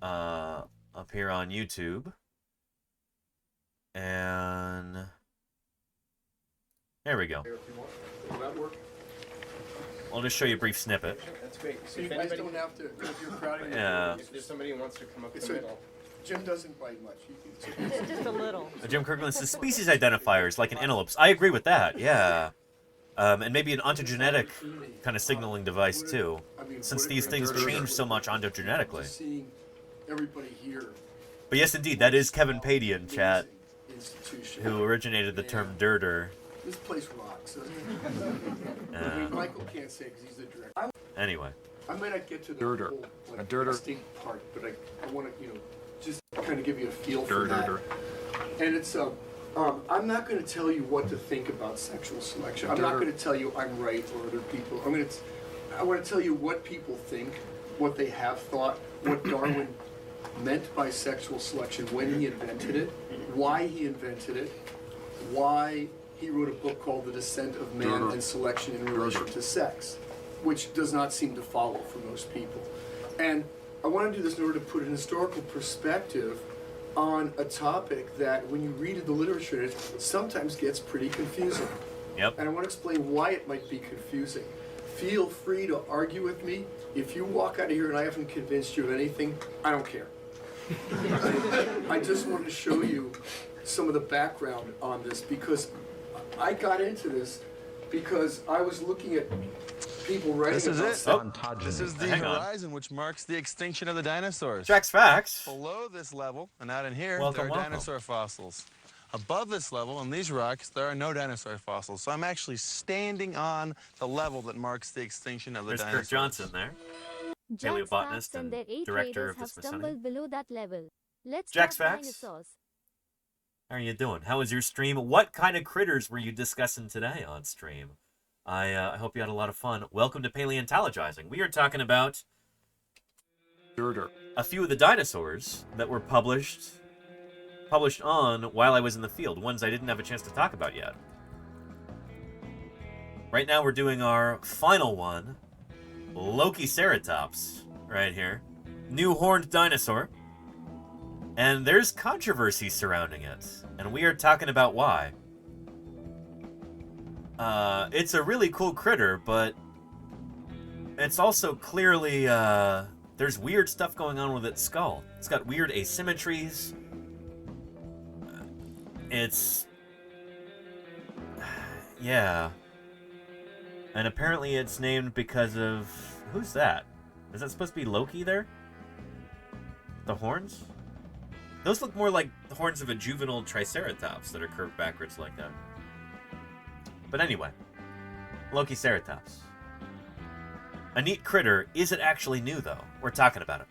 Speaker 6: up here on YouTube. And there we go.
Speaker 5: Will that work?
Speaker 6: I'll just show you a brief snippet.
Speaker 5: That's great. So you guys don't have to, if you're crowding,
Speaker 6: Yeah.
Speaker 5: if there's somebody who wants to come up the middle. Jim doesn't bite much.
Speaker 10: Just a little.
Speaker 6: Jim Kirkland says species identifiers, like in antelopes. I agree with that, yeah. And maybe an ontogenetic kind of signaling device, too, since these things change so much ontogenetically.
Speaker 5: Seeing everybody here.
Speaker 6: But yes, indeed, that is Kevin Padian, chat, who originated the term dirter.
Speaker 5: This place rocks, doesn't it? I mean, Michael can't say because he's the director.
Speaker 6: Anyway.
Speaker 5: I might not get to the whole, like, distinct part, but I want to, just kind of give you a feel for that. And it's, I'm not going to tell you what to think about sexual selection. I'm not going to tell you I'm right or other people. I want to tell you what people think, what they have thought, what Darwin meant by sexual selection when he invented it, why he invented it, why he wrote a book called The Descent of Man and Selection in Relation to Sex, which does not seem to follow for most people. And I want to do this in order to put an historical perspective on a topic that, when you read the literature, it sometimes gets pretty confusing.
Speaker 6: Yep.
Speaker 5: And I want to explain why it might be confusing. Feel free to argue with me. If you walk out of here and I haven't convinced you of anything, I don't care. I just want to show you some of the background on this, because I got into this because I was looking at people writing
Speaker 8: This is
Speaker 5: about
Speaker 8: it. This is the horizon, which marks the extinction of the dinosaurs.
Speaker 6: Jack's Facts.
Speaker 8: Below this level, and out in here,
Speaker 6: Welcome,
Speaker 8: there are
Speaker 6: welcome.
Speaker 8: dinosaur fossils. Above this level, on these rocks, there are no dinosaur fossils. So I'm actually standing on the level that marks the extinction of the
Speaker 6: There's
Speaker 8: dinosaurs.
Speaker 6: Kirk Johnson there.
Speaker 7: Jack's
Speaker 6: Paleobotanist
Speaker 7: facts and their 8
Speaker 6: director
Speaker 7: raiders
Speaker 6: of the
Speaker 7: have
Speaker 6: Smithsonian.
Speaker 7: stumbled below that level. Let's
Speaker 6: Jack's
Speaker 7: talk
Speaker 6: Facts.
Speaker 7: dinosaurs.
Speaker 6: How are you doing? How was your stream? What kind of critters were you discussing today on stream? I hope you had a lot of fun. Welcome to Paleontologizing. We are talking about a few of the dinosaurs that were published on while I was in the field, ones I didn't have a chance to talk about yet. Right now we're doing our final one, Lokiceratops, right here. New horned dinosaur. And there's controversy surrounding it, and we are talking about why. It's a really cool critter, but it's also clearly, there's weird stuff going on with its skull. It's got weird asymmetries. Yeah. And apparently it's named because of... Who's that? Is that supposed to be Loki there? The horns? Those look more like the horns of a juvenile Triceratops that are curved backwards like that. But anyway, Lokiceratops. A neat critter. Is it actually new, though? We're talking about it.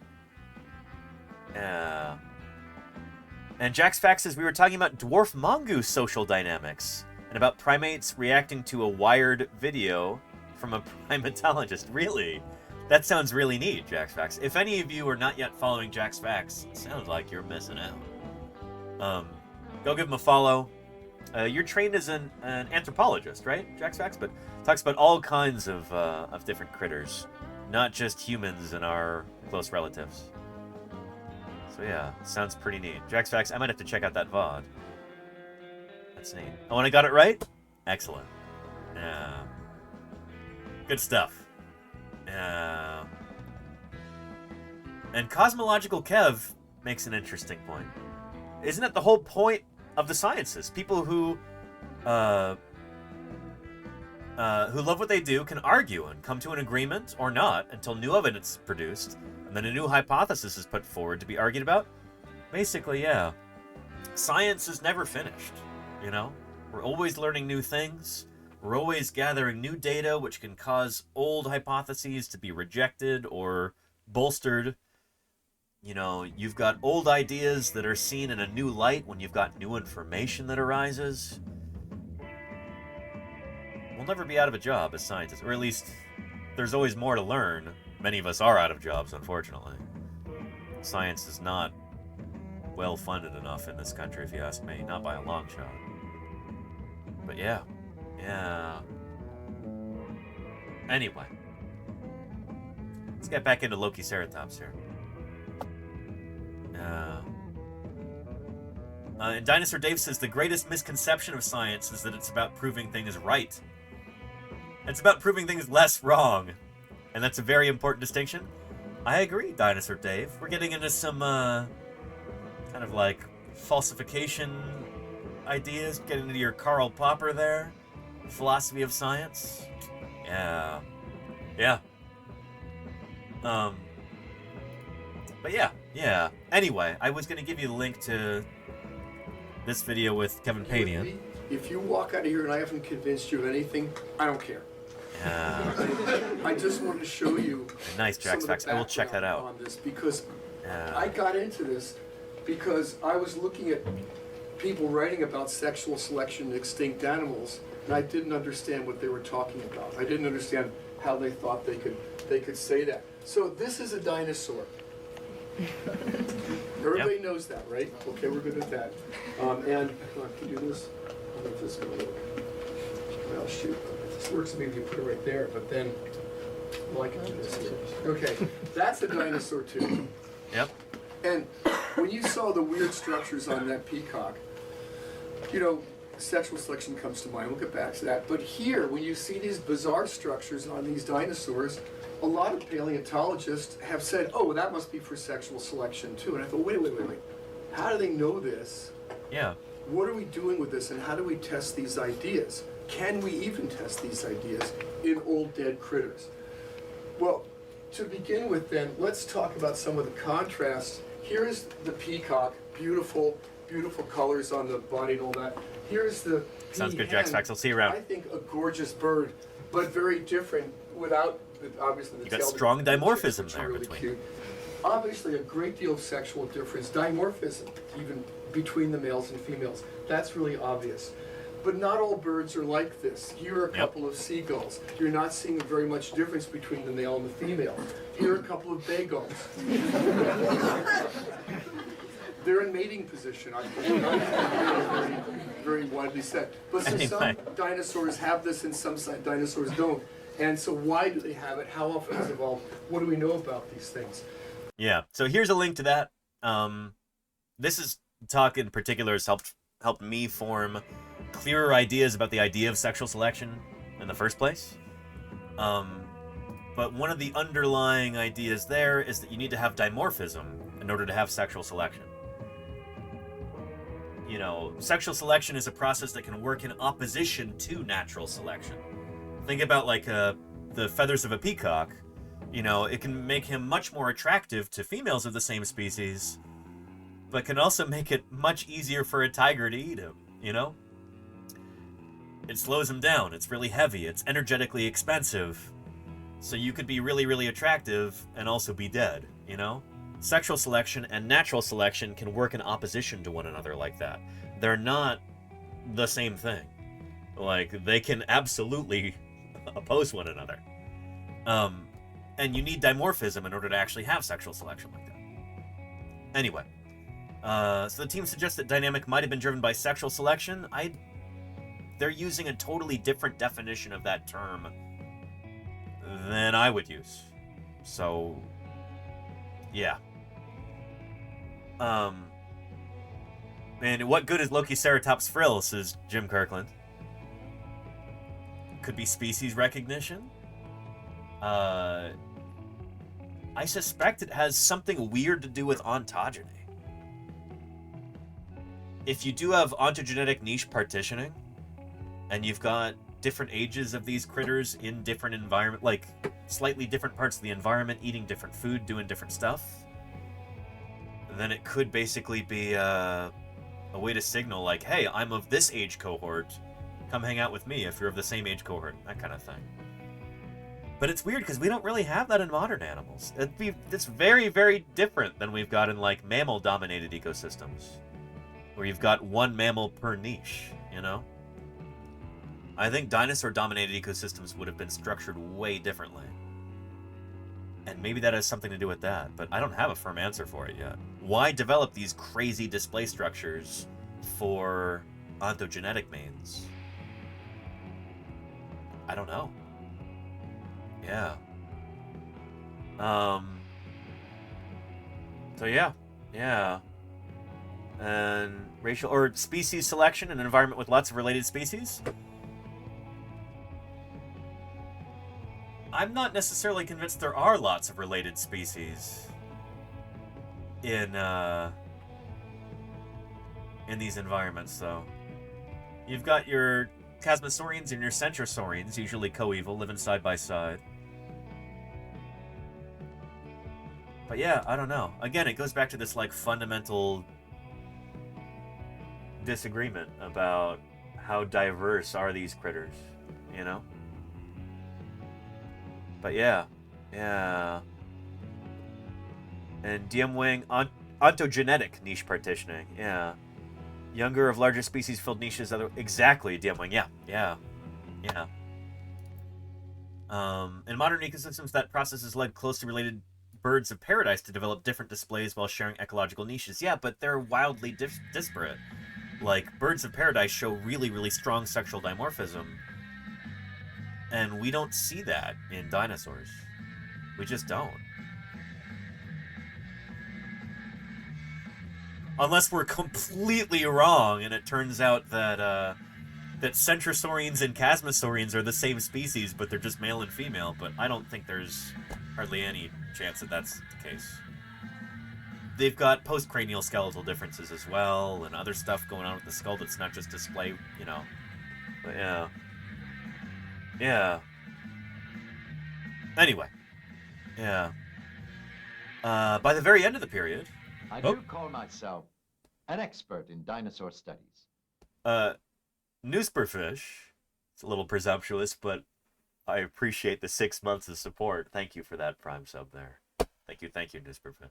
Speaker 6: And Jack's Facts says we were talking about dwarf mongoose social dynamics and about primates reacting to a wired video from a primatologist. Really? That sounds really neat, Jack's Facts. If any of you are not yet following Jack's Facts, it sounds like you're missing out. Go give him a follow. You're trained as an anthropologist, right, Jack's Facts? But talks about all kinds of different critters, not just humans and our close relatives. So yeah, sounds pretty neat. Jack's Facts, I might have to check out that VOD. That's neat. Oh, and I got it right? Excellent. Yeah. Good stuff. And Cosmological Kev makes an interesting point. Isn't that the whole point of the sciences? People who love what they do can argue and come to an agreement or not until new evidence is produced, and then a new hypothesis is put forward to be argued about. Basically, yeah. Science is never finished, you know? We're always learning new things. We're always gathering new data, which can cause old hypotheses to be rejected or bolstered. You know, you've got old ideas that are seen in a new light when you've got new information that arises. We'll never be out of a job as scientists, or at least there's always more to learn. Many of us are out of jobs, unfortunately. Science is not well funded enough in this country, if you ask me, not by a long shot. But yeah. Anyway, let's get back into Lokiceratops here. And Dinosaur Dave says the greatest misconception of science is that it's about proving things right. It's about proving things less wrong, and that's a very important distinction. I agree, Dinosaur Dave. We're getting into some kind of like falsification ideas, getting into your Karl Popper there. Philosophy of science. Yeah. But yeah. Anyway, I was going to give you the link to this video with Kevin Padian.
Speaker 5: If you walk out of here and I haven't convinced you of anything, I don't care.
Speaker 6: Yeah.
Speaker 5: I just want to show you.
Speaker 6: Nice, Jack's Facts. I will check that out.
Speaker 5: On this because I got into this because I was looking at people writing about sexual selection in extinct animals, and I didn't understand what they were talking about. I didn't understand how they thought they could say that. So this is a dinosaur. Everybody knows that, right? Okay, we're good at that. And can you do this? I don't know if this is going to work. Well, shoot. If this works, maybe you put it right there, but then, well, I can do this here. Okay, that's a dinosaur too.
Speaker 6: Yep.
Speaker 5: And when you saw the weird structures on that peacock, you know, sexual selection comes to mind. We'll get back to that. But here, when you see these bizarre structures on these dinosaurs, a lot of paleontologists have said, oh, well, that must be for sexual selection too. And I thought, wait. How do they know this?
Speaker 6: Yeah.
Speaker 5: What are we doing with this, and how do we test these ideas? can we even test these ideas in old dead critters? Well, to begin with then, let's talk about some of the contrasts. Here's the peacock, beautiful, beautiful colors on the body and all that. Here's the
Speaker 6: Sounds good,
Speaker 5: peahen.
Speaker 6: Jack Specs. I'll see you around.
Speaker 5: I think a gorgeous bird, but very different without, obviously, the
Speaker 6: You
Speaker 5: tail.
Speaker 6: got strong dimorphism
Speaker 5: which are
Speaker 6: there
Speaker 5: really
Speaker 6: between.
Speaker 5: cute. Obviously, a great deal of sexual difference, dimorphism, even between the males and females. That's really obvious. But not all birds are like this. Here are a couple of seagulls. You're not seeing very much difference between the male and the female. Here are a couple of bay gulls. They're in mating position. I think very, very widely said. But so some dinosaurs have this and some dinosaurs don't. And so why do they have it? How often has it evolved? What do we know about these things?
Speaker 6: Yeah, so here's a link to that. This talk in particular has helped me form clearer ideas about the idea of sexual selection in the first place. But one of the underlying ideas there is that you need to have dimorphism in order to have sexual selection. You know, sexual selection is a process that can work in opposition to natural selection. Think about like the feathers of a peacock. You know, it can make him much more attractive to females of the same species, but can also make it much easier for a tiger to eat him, you know? It slows him down, it's really heavy, it's energetically expensive, so you could be really, really attractive and also be dead, you know? Sexual selection and natural selection can work in opposition to one another like that. They're not the same thing. Like, they can absolutely oppose one another. And you need dimorphism in order to actually have sexual selection like that. Anyway, so the team suggests that dynamic might have been driven by sexual selection. They're using a totally different definition of that term than I would use. So, yeah. And what good is Lokiceratops frill, says Jim Kirkland. Could be species recognition. I suspect it has something weird to do with ontogeny. If you do have ontogenetic niche partitioning, and you've got different ages of these critters in different environment, like slightly different parts of the environment, eating different food, doing different stuff, then it could basically be a way to signal like, hey, I'm of this age cohort, come hang out with me if you're of the same age cohort, that kind of thing. But it's weird because we don't really have that in modern animals. It's very, very different than we've got in like mammal-dominated ecosystems, where you've got one mammal per niche, you know? I think dinosaur-dominated ecosystems would have been structured way differently. And maybe that has something to do with that, but I don't have a firm answer for it yet. Why develop these crazy display structures for ontogenetic manes? I don't know. Yeah. So yeah. And racial or species selection in an environment with lots of related species? I'm not necessarily convinced there are lots of related species in these environments, though. You've got your Chasmosaurians and your Centrosaurians, usually coeval, living side by side. But yeah, I don't know. Again, it goes back to this like fundamental disagreement about how diverse are these critters, you know? But yeah. And DM Wing, ontogenetic niche partitioning, yeah. Younger of larger species filled niches, exactly, DM Wing, yeah. In modern ecosystems, that process has led closely related birds of paradise to develop different displays while sharing ecological niches. Yeah, but they're wildly disparate. Like, birds of paradise show really, really strong sexual dimorphism, and we don't see that in dinosaurs. We just don't. Unless we're completely wrong, and it turns out that that Centrosaurians and Chasmosaurians are the same species, but they're just male and female. But I don't think there's hardly any chance that that's the case. They've got post-cranial skeletal differences as well, and other stuff going on with the skull that's not just display, you know. But yeah. Yeah. Anyway. Yeah. By the very end of the period...
Speaker 3: I do call myself an expert in dinosaur studies.
Speaker 6: Newsperfish. It's a little presumptuous, but I appreciate the 6 months of support. Thank you for that Prime sub there. Thank you, Newsperfish.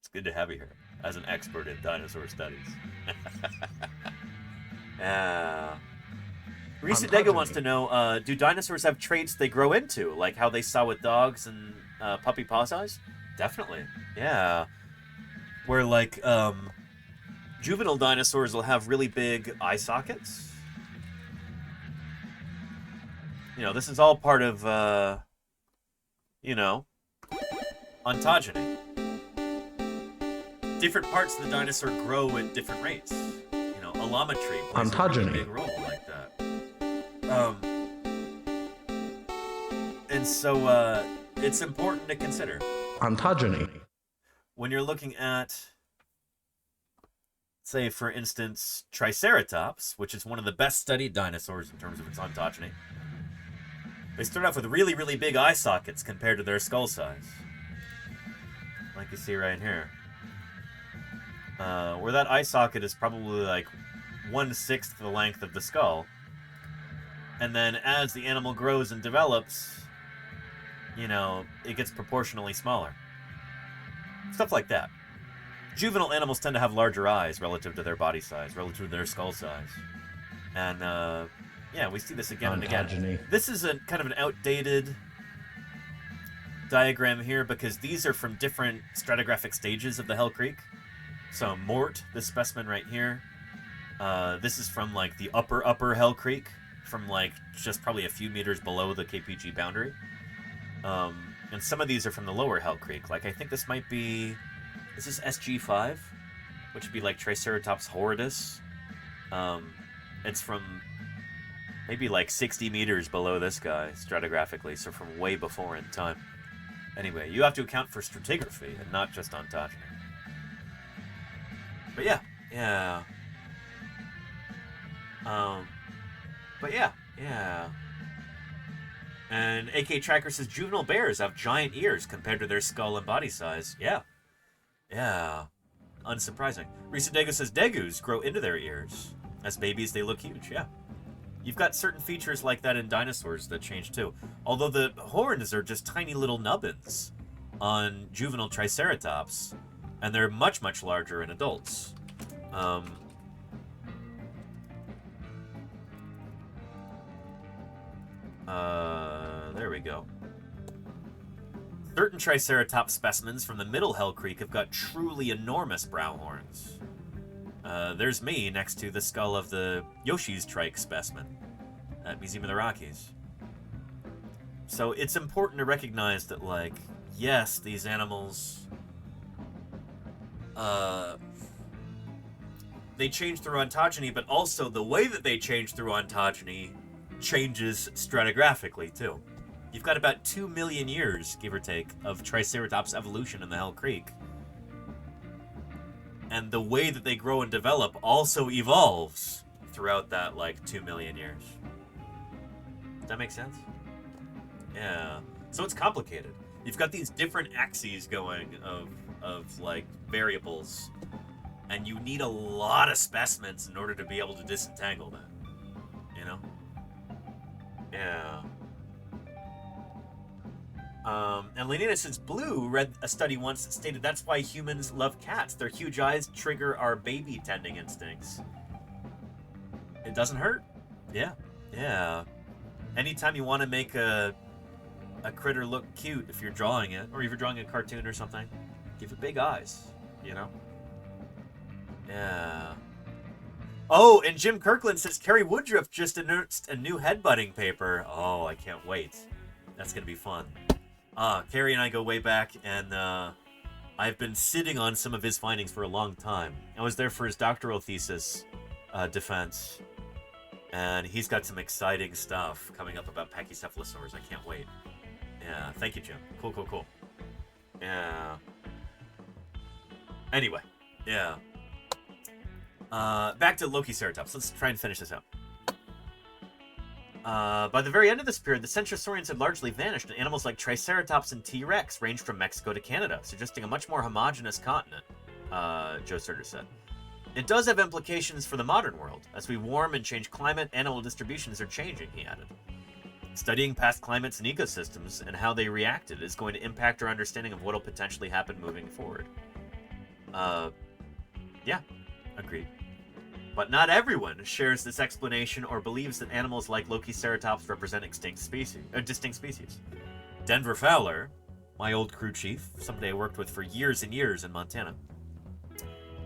Speaker 6: It's good to have you here as an expert in dinosaur studies. Risadega wants to know, do dinosaurs have traits they grow into, like how they saw with dogs and puppy paw size? Definitely, yeah. Where, like, juvenile dinosaurs will have really big eye sockets. You know, this is all part of, you know, ontogeny. Different parts of the dinosaur grow at different rates. You know, allometry plays a really big role like that. And so, it's important to consider.
Speaker 22: Ontogeny.
Speaker 6: When you're looking at, say, for instance, Triceratops, which is one of the best studied dinosaurs in terms of its ontogeny, they start off with really, really big eye sockets compared to their skull size. Like you see right here. Where that eye socket is probably like 1/6 the length of the skull. And then as the animal grows and develops, you know, it gets proportionally smaller. Stuff like that. Juvenile animals tend to have larger eyes relative to their body size, relative to their skull size. And, yeah, we see this again and again. This is a kind of an outdated diagram here because these are from different stratigraphic stages of the Hell Creek. So Mort, this specimen right here, this is from like the upper Hell Creek, from like just probably a few meters below the KPG boundary. And some of these are from the lower Hell Creek. Like I think this might be, is this SG5? Which would be like Triceratops horridus. It's from maybe like 60 meters below this guy stratigraphically, so from way before in time. Anyway, you have to account for stratigraphy and not just ontogeny. But yeah. But yeah. And AK Tracker says juvenile bears have giant ears compared to their skull and body size. Yeah. Unsurprising. Risa Dego says degus grow into their ears. As babies, they look huge. Yeah. You've got certain features like that in dinosaurs that change too. Although the horns are just tiny little nubbins on juvenile Triceratops. And they're much, much larger in adults. There we go. Certain Triceratops specimens from the Middle Hell Creek have got truly enormous brow horns. There's me next to the skull of the Yoshi's trike specimen at Museum of the Rockies. So it's important to recognize that, like, yes, these animals, they change through ontogeny, but also the way that they change through ontogeny changes stratigraphically, too. You've got about 2 million years, give or take, of Triceratops evolution in the Hell Creek. And the way that they grow and develop also evolves throughout that, like, 2 million years. Does that make sense? Yeah. So it's complicated. You've got these different axes going of like, variables. And you need a lot of specimens in order to be able to disentangle that. You know? Yeah. And Lenina says, Blue read a study once that stated that's why humans love cats. Their huge eyes trigger our baby tending instincts. It doesn't hurt. Yeah. Anytime you want to make a critter look cute, if you're drawing it, or if you're drawing a cartoon or something, give it big eyes, you know? Yeah. Oh, and Jim Kirkland says, Kerry Woodruff just announced a new headbutting paper. Oh, I can't wait. That's going to be fun. Kerry and I go way back, and I've been sitting on some of his findings for a long time. I was there for his doctoral thesis defense, and he's got some exciting stuff coming up about pachycephalosaurs. I can't wait. Yeah, thank you, Jim. Cool. Yeah. Anyway, yeah. Back to Lokiceratops. Let's try and finish this out. By the very end of this period, the Centrosaurians had largely vanished, and animals like Triceratops and T-Rex ranged from Mexico to Canada, suggesting a much more homogeneous continent, Joe Serter said. It does have implications for the modern world. As we warm and change climate, animal distributions are changing, he added. Studying past climates and ecosystems and how they reacted is going to impact our understanding of what will potentially happen moving forward. Yeah, agreed. But not everyone shares this explanation or believes that animals like Lokiceratops represent distinct species. Denver Fowler, my old crew chief, somebody I worked with for years and years in Montana,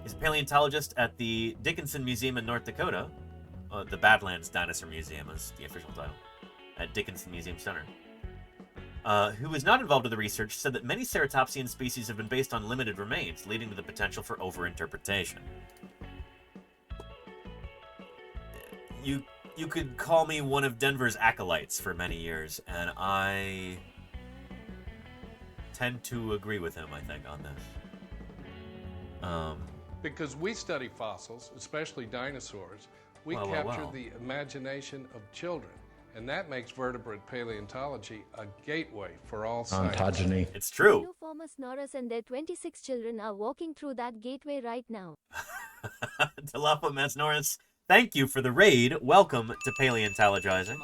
Speaker 6: is a paleontologist at the Dickinson Museum in North Dakota. The Badlands Dinosaur Museum is the official title, at Dickinson Museum Center. Who was not involved in the research, said that many ceratopsian species have been based on limited remains, leading to the potential for overinterpretation. You could call me one of Denver's acolytes for many years, and I tend to agree with him, I think, on this.
Speaker 2: Because we study fossils, especially dinosaurs, we capture the imagination of children, and that makes vertebrate paleontology a gateway for all science.
Speaker 6: Ontogeny. It's true.
Speaker 7: Dilophosaurus and their 26 children are walking through that gateway right now.
Speaker 6: Dilophosaurus, thank you for the raid. Welcome to Paleontologizing.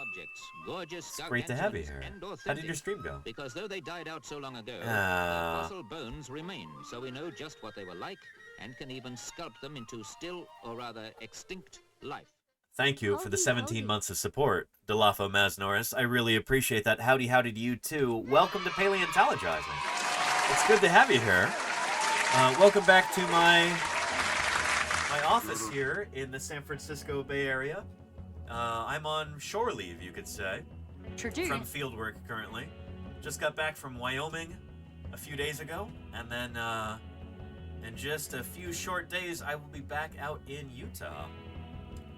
Speaker 6: It's great to have you here. How did your stream go?
Speaker 13: Because though they died out so long ago, their fossil bones remain, so we know just what they were like and can even sculpt them into still, or rather extinct, life.
Speaker 6: Thank you for the 17 months of support, Dilophosaurus. I really appreciate that. Howdy to you too. Welcome to Paleontologizing. It's good to have you here. Welcome back to my office here in the San Francisco Bay Area. I'm on shore leave, you could say, from field work currently. Just got back from Wyoming a few days ago, and then in just a few short days, I will be back out in Utah,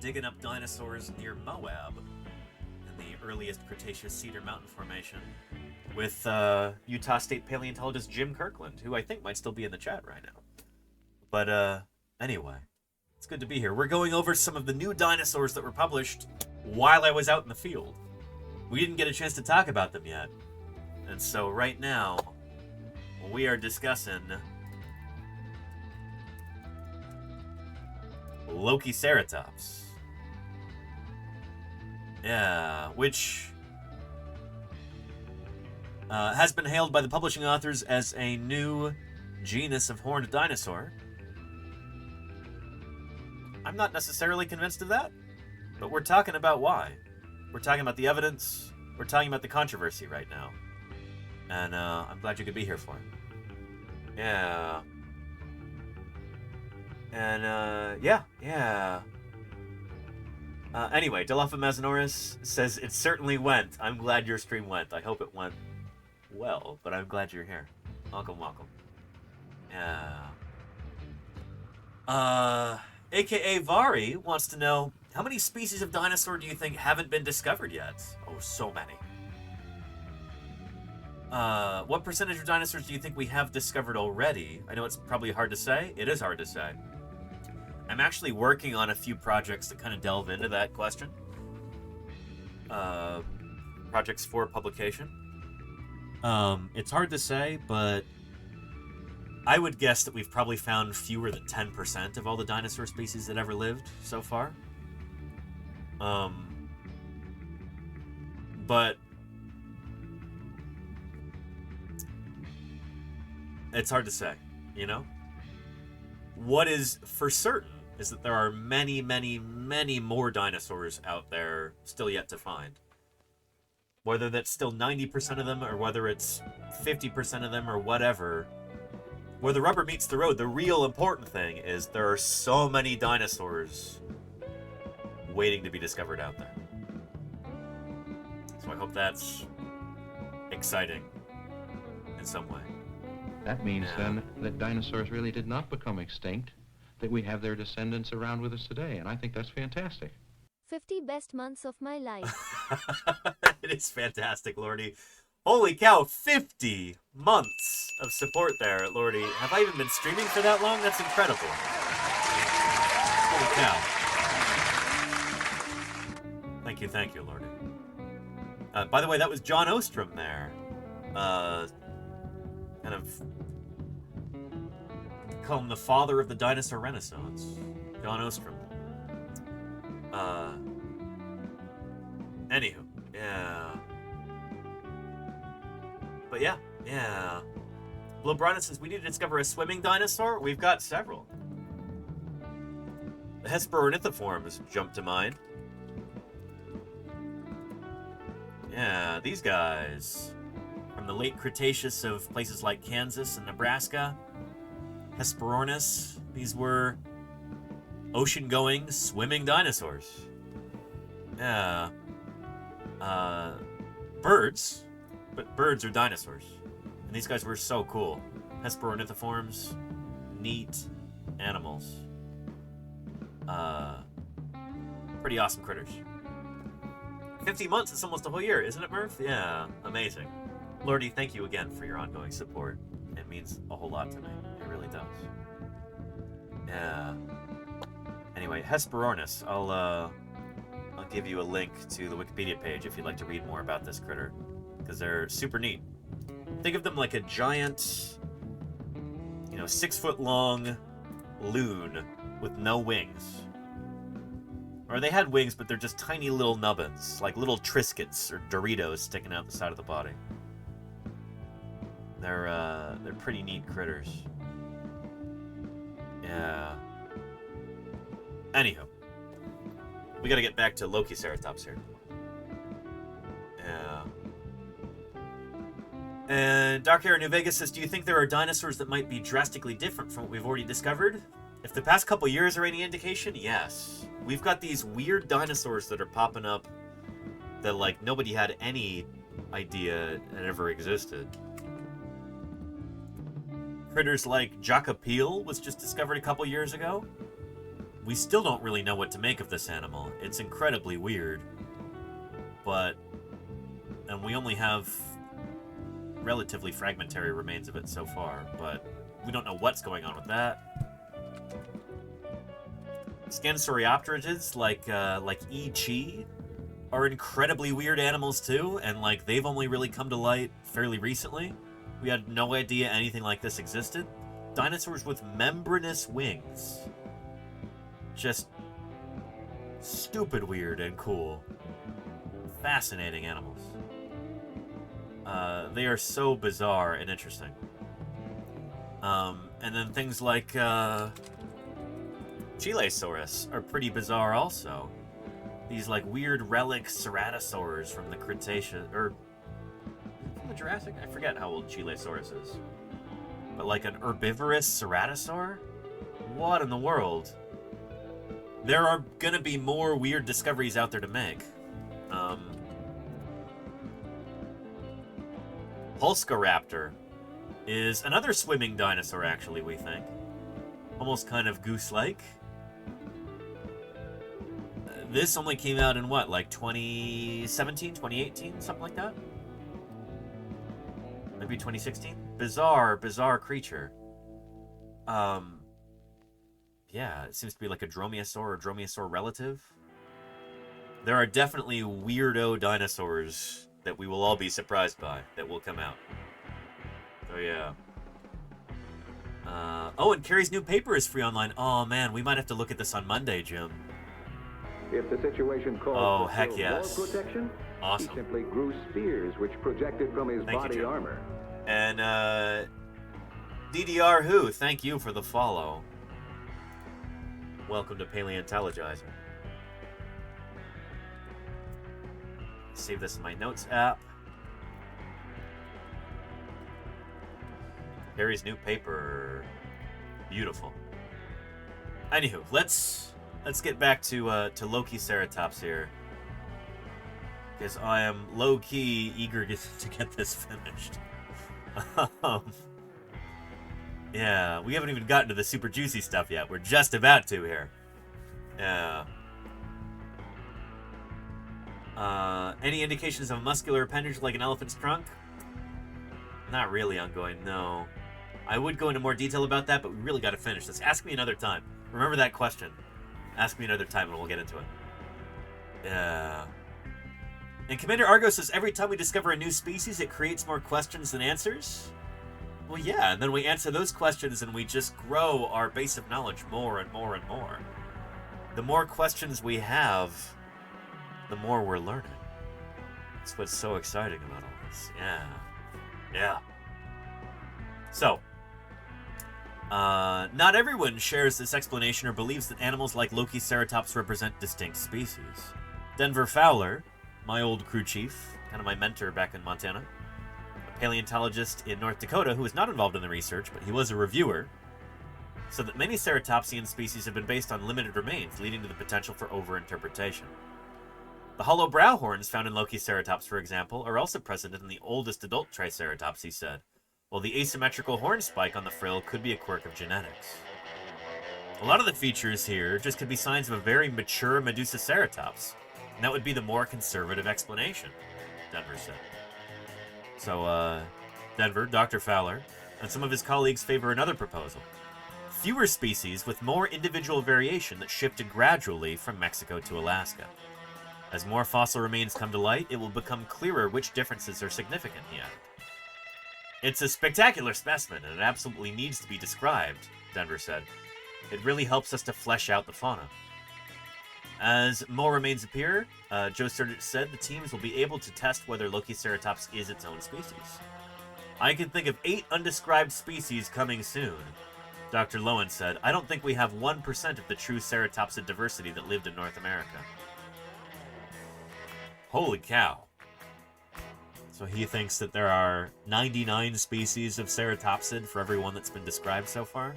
Speaker 6: digging up dinosaurs near Moab in the earliest Cretaceous Cedar Mountain Formation with Utah State paleontologist Jim Kirkland, who I think might still be in the chat right now. But anyway, it's good to be here. We're going over some of the new dinosaurs that were published while I was out in the field. We didn't get a chance to talk about them yet. And so right now, we are discussing Lokiceratops. Yeah, which has been hailed by the publishing authors as a new genus of horned dinosaur. I'm not necessarily convinced of that, but we're talking about why. We're talking about the evidence. We're talking about the controversy right now. And I'm glad you could be here for it. Yeah. And, yeah. Anyway, Dilophosaurus says, it certainly went. I'm glad your stream went. I hope it went well, but I'm glad you're here. Welcome. Yeah. AKA Vari wants to know, how many species of dinosaur do you think haven't been discovered yet? Oh, so many. What percentage of dinosaurs do you think we have discovered already? I know it's probably hard to say. It is hard to say. I'm actually working on a few projects that kind of delve into that question. Projects for publication. It's hard to say, but I would guess that we've probably found fewer than 10% of all the dinosaur species that ever lived so far. But it's hard to say, you know? What is for certain is that there are many, many, many more dinosaurs out there still yet to find. Whether that's still 90% of them or whether it's 50% of them or whatever, where the rubber meets the road, the real important thing is there are so many dinosaurs waiting to be discovered out there. So I hope that's exciting in some way.
Speaker 22: That means then that dinosaurs really did not become extinct, that we have their descendants around with us today, and I think that's fantastic.
Speaker 7: 50 best months of my life.
Speaker 6: It is fantastic, Lordy. Holy cow, 50 months of support there, Lordy. Have I even been streaming for that long? That's incredible. Holy cow. Thank you, Lordy. By the way, that was John Ostrom there. Kind of call him the father of the dinosaur renaissance. John Ostrom. Anywho, yeah. But yeah. Blue Brandon says, we need to discover a swimming dinosaur? We've got several. The Hesperornithiforms jump to mind. Yeah, these guys. From the late Cretaceous of places like Kansas and Nebraska. Hesperornis. These were ocean-going, swimming dinosaurs. Yeah. Birds. But birds are dinosaurs. And these guys were so cool. Hesperornithiforms. Neat animals. Pretty awesome critters. 50 months, it's almost a whole year, isn't it, Murph? Yeah, amazing. Lordy, thank you again for your ongoing support. It means a whole lot to me. It really does. Yeah. Anyway, Hesperornis. I'll give you a link to the Wikipedia page if you'd like to read more about this critter, because they're super neat. Think of them like a giant, 6-foot-long loon with no wings. Or they had wings, but they're just tiny little nubbins, like little Triscuits or Doritos sticking out the side of the body. They're pretty neat critters. Yeah. Anywho, we gotta get back to Lokiceratops here. Yeah. And Dark Air New Vegas says, do you think there are dinosaurs that might be drastically different from what we've already discovered? If the past couple years are any indication, yes. We've got these weird dinosaurs that are popping up that, like, nobody had any idea had ever existed. Critters like Jacopele was just discovered a couple years ago. We still don't really know what to make of this animal. It's incredibly weird. And we only have relatively fragmentary remains of it so far, but we don't know what's going on with that. Scansoriopterids like E. Chi are incredibly weird animals too, and like they've only really come to light fairly recently. We had no idea anything like this existed. Dinosaurs with membranous wings. Just stupid weird and cool. Fascinating animals. They are so bizarre and interesting. And then things like Chilesaurus are pretty bizarre also. These like weird relic ceratosaurs from the Cretaceous, or from the Jurassic? I forget how old Chilesaurus is. But like an herbivorous ceratosaur? What in the world? There are gonna be more weird discoveries out there to make. Pulscaraptor is another swimming dinosaur, actually, we think. Almost kind of goose-like. This only came out in what, like 2017, 2018, something like that? Maybe 2016? Bizarre creature. Yeah, it seems to be like a dromaeosaur or dromaeosaur relative. There are definitely weirdo dinosaurs that we will all be surprised by that will come out. So yeah. Oh, and Carrie's new paper is free online. Oh man, we might have to look at this on Monday, Jim.
Speaker 4: If the situation called
Speaker 6: for heck yes.
Speaker 4: more protection,
Speaker 6: awesome.
Speaker 4: He simply grew spears which projected from his
Speaker 6: Thank
Speaker 4: body
Speaker 6: you,
Speaker 4: armor.
Speaker 6: And DDR Who, thank you for the follow. Welcome to Paleontologizing. Save this in my notes app. Harry's new paper. Beautiful. Anywho, let's get back to Lokiceratops here, because I am low-key eager to get this finished. Yeah, we haven't even gotten to the super juicy stuff yet. We're just about to here. Yeah. Any indications of a muscular appendage like an elephant's trunk? Not really ongoing, no. I would go into more detail about that, but we really got to finish this. Ask me another time. Remember that question. Ask me another time and we'll get into it. Yeah. And Commander Argo says, every time we discover a new species, it creates more questions than answers? Well, yeah, and then we answer those questions and we just grow our base of knowledge more and more and more. The more questions we have, the more we're learning. That's what's so exciting about all this. Yeah. Yeah. So, not everyone shares this explanation or believes that animals like Lokiceratops represent distinct species. Denver Fowler, my old crew chief, kind of my mentor back in Montana, a paleontologist in North Dakota who was not involved in the research, but he was a reviewer, said that many ceratopsian species have been based on limited remains, leading to the potential for overinterpretation. The hollow brow horns found in Lokiceratops, for example, are also present in the oldest adult Triceratops, he said, while the asymmetrical horn spike on the frill could be a quirk of genetics. A lot of the features here just could be signs of a very mature Medusaceratops, and that would be the more conservative explanation, Denver said. So, Denver, Dr. Fowler, and some of his colleagues favor another proposal. Fewer species with more individual variation that shifted gradually from Mexico to Alaska. As more fossil remains come to light, it will become clearer which differences are significant, he added. It's a spectacular specimen, and it absolutely needs to be described, Denver said. It really helps us to flesh out the fauna. As more remains appear, Joe Sturgis said the teams will be able to test whether Lokiceratops is its own species. I can think of 8 undescribed species coming soon, Dr. Lowen said. I don't think we have 1% of the true ceratopsid diversity that lived in North America. Holy cow. So he thinks that there are 99 species of ceratopsid for every one that's been described so far?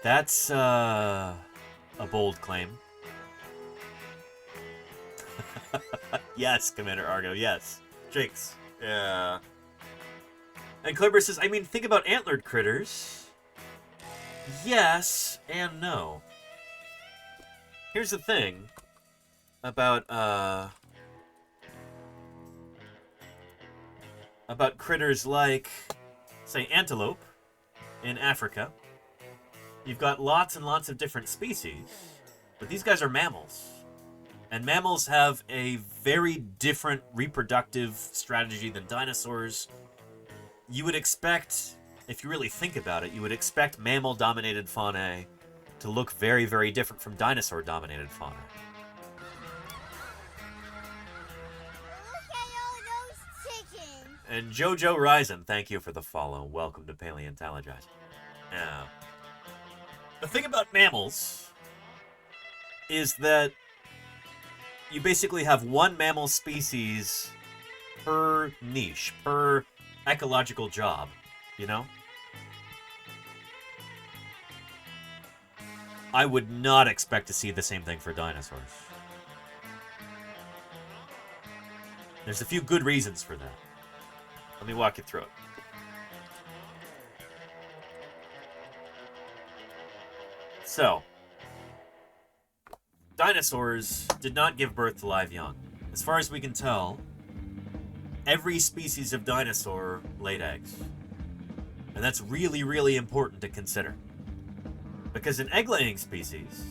Speaker 6: That's, a bold claim. Yes, Commander Argo, yes. Jinx. Yeah. And Kleber says, I mean, think about antlered critters. Yes and no. Here's the thing about critters like, say, antelope in Africa. You've got lots and lots of different species, but these guys are mammals. And mammals have a very different reproductive strategy than dinosaurs. You would expect, if you really think about it, you would expect mammal-dominated faunae to look very, very different from dinosaur-dominated fauna. And Jojo Ryzen, thank you for the follow. Welcome to Paleontologizing. Now, the thing about mammals is that you basically have one mammal species per niche, per ecological job, you know? I would not expect to see the same thing for dinosaurs. There's a few good reasons for that. Let me walk you through it. So, dinosaurs did not give birth to live young. As far as we can tell, every species of dinosaur laid eggs. And that's really, really important to consider. Because in egg-laying species,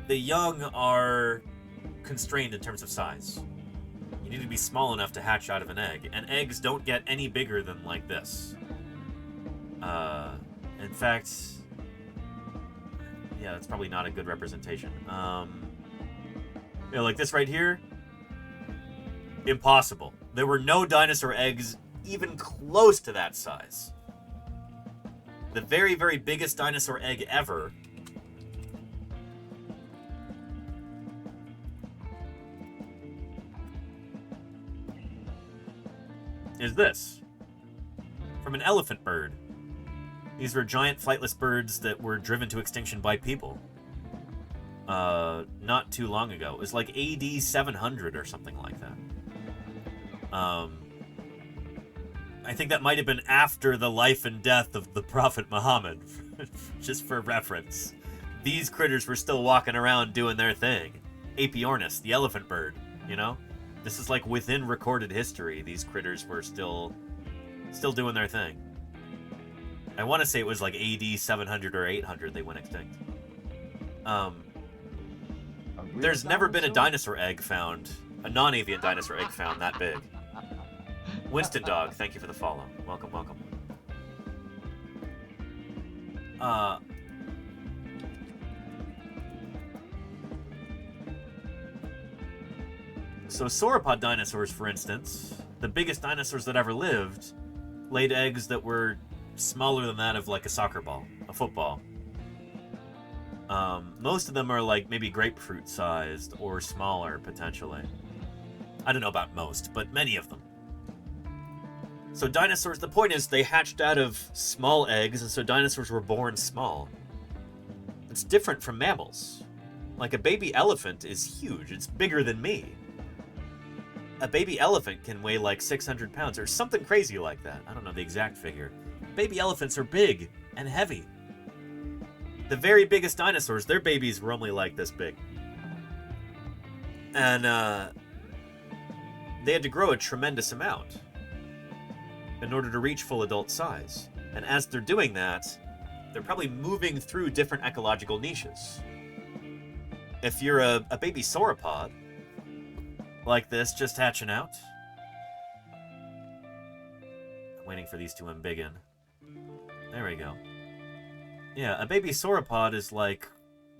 Speaker 6: the young are constrained in terms of size. You need to be small enough to hatch out of an egg, and eggs don't get any bigger than like this. In fact, yeah, that's probably not a good representation. Like this right here, impossible. There were no dinosaur eggs even close to that size. The very, very biggest dinosaur egg ever is this, from an elephant bird. These were giant flightless birds that were driven to extinction by people not too long ago. It was like AD 700 or something like that. I think that might have been after the life and death of the Prophet Muhammad, just for reference. These critters were still walking around doing their thing. Apiornis, the elephant bird, you know? This is like within recorded history. These critters were still doing their thing. I want to say it was like AD 700 or 800 they went extinct. There's never been a dinosaur egg found a non-avian dinosaur egg found that big. Winston Dog, thank you for the follow. Welcome, welcome. So sauropod dinosaurs, for instance, the biggest dinosaurs that ever lived, laid eggs that were smaller than that of like a soccer ball, a football. Most of them are like maybe grapefruit sized or smaller potentially. I don't know about most, but many of them. So dinosaurs, the point is they hatched out of small eggs, and so dinosaurs were born small. It's different from mammals. Like a baby elephant is huge, it's bigger than me. A baby elephant can weigh like 600 pounds or something crazy like that. I don't know the exact figure. Baby elephants are big and heavy. The very biggest dinosaurs, their babies were only like this big. And they had to grow a tremendous amount in order to reach full adult size. And as they're doing that, they're probably moving through different ecological niches. If you're a baby sauropod, like this, just hatching out. I'm waiting for these to embiggen. There we go. Yeah, a baby sauropod is like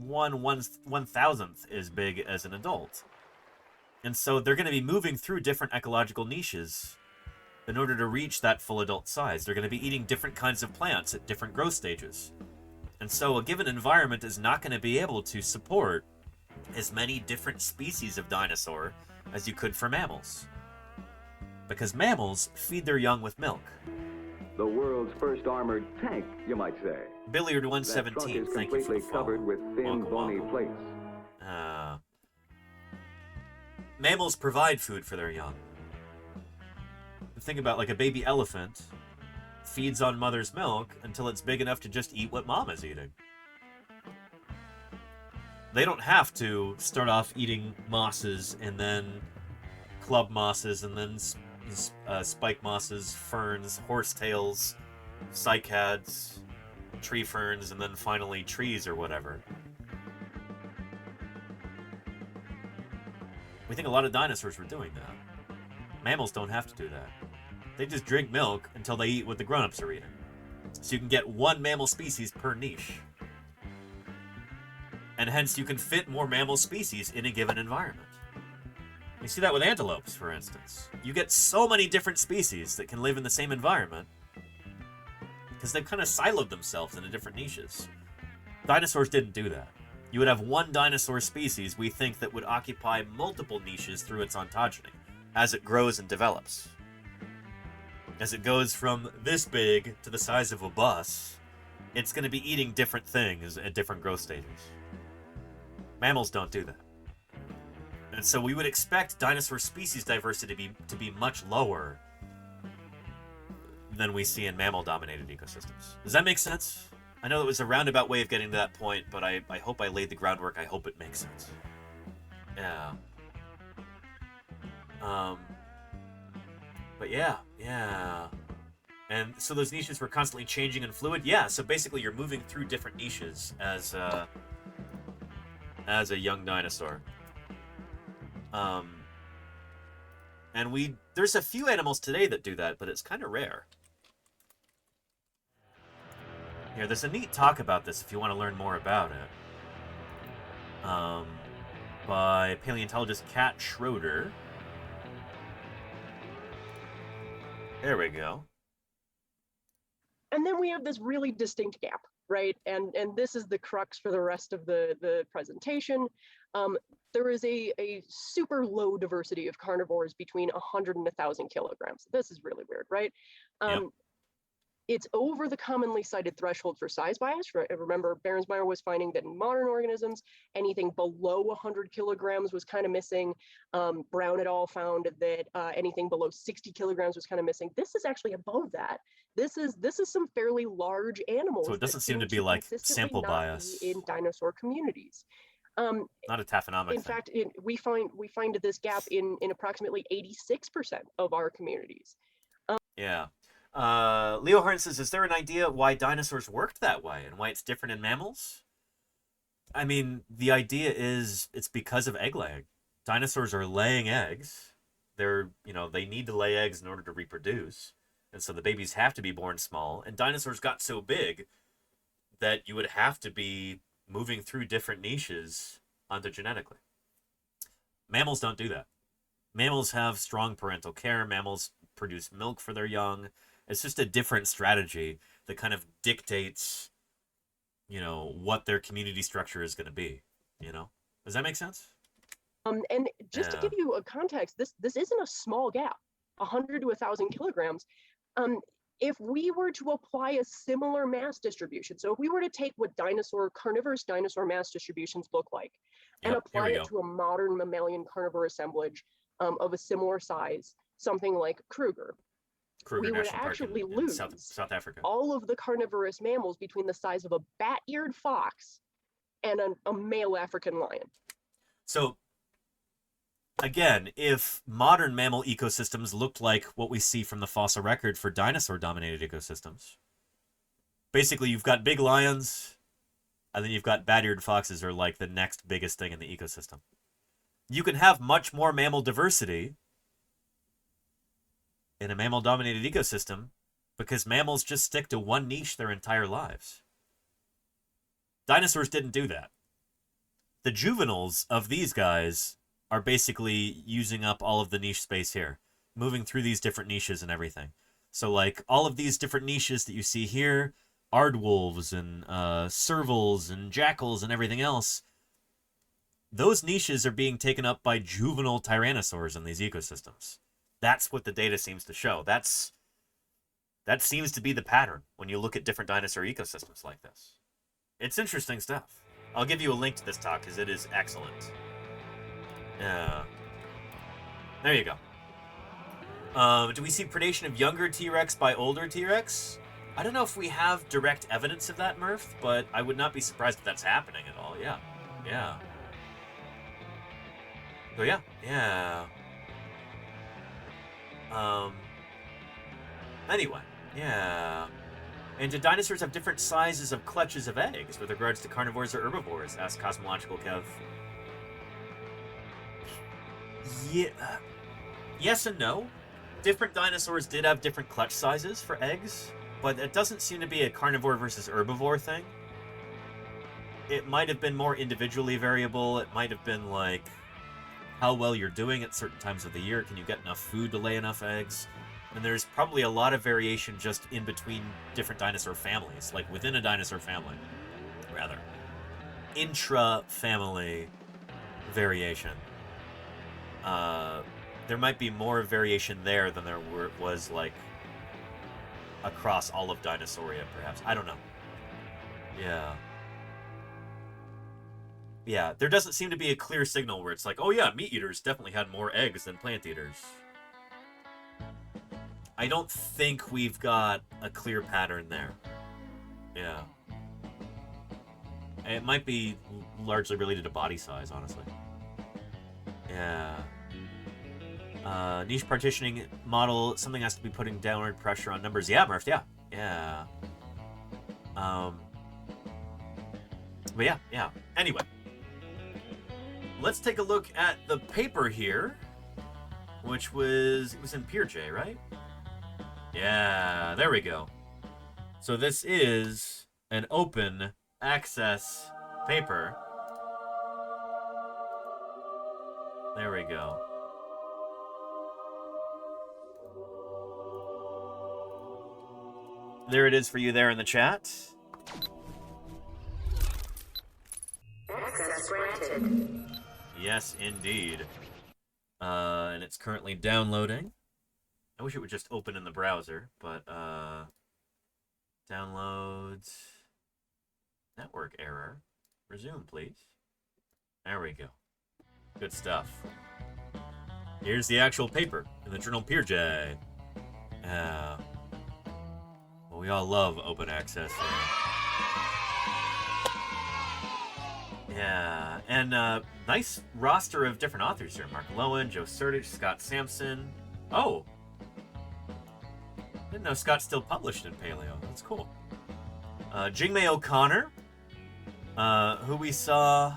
Speaker 6: 1/1000th as big as an adult. And so they're going to be moving through different ecological niches in order to reach that full adult size. They're going to be eating different kinds of plants at different growth stages. And so a given environment is not going to be able to support as many different species of dinosaur as you could for mammals. Because mammals feed their young with milk.
Speaker 4: The world's first armored tank, you might say.
Speaker 6: Billiard 117, thank you for the follow.
Speaker 4: Covered with thin, bony plates.
Speaker 6: Mammals provide food for their young. Think about like a baby elephant feeds on mother's milk until it's big enough to just eat what mom is eating. They don't have to start off eating mosses and then club mosses and then spike mosses, ferns, horsetails, cycads, tree ferns, and then finally trees or whatever. We think a lot of dinosaurs were doing that. Mammals don't have to do that. They just drink milk until they eat what the grown-ups are eating. So you can get one mammal species per niche. And hence you can fit more mammal species in a given environment. You see that with antelopes, for instance. You get so many different species that can live in the same environment because they've kind of siloed themselves into different niches. Dinosaurs didn't do that. You would have one dinosaur species, we think, that would occupy multiple niches through its ontogeny as it grows and develops. As it goes from this big to the size of a bus, it's going to be eating different things at different growth stages. Mammals don't do that. And so we would expect dinosaur species diversity to be much lower than we see in mammal-dominated ecosystems. Does that make sense? I know it was a roundabout way of getting to that point, but I hope I laid the groundwork. I hope it makes sense. Yeah. But yeah. And so those niches were constantly changing and fluid? Yeah, so basically you're moving through different niches as a young dinosaur. And there's a few animals today that do that, but it's kind of rare. Here, there's a neat talk about this if you want to learn more about it. By paleontologist Kat Schroeder. There we go.
Speaker 9: And then we have this really distinct gap, right? And this is the crux for the rest of the presentation. There is a super low diversity of carnivores between 100 and 1,000 kilograms. This is really weird, right?
Speaker 6: Yep.
Speaker 9: It's over the commonly cited threshold for size bias. Remember, Behrensmeyer was finding that in modern organisms, anything below 100 kilograms was kind of missing. Brown et al. Found that anything below 60 kilograms was kind of missing. This is actually above that. This is some fairly large animals.
Speaker 6: So it doesn't seem to be like sample bias
Speaker 9: in dinosaur communities.
Speaker 6: Not a taphonomic
Speaker 9: In fact, we find this gap in approximately 86% of our communities.
Speaker 6: Yeah. Leo Harn says, is there an idea why dinosaurs worked that way and why it's different in mammals? I mean, the idea is it's because of egg laying. dinosaurs are laying eggs. They're, they need to lay eggs in order to reproduce. And so the babies have to be born small. And dinosaurs got so big that you would have to be moving through different niches ontogenetically. Mammals don't do that. Mammals have strong parental care. Mammals produce milk for their young. It's just a different strategy that kind of dictates, what their community structure is going to be. Does that make sense?
Speaker 9: And just to give you a context, this isn't a small gap, 100 to 1,000 kilograms. If we were to apply a similar mass distribution, so if we were to take what carnivorous dinosaur mass distributions look like and apply it to a modern mammalian carnivore assemblage of a similar size, something like Kruger, we would actually lose
Speaker 6: South Africa.
Speaker 9: all of the carnivorous mammals between the size of a bat-eared fox and a male African lion.
Speaker 6: So, again, if modern mammal ecosystems looked like what we see from the fossil record for dinosaur-dominated ecosystems, basically you've got big lions, and then you've got bat-eared foxes are like the next biggest thing in the ecosystem. You can have much more mammal diversity in a mammal-dominated ecosystem because mammals just stick to one niche their entire lives. Dinosaurs didn't do that. The juveniles of these guys are basically using up all of the niche space here, moving through these different niches and everything. So, like, all of these different niches that you see here, aardwolves and servals and jackals and everything else, those niches are being taken up by juvenile tyrannosaurs in these ecosystems. That's what the data seems to show. That seems to be the pattern when you look at different dinosaur ecosystems like this. It's interesting stuff. I'll give you a link to this talk because it is excellent. There you go. Do we see predation of younger T-Rex by older T-Rex? I don't know if we have direct evidence of that, Murph, but I would not be surprised if that's happening at all. Yeah. Yeah. So yeah. Yeah. Anyway. Yeah. And do dinosaurs have different sizes of clutches of eggs with regards to carnivores or herbivores? Asked Cosmological Kev. Yeah. Yes and no. Different dinosaurs did have different clutch sizes for eggs, but it doesn't seem to be a carnivore versus herbivore thing. It might have been more individually variable. It might have been like how well you're doing at certain times of the year. Can you get enough food to lay enough eggs? And there's probably a lot of variation just in between different dinosaur families, like within a dinosaur family, rather. Intra-family variation. There might be more variation there than there was, like, across all of Dinosauria, perhaps. I don't know. Yeah. Yeah, there doesn't seem to be a clear signal where it's like, oh yeah, meat eaters definitely had more eggs than plant eaters. I don't think we've got a clear pattern there. Yeah. It might be largely related to body size, honestly. Yeah. Niche partitioning model, something has to be putting downward pressure on numbers. Yeah, Murph, yeah. Yeah. But yeah. Anyway. Let's take a look at the paper here, which was in PeerJ, right? Yeah, there we go. So this is an open access paper. There we go. There it is for you there in the chat.
Speaker 12: Access granted.
Speaker 6: Yes, indeed. And it's currently downloading. I wish it would just open in the browser, but downloads, network error. Resume, please. There we go. Good stuff. Here's the actual paper in the journal PeerJ. Well, we all love open access here. Yeah, and nice roster of different authors here. Mark Lowen, Joe Sertich, Scott Sampson. Oh! Didn't know Scott still published in Paleo. That's cool. Jingmei O'Connor, who we saw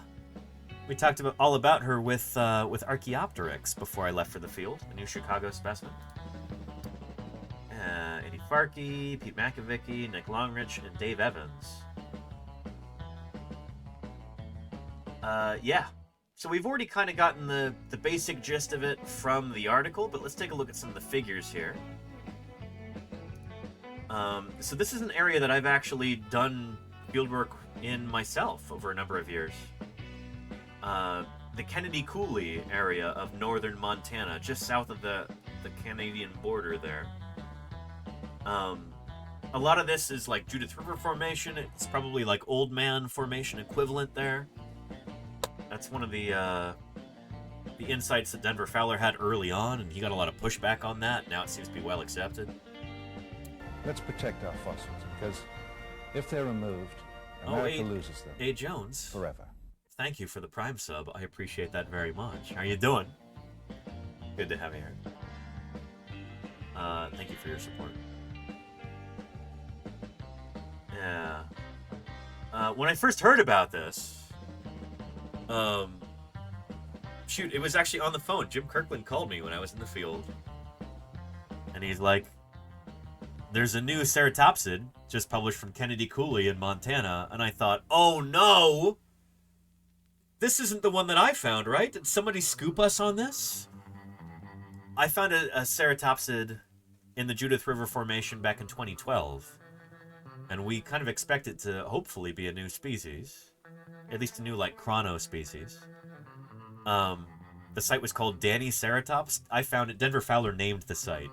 Speaker 6: We talked all about her with Archaeopteryx before I left for the field, a new Chicago specimen. Eddie Farkey, Pete Makovicki, Nick Longrich, and Dave Evans. Yeah. So we've already kind of gotten the basic gist of it from the article, but let's take a look at some of the figures here. So this is an area that I've actually done fieldwork in myself over a number of years. The Kennedy Coulee area of northern Montana, just south of the Canadian border there. A lot of this is like Judith River Formation. It's probably like Old Man Formation equivalent there. That's one of the insights that Denver Fowler had early on, and he got a lot of pushback on that. Now it seems to be well accepted.
Speaker 11: Let's protect our fossils, because if they're removed, America loses them.
Speaker 6: A. Jones.
Speaker 11: Forever.
Speaker 6: Thank you for the Prime sub. I appreciate that very much. How are you doing? Good to have you here. Thank you for your support. Yeah. When I first heard about this, shoot, it was actually on the phone. Jim Kirkland called me when I was in the field. And he's like, there's a new ceratopsid just published from Kennedy Coulee in Montana. And I thought, oh no! This isn't the one that I found, right? Did somebody scoop us on this? I found a ceratopsid in the Judith River Formation back in 2012. And we kind of expect it to hopefully be a new species. At least a new, like, chrono species. The site was called Daniceratops. I found it. Denver Fowler named the site.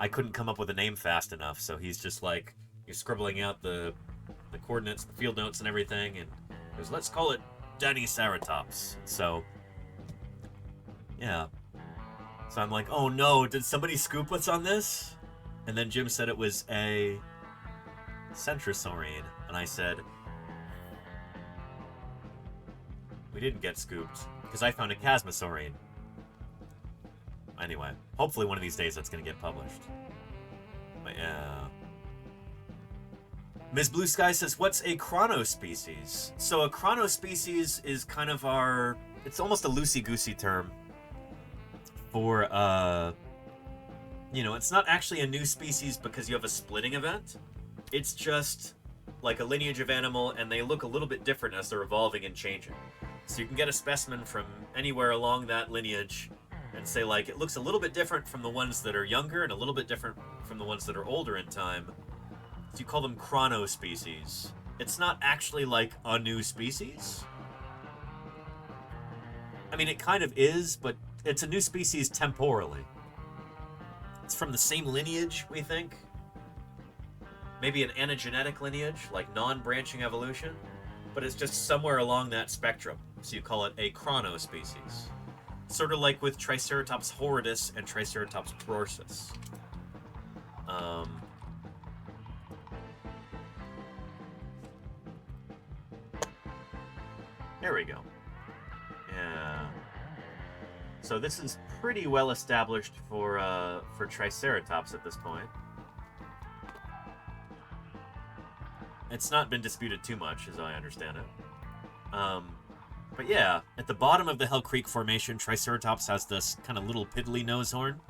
Speaker 6: I couldn't come up with a name fast enough, so he's just like, he's scribbling out the coordinates, the field notes and everything, and he goes, let's call it Daniceratops. So, yeah. So I'm like, oh no, did somebody scoop us on this? And then Jim said it was a Centrosaurine, and I said, we didn't get scooped, because I found a Chasmosaurine. Anyway, hopefully one of these days that's going to get published. But yeah. Ms. Blue Sky says, what's a chronospecies? So a chronospecies is kind of our... It's almost a loosey-goosey term for, you know, it's not actually a new species because you have a splitting event. It's just like a lineage of animal, and they look a little bit different as they're evolving and changing. So you can get a specimen from anywhere along that lineage and say, like, it looks a little bit different from the ones that are younger and a little bit different from the ones that are older in time. So you call them chronospecies. It's not actually like a new species. I mean, it kind of is, but it's a new species temporally. It's from the same lineage, we think. Maybe an anagenetic lineage, like non-branching evolution, but it's just somewhere along that spectrum. So you call it a chronospecies. Sort of like with Triceratops horridus and Triceratops prorsus. There we go. Yeah. So this is pretty well established for Triceratops at this point. It's not been disputed too much, as I understand it. But yeah, at the bottom of the Hell Creek Formation, Triceratops has this kind of little piddly nose horn.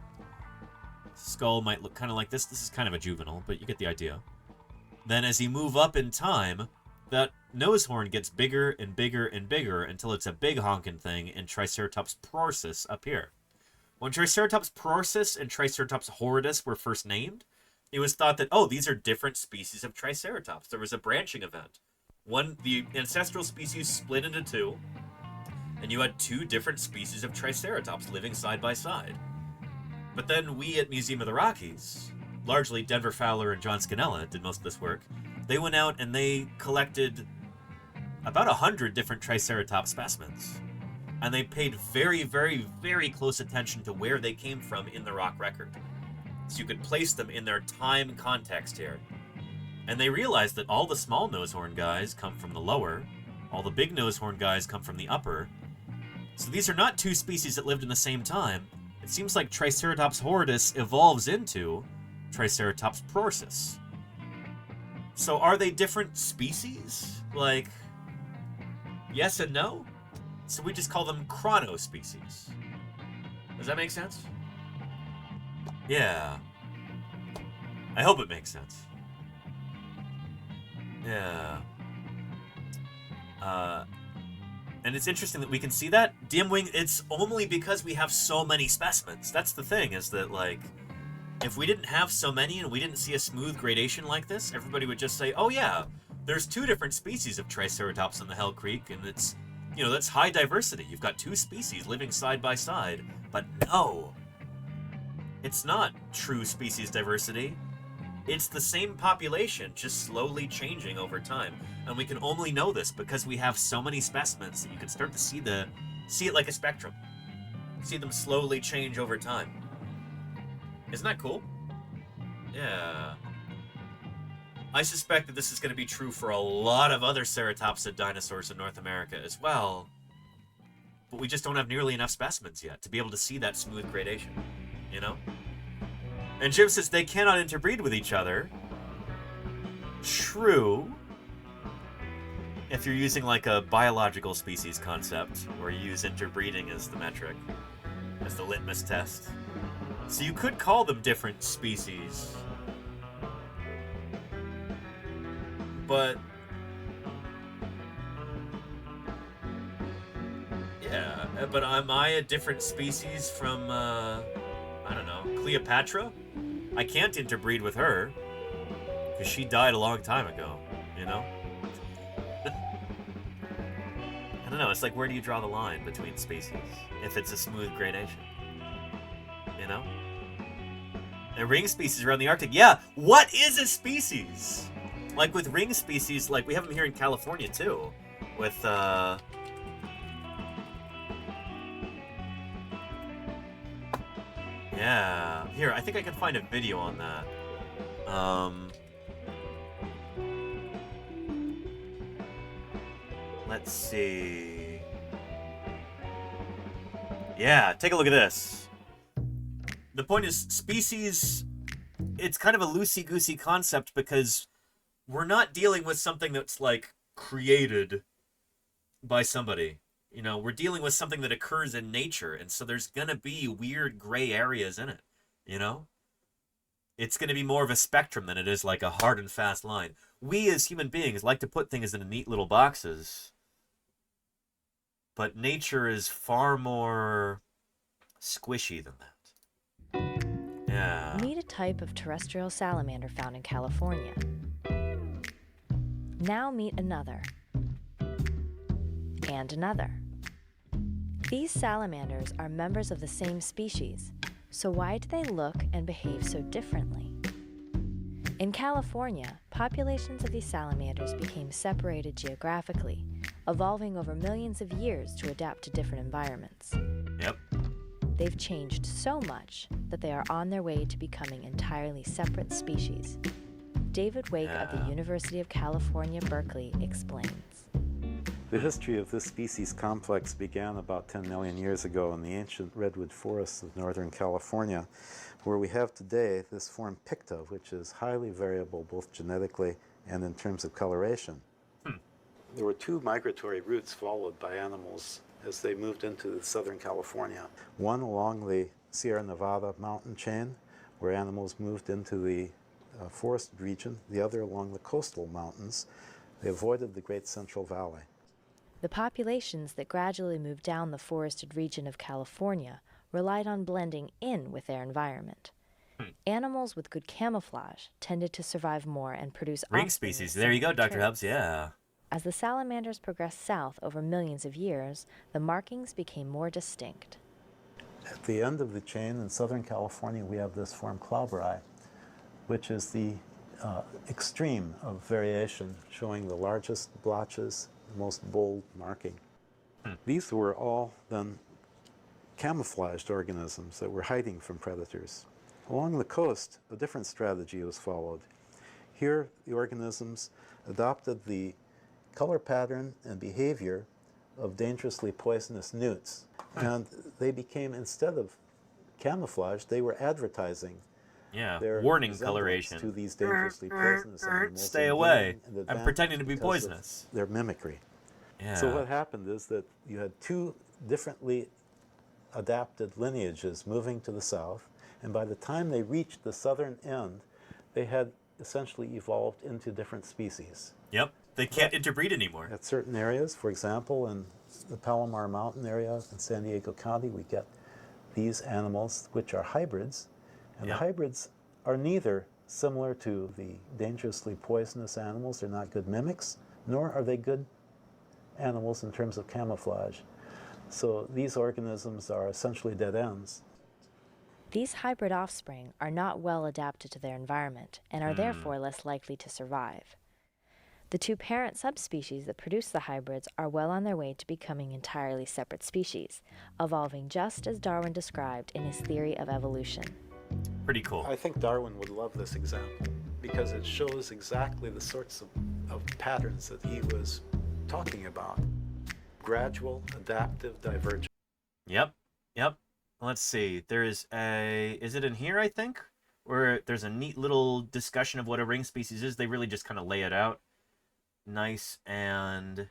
Speaker 6: Skull might look kind of like this. This is kind of a juvenile, but you get the idea. Then as you move up in time, that nose horn gets bigger and bigger and bigger until it's a big honking thing in Triceratops prorsus up here. When Triceratops prorsus and Triceratops horridus were first named, it was thought that, oh, these are different species of Triceratops. There was a branching event. The ancestral species split into two, and you had two different species of Triceratops living side by side. But then we at Museum of the Rockies, largely Denver Fowler and John Scannella did most of this work, they went out and they collected about 100 different Triceratops specimens. And they paid very, very, very close attention to where they came from in the rock record. So you could place them in their time context here. And they realized that all the small nosehorn guys come from the lower, all the big nosehorn guys come from the upper. So these are not two species that lived in the same time. It seems like Triceratops horridus evolves into Triceratops prorsus. So are they different species? Like, yes and no? So we just call them chronospecies. Does that make sense? Yeah. I hope it makes sense. Yeah. And it's interesting that we can see that. Dimwing, it's only because we have so many specimens. That's the thing, is that, like, if we didn't have so many and we didn't see a smooth gradation like this, everybody would just say, oh yeah, there's 2 different species of Triceratops in the Hell Creek, and it's, you know, that's high diversity. You've got 2 species living side by side. But no, it's not true species diversity. It's the same population, just slowly changing over time. And we can only know this because we have so many specimens that you can start to see it like a spectrum. See them slowly change over time. Isn't that cool? Yeah. I suspect that this is going to be true for a lot of other ceratopsid dinosaurs in North America as well. But we just don't have nearly enough specimens yet to be able to see that smooth gradation, you know? And Jim says they cannot interbreed with each other. True. If you're using like a biological species concept, where you use interbreeding as the metric, as the litmus test. So you could call them different species. But yeah, but am I a different species from, I don't know, Cleopatra? I can't interbreed with her, because she died a long time ago, you know? I don't know, it's like, where do you draw the line between species, if it's a smooth gradation? You know? And ring species around the Arctic, yeah, what is a species? Like with ring species, like we have them here in California too, with, yeah. Here, I think I can find a video on that. Let's see. Yeah, take a look at this. The point is, species, it's kind of a loosey-goosey concept because we're not dealing with something that's, like, created by somebody. You know, we're dealing with something that occurs in nature, and so there's gonna be weird gray areas in it, you know? It's gonna be more of a spectrum than it is like a hard and fast line. We as human beings like to put things in neat little boxes, but nature is far more squishy than that. Yeah.
Speaker 12: Meet a type of terrestrial salamander found in California. Now meet another. And another. These salamanders are members of the same species, so why do they look and behave so differently? In California, populations of these salamanders became separated geographically, evolving over millions of years to adapt to different environments.
Speaker 6: Yep.
Speaker 12: They've changed so much that they are on their way to becoming entirely separate species. David Wake of the University of California, Berkeley explains.
Speaker 15: The history of this species complex began about 10 million years ago in the ancient redwood forests of northern California, where we have today this form Picta, which is highly variable both genetically and in terms of coloration. There were 2 migratory routes followed by animals as they moved into southern California. One along the Sierra Nevada mountain chain, where animals moved into the forested region, the other along the coastal mountains. They avoided the Great Central Valley.
Speaker 12: The populations that gradually moved down the forested region of California relied on blending in with their environment. Animals with good camouflage tended to survive more and produce
Speaker 6: ring species. There you go, Dr. Hubbs, yeah.
Speaker 12: As the salamanders progressed south over millions of years, the markings became more distinct.
Speaker 15: At the end of the chain in Southern California, we have this form Clauberi, which is the extreme of variation, showing the largest blotches, the most bold marking. These were all then camouflaged organisms that were hiding from predators. Along the coast, a different strategy was followed. Here, the organisms adopted the color pattern and behavior of dangerously poisonous newts. And they became, instead of camouflage, they were advertising their
Speaker 6: warning coloration
Speaker 15: to these dangerously poisonous animals.
Speaker 6: Stay away. I'm pretending to be poisonous.
Speaker 15: Their mimicry.
Speaker 6: Yeah.
Speaker 15: So what happened is that you had two differently adapted lineages moving to the south, and by the time they reached the southern end, they had essentially evolved into different species.
Speaker 6: Yep, they can't interbreed anymore.
Speaker 15: At certain areas, for example, in the Palomar Mountain area in San Diego County, we get these animals, which are hybrids, and the hybrids are neither similar to the dangerously poisonous animals, they're not good mimics, nor are they good animals in terms of camouflage. So these organisms are essentially dead ends.
Speaker 12: These hybrid offspring are not well adapted to their environment and are therefore less likely to survive. The two parent subspecies that produce the hybrids are well on their way to becoming entirely separate species, evolving just as Darwin described in his theory of evolution.
Speaker 6: Pretty cool.
Speaker 15: I think Darwin would love this example because it shows exactly the sorts of patterns that he was talking about. Gradual, adaptive, divergent.
Speaker 6: Yep. Let's see. There's is it in here, I think? Where there's a neat little discussion of what a ring species is. They really just kind of lay it out. Nice, and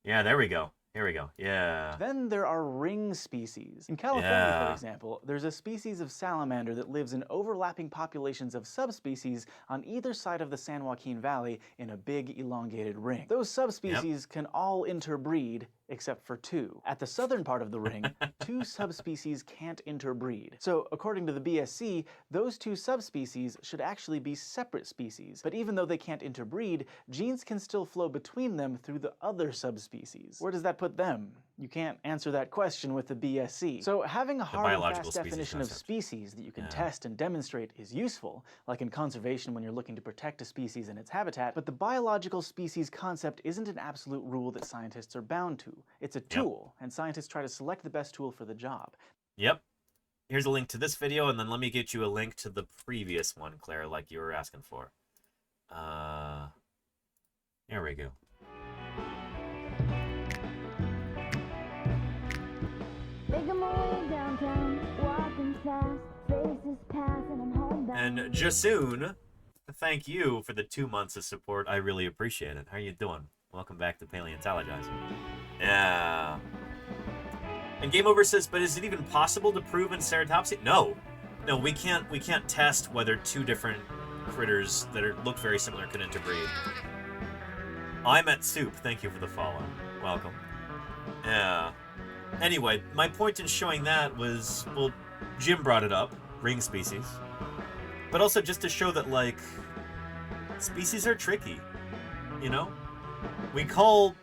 Speaker 6: yeah, there we go. Here we go. Yeah.
Speaker 16: Then there are ring species. In California, for example, there's a species of salamander that lives in overlapping populations of subspecies on either side of the San Joaquin Valley in a big elongated ring. Those subspecies can all interbreed except for two. At the southern part of the ring, two subspecies can't interbreed. So, according to the BSC, those two subspecies should actually be separate species. But even though they can't interbreed, genes can still flow between them through the other subspecies. Where does that put them? You can't answer that question with the BSC. So having a hard and fast definition of species that you can test and demonstrate is useful, like in conservation when you're looking to protect a species and its habitat, but the biological species concept isn't an absolute rule that scientists are bound to. It's a tool, and scientists try to select the best tool for the job.
Speaker 6: Yep. Here's a link to this video, and then let me get you a link to the previous one, Claire, like you were asking for. Here we go. And Jasoon, thank you for the 2 months of support. I really appreciate it. How are you doing? Welcome back to Paleontologizing. Yeah. And Game Over says, but is it even possible to prove in ceratopsy? No. No, we can't test whether two different critters that look very similar can interbreed. I'm at Soup. Thank you for the follow. Welcome. Yeah. Anyway, my point in showing that was, well, Jim brought it up, ring species. But also just to show that, like, species are tricky, you know? We call,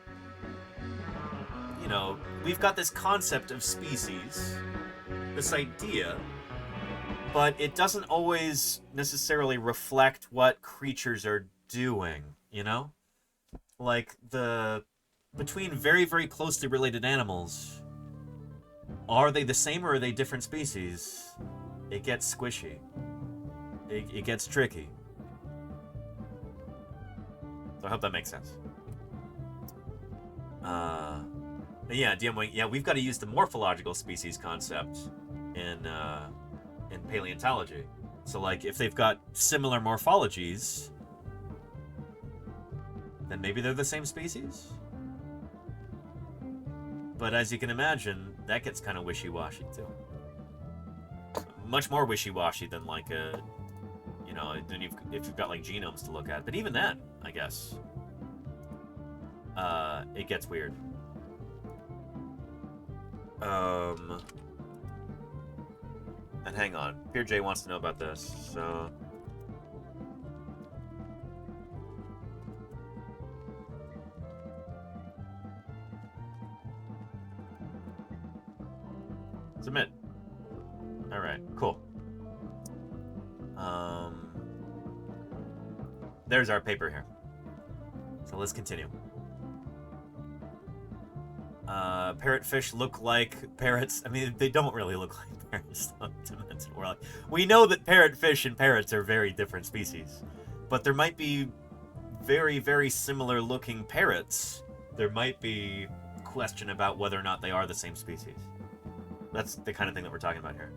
Speaker 6: you know, we've got this concept of species, this idea, but it doesn't always necessarily reflect what creatures are doing, you know? Like, between very, very closely related animals, are they the same or are they different species? It gets squishy. It gets tricky. So I hope that makes sense. Yeah, DMW, yeah, we've got to use the morphological species concept in paleontology. So, like, if they've got similar morphologies, then maybe they're the same species? But as you can imagine, that gets kind of wishy-washy, too. Much more wishy-washy than, like, a... You know, if you've got, like, genomes to look at. But even then, I guess, it gets weird. And hang on. Peer J wants to know about this, so... Submit. Alright, cool. There's our paper here. So let's continue. Parrotfish look like parrots. I mean, they don't really look like parrots. We know that parrotfish and parrots are very different species. But there might be very, very similar looking parrots. There might be question about whether or not they are the same species. That's the kind of thing that we're talking about here.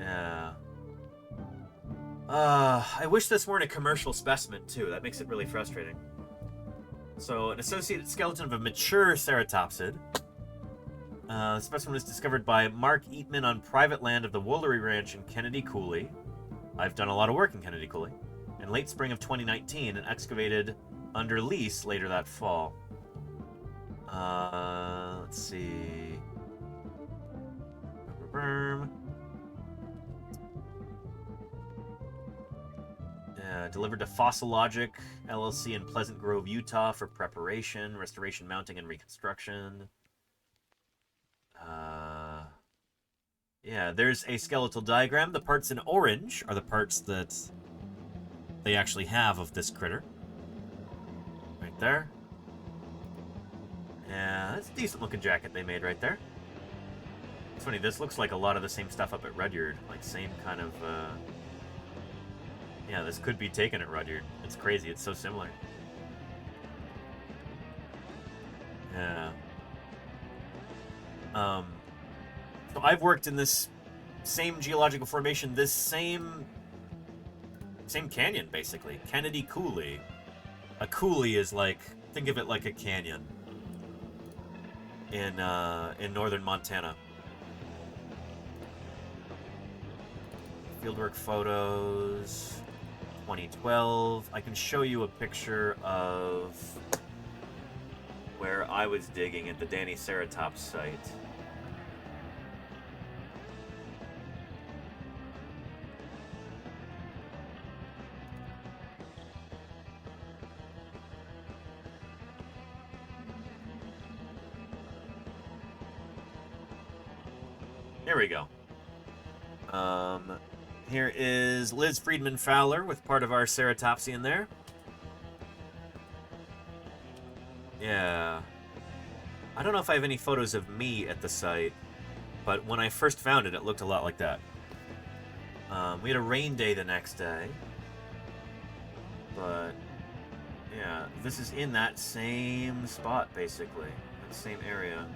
Speaker 6: Yeah. I wish this weren't a commercial specimen, too. That makes it really frustrating. So, an associated skeleton of a mature ceratopsid. The specimen was discovered by Mark Eatman on private land of the Woolery Ranch in Kennedy Coulee. I've done a lot of work in Kennedy Coulee. In late spring of 2019 and excavated under lease later that fall. Let's see. Delivered to Fossil Logic LLC in Pleasant Grove, Utah for preparation, restoration, mounting, and reconstruction. Yeah, there's a skeletal diagram. The parts in orange are the parts that they actually have of this critter. Right there. Yeah, that's a decent looking jacket they made right there. It's funny, this looks like a lot of the same stuff up at Rudyard. Like, same kind of, yeah, this could be taken at Rudyard. It's crazy, it's so similar. Yeah. So I've worked in this same geological formation, this same canyon, basically. Kennedy Coulee. A coulee is like, think of it like a canyon in northern Montana. Fieldwork photos, 2012. I can show you a picture of where I was digging at the Danny Ceratops site. Here we go. Here is Liz Friedman Fowler with part of our ceratopsy in there. Yeah. I don't know if I have any photos of me at the site, but when I first found it, it looked a lot like that. We had a rain day the next day. But, yeah, this is in that same spot, basically. That same area.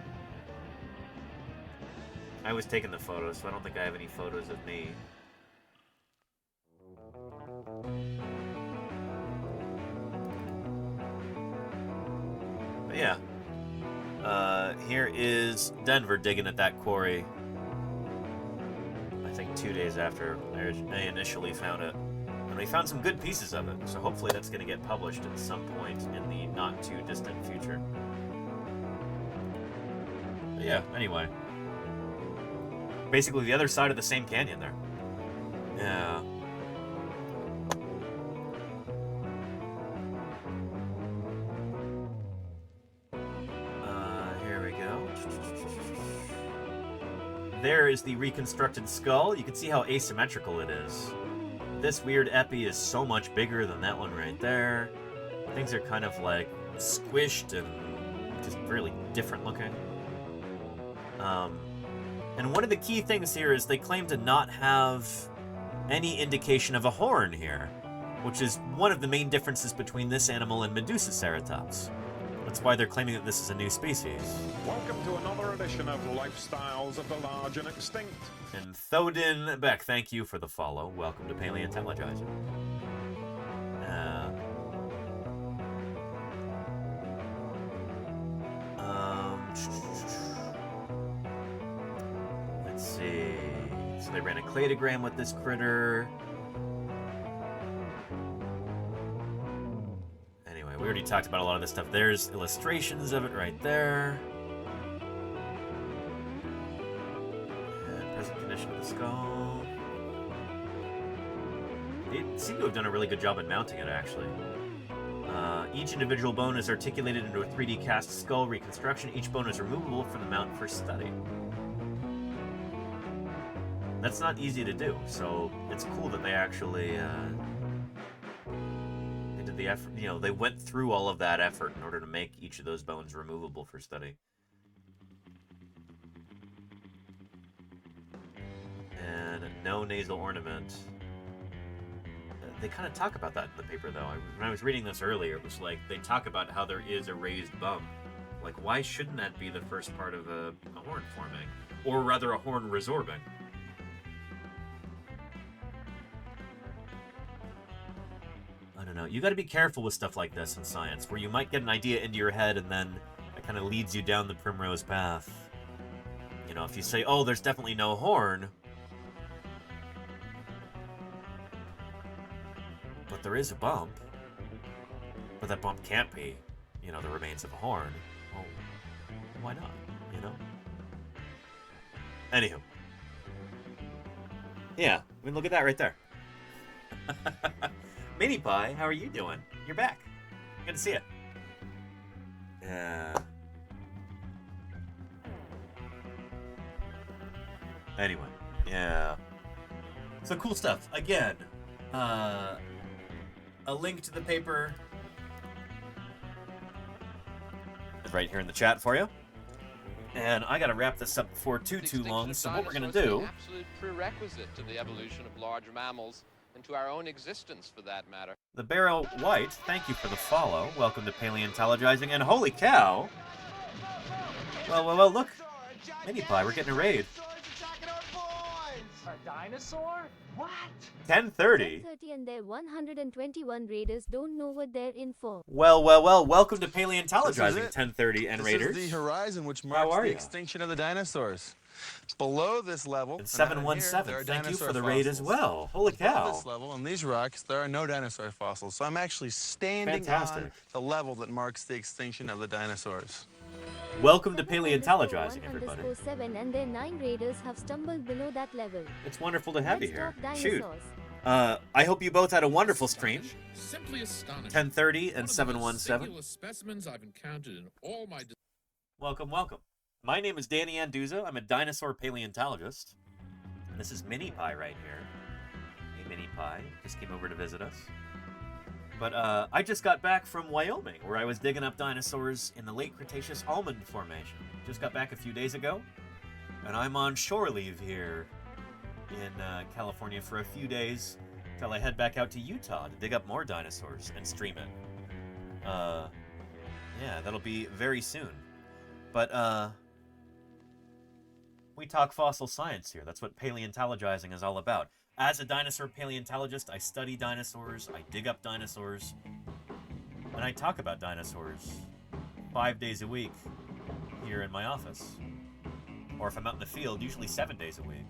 Speaker 6: I was taking the photos, so I don't think I have any photos of me. But yeah. Here is Denver digging at that quarry. I think 2 days after I initially found it. And we found some good pieces of it, so hopefully that's going to get published at some point in the not too distant future. But yeah, anyway. Basically the other side of the same canyon there. Yeah. Here we go. There is the reconstructed skull. You can see how asymmetrical it is. This weird epi is so much bigger than that one right there. Things are kind of like squished and just really different looking. And one of the key things here is they claim to not have any indication of a horn here, which is one of the main differences between this animal and Medusaceratops. That's why they're claiming that this is a new species.
Speaker 14: Welcome to another edition of Lifestyles of the Large and Extinct.
Speaker 6: And Thodin Beck, thank you for the follow. Welcome to Paleontologizing. Let's see. So they ran a cladogram with this critter. Anyway, we already talked about a lot of this stuff. There's illustrations of it right there. And present condition of the skull. They seem to have done a really good job in mounting it, actually. Each individual bone is articulated into a 3D cast skull reconstruction. Each bone is removable from the mount for study. That's not easy to do, so it's cool that they actually they did the effort. You know, they went through all of that effort in order to make each of those bones removable for study. And no nasal ornament. They kind of talk about that in the paper, though. When I was reading this earlier, it was like they talk about how there is a raised bum. Like, why shouldn't that be the first part of a horn forming? Or rather, a horn resorbing? know, you got to be careful with stuff like this in science, where you might get an idea into your head and then it kind of leads you down the primrose path. You know, if you say, oh, there's definitely no horn, but there is a bump, but that bump can't be, you know, the remains of a horn, well, why not, you know? Anywho. Yeah, I mean, look at that right there. Mini Pie, how are you doing? You're back. Good to see you. Yeah. Anyway, yeah. So cool stuff. Again, a link to the paper is right here in the chat for you. And I gotta wrap this up before too long, so what we're gonna do...
Speaker 17: An absolute prerequisite to the evolution of large mammals, and to our own existence, for that matter.
Speaker 6: The Barrow White, thank you for the follow. Welcome to Paleontologizing, and holy cow! Well, look. Mini Pie, we're getting a raid.
Speaker 18: A dinosaur? What?
Speaker 6: 10:30.
Speaker 7: 10:30 and their 121 raiders don't know what they're in for.
Speaker 6: Well, welcome to Paleontologizing, 10:30 and Raiders.
Speaker 8: This is the horizon which marks the extinction of the dinosaurs. Below this level,
Speaker 6: and 717, thank you for the raid as well. Holy cow.
Speaker 8: Below this level, on these rocks, there are no dinosaur fossils. So I'm actually standing on the level that marks the extinction of the dinosaurs.
Speaker 6: Welcome to Paleontologizing, everybody.
Speaker 7: 7 and their 9 raiders have stumbled below that level.
Speaker 6: It's wonderful to have you here.
Speaker 7: Let's talk
Speaker 6: Shoot.
Speaker 7: dinosaurs.
Speaker 6: I hope you both had a wonderful stream.
Speaker 23: Simply astonishing.
Speaker 6: 10:30 and 717.
Speaker 23: Specimens I've encountered in all my...
Speaker 6: Welcome. My name is Danny Anduza. I'm a dinosaur paleontologist. And this is Mini Pie right here. Hey, Mini Pie. Just came over to visit us. But I just got back from Wyoming, where I was digging up dinosaurs in the late Cretaceous Almond Formation. Just got back a few days ago, and I'm on shore leave here in California for a few days till I head back out to Utah to dig up more dinosaurs and stream it. Yeah, that'll be very soon. But we talk fossil science here. That's what paleontologizing is all about. As a dinosaur paleontologist, I study dinosaurs, I dig up dinosaurs, and I talk about dinosaurs 5 days a week here in my office. Or if I'm out in the field, usually 7 days a week.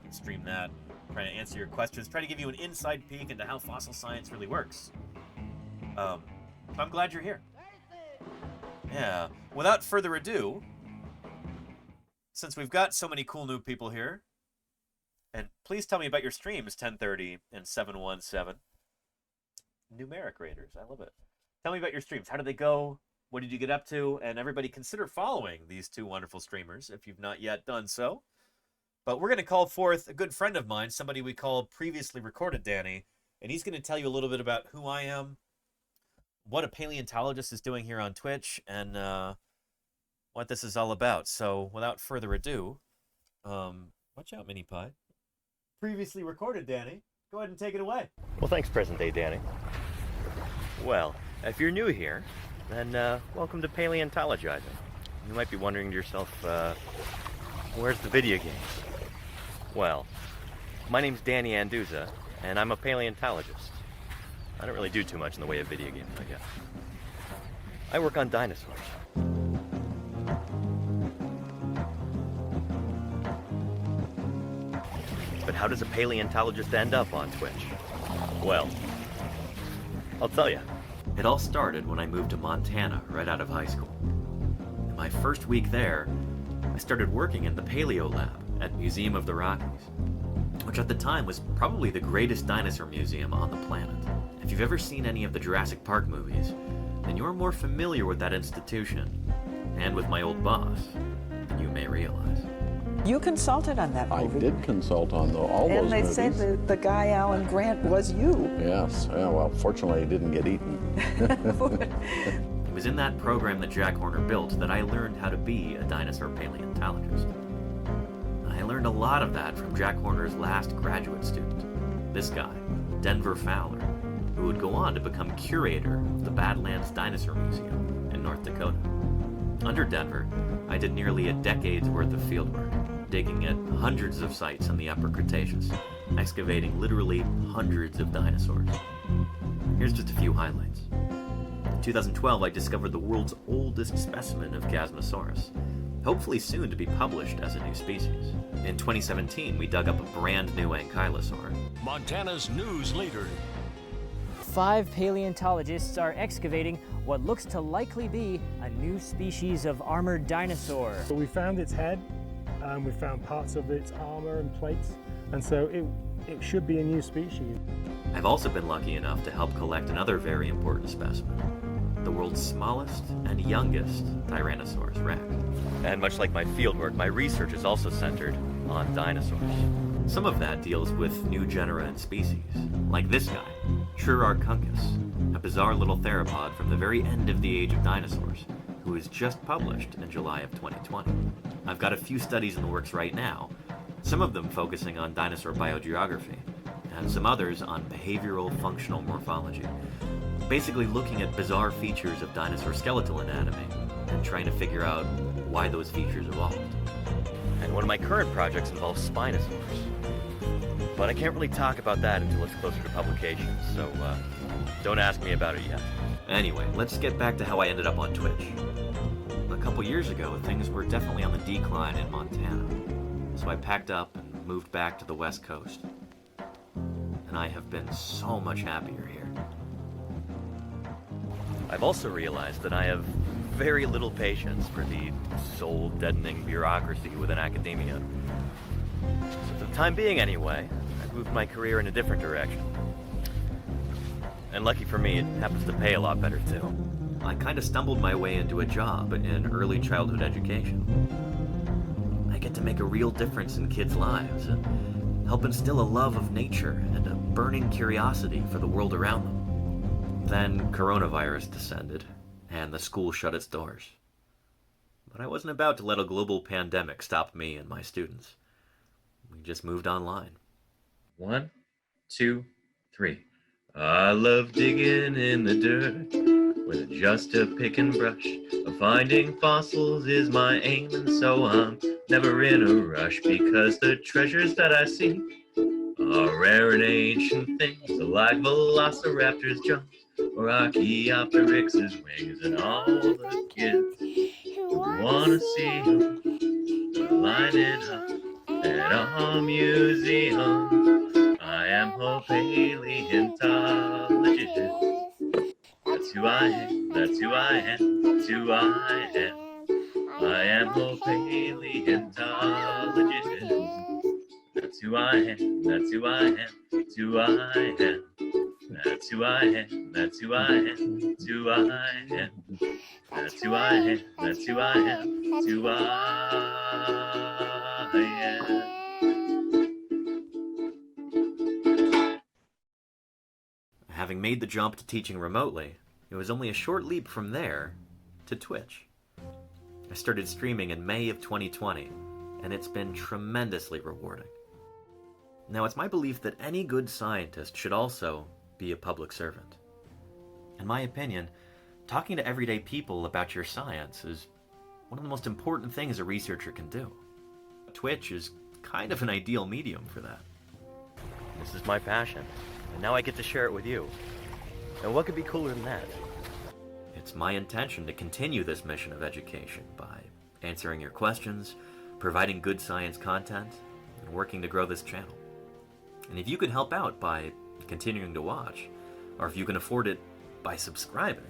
Speaker 6: Stream that, try to answer your questions, try to give you an inside peek into how fossil science really works. I'm glad you're here. Yeah, without further ado, since we've got so many cool new people here, and please tell me about your streams, 10:30 and 717. Numeric Raiders, I love it. Tell me about your streams. How did they go? What did you get up to? And everybody consider following these two wonderful streamers if you've not yet done so. But we're going to call forth a good friend of mine, somebody we call Previously Recorded Danny, and he's going to tell you a little bit about who I am, what a paleontologist is doing here on Twitch, and what this is all about. So without further ado, watch out, Mini Pie. Previously Recorded Danny, go ahead and take it away.
Speaker 24: Well, thanks, present day Danny. Well, if you're new here, then welcome to Paleontologizing. You might be wondering to yourself, where's the video games? Well, my name's Danny Anduza, and I'm a paleontologist. I don't really do too much in the way of video games, I guess. I work on dinosaurs. But how does a paleontologist end up on Twitch? Well, I'll tell you. It all started when I moved to Montana right out of high school. In my first week there, I started working in the Paleo Lab at Museum of the Rockies, which at the time was probably the greatest dinosaur museum on the planet. If you've ever seen any of the Jurassic Park movies, then you're more familiar with that institution and with my old boss than you may realize.
Speaker 25: You consulted on that movie.
Speaker 22: I did consult on all those movies.
Speaker 25: And they said that the guy, Alan Grant, was you.
Speaker 22: Yes. Yeah, well, fortunately, he didn't get eaten.
Speaker 6: It was in that program that Jack Horner built that I learned how to be a dinosaur paleontologist. I learned a lot of that from Jack Horner's last graduate student, this guy, Denver Fowler, who would go on to become curator of the Badlands Dinosaur Museum in North Dakota. Under Denver, I did nearly a decade's worth of fieldwork, digging at hundreds of sites in the Upper Cretaceous, excavating literally hundreds of dinosaurs.
Speaker 24: Here's just a few highlights. In 2012, I discovered the world's oldest specimen of Gazmosaurus, hopefully soon to be published as a new species. In 2017, we dug up a brand new ankylosaur.
Speaker 1: Montana's news leader.
Speaker 10: 5 paleontologists are excavating what looks to likely be a new species of armored dinosaur.
Speaker 19: So we found its head, we found parts of its armor and plates, and so it should be a new species.
Speaker 24: I've also been lucky enough to help collect another very important specimen, the world's smallest and youngest Tyrannosaurus rex. And much like my fieldwork, my research is also centered on dinosaurs. Some of that deals with new genera and species, like this guy, Trurarchuncus, a bizarre little theropod from the very end of the age of dinosaurs, who was just published in July of 2020. I've got a few studies in the works right now, some of them focusing on dinosaur biogeography, and some others on behavioral functional morphology, basically looking at bizarre features of dinosaur skeletal anatomy and trying to figure out why those features evolved. And one of my current projects involves Spinosaurs. But I can't really talk about that until it's closer to publication, so don't ask me about it yet. Anyway, let's get back to how I ended up on Twitch. A couple years ago, things were definitely on the decline in Montana, so I packed up and moved back to the West Coast. And I have been so much happier here. I've also realized that I have very little patience for the soul-deadening bureaucracy within academia. So for the time being anyway, I've moved my career in a different direction. And lucky for me, it happens to pay a lot better too. I kind of stumbled my way into a job in early childhood education. I get to make a real difference in kids' lives and help instill a love of nature and a burning curiosity for the world around them. Then coronavirus descended, and the school shut its doors. But I wasn't about to let a global pandemic stop me and my students. We just moved online. 1, 2, 3. I love digging in the dirt with just a pick and brush. Finding fossils is my aim, and so I'm never in a rush, because the treasures that I see are rare and ancient things, like Velociraptor's jumps or Archaeopteryx's wings, and all the kids who wanna see them lining up at our museum. I am a paleontologist. That's who I am, that's who I am, that's who I am. I am a paleontologist. That's who I am, that's who I am, that's who I am. That's who I am, that's who I am, that's who I am. That's who I am, that's who I am, that's who I am. Having made the jump to teaching remotely, it was only a short leap from there to Twitch. I started streaming in May of 2020, and it's been tremendously rewarding. Now, it's my belief that any good scientist should also be a public servant. In my opinion, talking to everyday people about your science is one of the most important things a researcher can do. Twitch is kind of an ideal medium for that. This is my passion, and now I get to share it with you. And what could be cooler than that? It's my intention to continue this mission of education by answering your questions, providing good science content, and working to grow this channel. And if you could help out by continuing to watch, or if you can afford it by subscribing,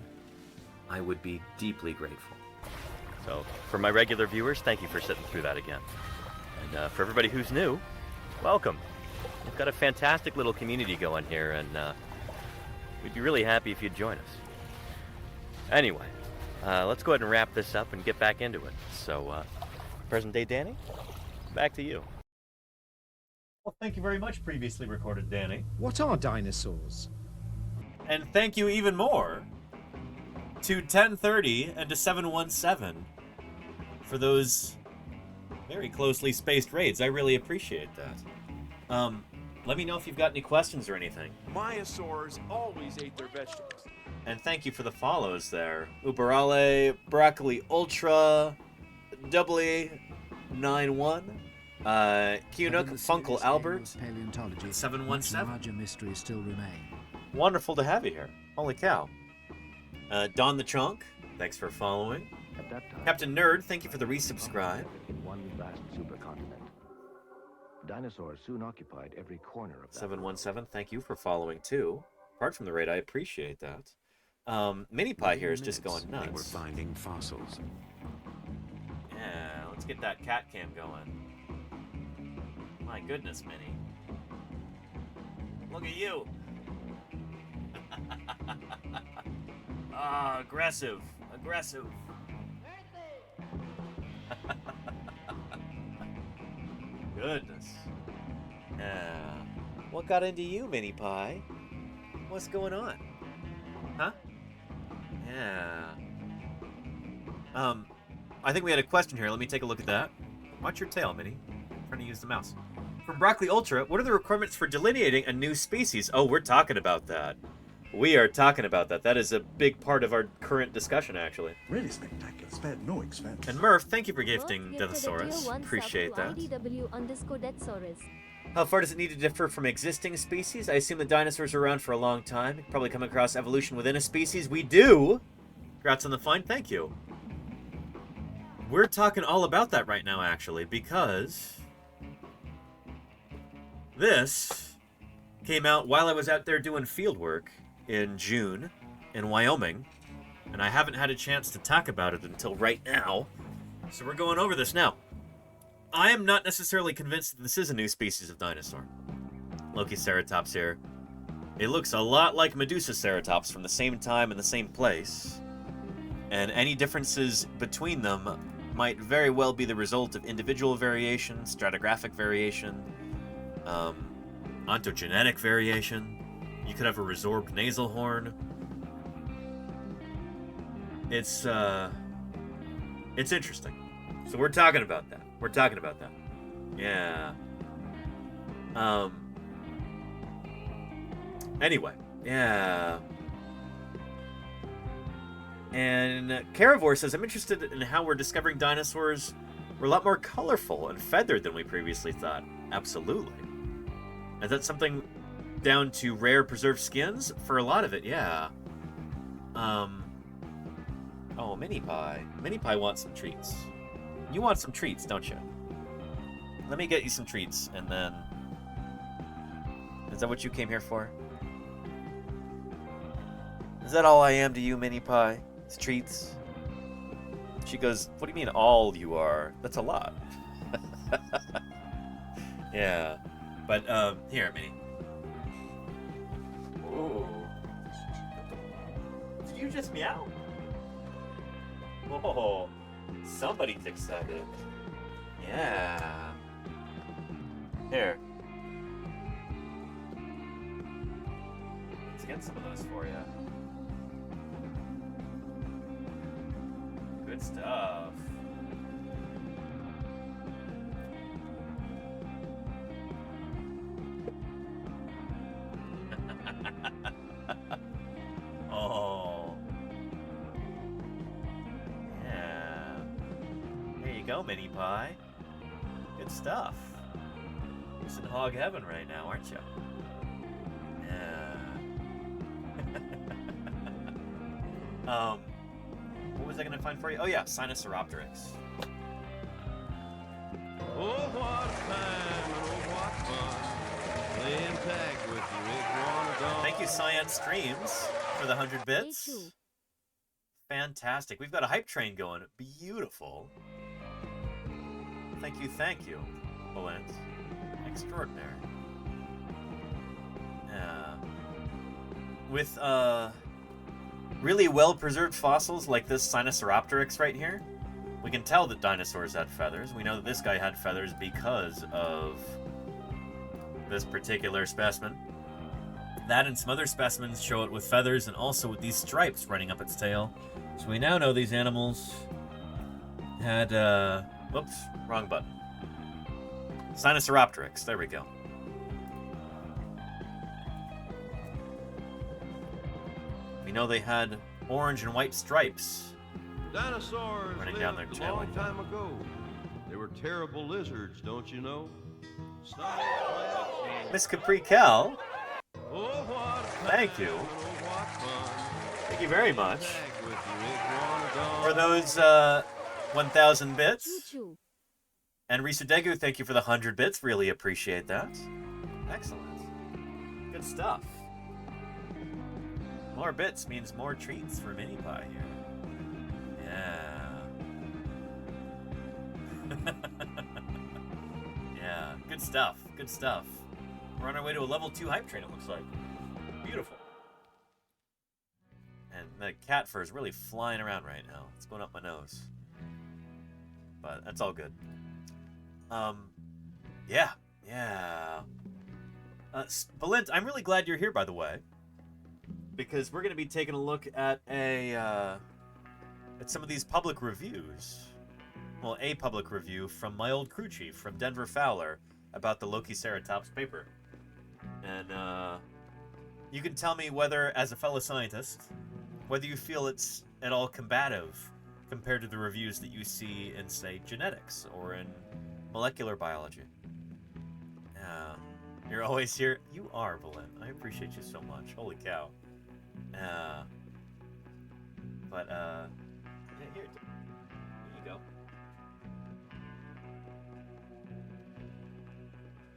Speaker 24: I would be deeply grateful. So, for my regular viewers, thank you for sitting through that again. And for everybody who's new, welcome. We've got a fantastic little community going here, and we'd be really happy if you'd join us. Anyway, let's go ahead and wrap this up and get back into it. So, present day Danny, back to you.
Speaker 6: Well, thank you very much, previously recorded Danny.
Speaker 20: What are dinosaurs?
Speaker 6: And thank you even more to 1030 and to 717 for those very closely spaced raids. I really appreciate that. Let me know if you've got any questions or anything.
Speaker 1: Myosaurs always ate their vegetables.
Speaker 6: And thank you for the follows there. Uberale, Broccoli Ultra, Doubly91, Kunuk, Funkle Albert, 717.
Speaker 20: Larger mysteries still remain.
Speaker 6: Wonderful to have you here. Holy cow. Don the Chunk, thanks for following.
Speaker 2: At that time,
Speaker 6: Captain Nerd, thank you for the resubscribe.
Speaker 2: in one vast supercontinent. Dinosaurs soon occupied every corner of that.
Speaker 6: 717, thank you for following too. Apart from the raid, I appreciate that. Mini Pie here is just going nuts.
Speaker 2: They were finding fossils.
Speaker 6: Yeah, let's get that cat cam going. My goodness, Minnie. Look at you. Ah, aggressive. Aggressive. Goodness. Yeah. What got into you, Mini Pie? What's going on? Huh? Yeah. I think we had a question here. Let me take a look at that. Watch your tail, Minnie. I'm trying to use the mouse. From Broccoli Ultra, what are the requirements for delineating a new species? Oh, we're talking about that. We are talking about that. That is a big part of our current discussion, actually.
Speaker 3: Really spectacular. Spared no expense.
Speaker 6: And Murph, thank you for gifting Deathosaurus. Appreciate that. How far does it need to differ from existing species? I assume the dinosaurs are around for a long time. You probably come across evolution within a species. We do! Congrats on the find. Thank you. We're talking all about that right now, actually, because this came out while I was out there doing field work in June in Wyoming, and I haven't had a chance to talk about it until right now, so we're going over this now. I am not necessarily convinced that this is a new species of dinosaur. Lokiceratops here. It looks a lot like Medusaceratops from the same time and the same place, and any differences between them might very well be the result of individual variation, stratigraphic variation, ontogenetic variation. You could have a resorbed nasal horn. It's interesting. So we're talking about that. We're talking about that. Yeah. Anyway, yeah. And Caravore says, I'm interested in how we're discovering dinosaurs were a lot more colorful and feathered than we previously thought. Absolutely. Is that something down to rare preserved skins? For a lot of it, yeah. Oh, Mini Pie. Mini Pie wants some treats. You want some treats, don't you? Let me get you some treats, and then... Is that what you came here for? Is that all I am to you, Mini Pie? It's treats? She goes, what do you mean all you are? That's a lot. Yeah. But, here, Minnie. Ooh. Did you just meow? Oh, somebody's excited. Yeah. Here. Let's get some of those for you. Good stuff. Oh. Yeah. Here you go, Mini Pie. Good stuff. You're in hog heaven right now, aren't you? Yeah. What was I going to find for you? Oh yeah, Sinosauropteryx.
Speaker 5: Oh, what time and oh, what fun. Playing tag with you, iguanodon.
Speaker 6: Thank you, Science Streams, for the 100 bits. Fantastic. We've got a hype train going. Beautiful. Thank you, Valent. Extraordinary. Yeah. With, really well-preserved fossils like this Sinosauropteryx right here, we can tell that dinosaurs had feathers. We know that this guy had feathers because of this particular specimen. That and some other specimens show it with feathers and also with these stripes running up its tail. So we now know these animals had, whoops, wrong button. Sinosauropteryx, there we go. We know they had orange and white stripes
Speaker 5: Dinosaurs
Speaker 6: running
Speaker 5: lived
Speaker 6: down their
Speaker 5: a
Speaker 6: tail.
Speaker 5: long time ago. They were terrible lizards, don't you know?
Speaker 6: Miss Capri Cal,
Speaker 5: Oh, what
Speaker 6: thank you.
Speaker 5: fun, oh, what fun.
Speaker 6: Thank you very much
Speaker 5: Tag with you, iguanodon.
Speaker 6: for those 1,000 bits.
Speaker 7: Choo-choo.
Speaker 6: And Risa Degu, thank you for the 100 bits. Really appreciate that. Excellent. Good stuff. More bits means more treats for Mini Pie here. Yeah. Yeah, good stuff. Good stuff. We're on our way to a level 2 hype train, it looks like. Beautiful. And the cat fur is really flying around right now. It's going up my nose. But that's all good. Yeah. Balint, I'm really glad you're here, by the way. Because we're going to be taking a look at at some of these public reviews. Well, a public review from my old crew chief, from Denver Fowler, about the Lokiceratops paper. And you can tell me whether, as a fellow scientist, whether you feel it's at all combative compared to the reviews that you see in, say, genetics or in molecular biology. You're always here. You are, Belen. I appreciate you so much. Holy cow. But, yeah, here you go.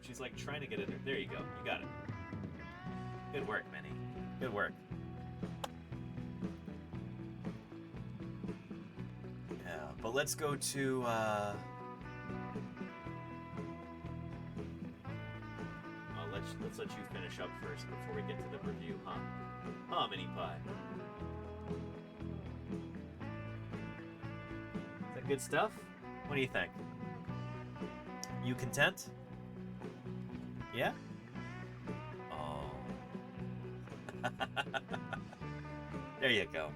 Speaker 6: She's like trying to get in there. There you go. You got it. Good work, Minnie. Good work. Yeah, but let's go to, let's let you finish up first before we get to the review, huh? Huh, Mini Pie? Is that good stuff? What do you think? You content? Yeah? Oh. There you go.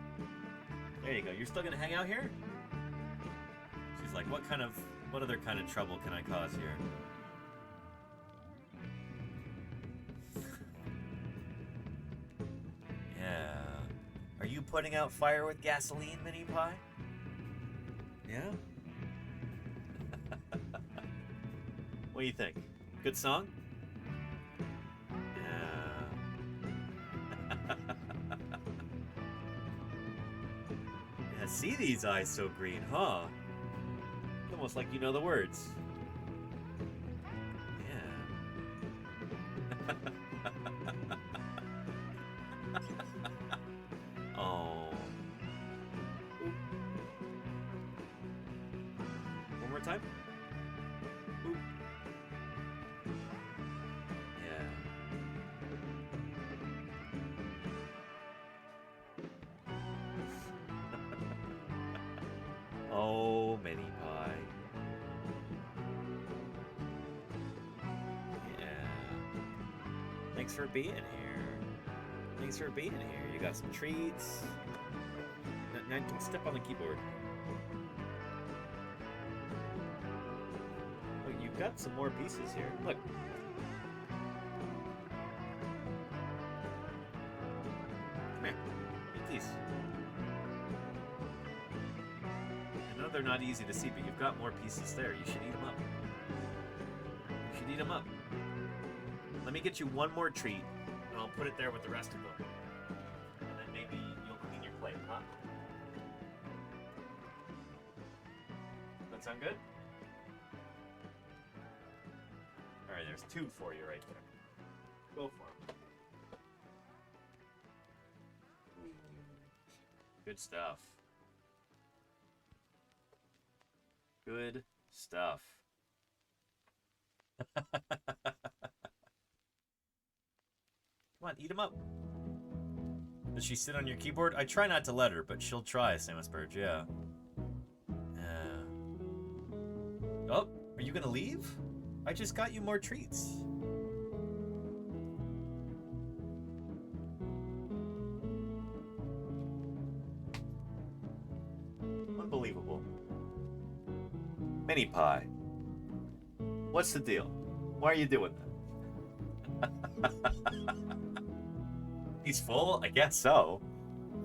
Speaker 6: There you go. You're still gonna hang out here? She's like, what other kind of trouble can I cause here? Yeah. Are you putting out fire with gasoline, Mini Pie? Yeah? What do you think? Good song? Yeah, see these eyes so green, huh? It's almost like you know the words. Yeah. Oh. Oop. One more time. Oop. Yeah. Oh, Mini Pie. Yeah. Thanks for being here. Thanks for being here. You got some treats. Now don't step on the keyboard. Look, you've got some more pieces here. Look. Come here. Eat these. I know they're not easy to see, but you've got more pieces there. You should eat them up. You should eat them up. Let me get you one more treat, and I'll put it there with the rest of them. And then maybe you'll clean your plate, huh? That sound good? Alright, there's two for you right there. Go for them. Good stuff. Good stuff. Come on, eat them up. Does she sit on your keyboard? I try not to let her, but she'll try, Samus Burge, yeah. Oh, are you gonna leave? I just got you more treats. Unbelievable. Mini Pie. What's the deal? Why are you doing that? He's full? I guess so.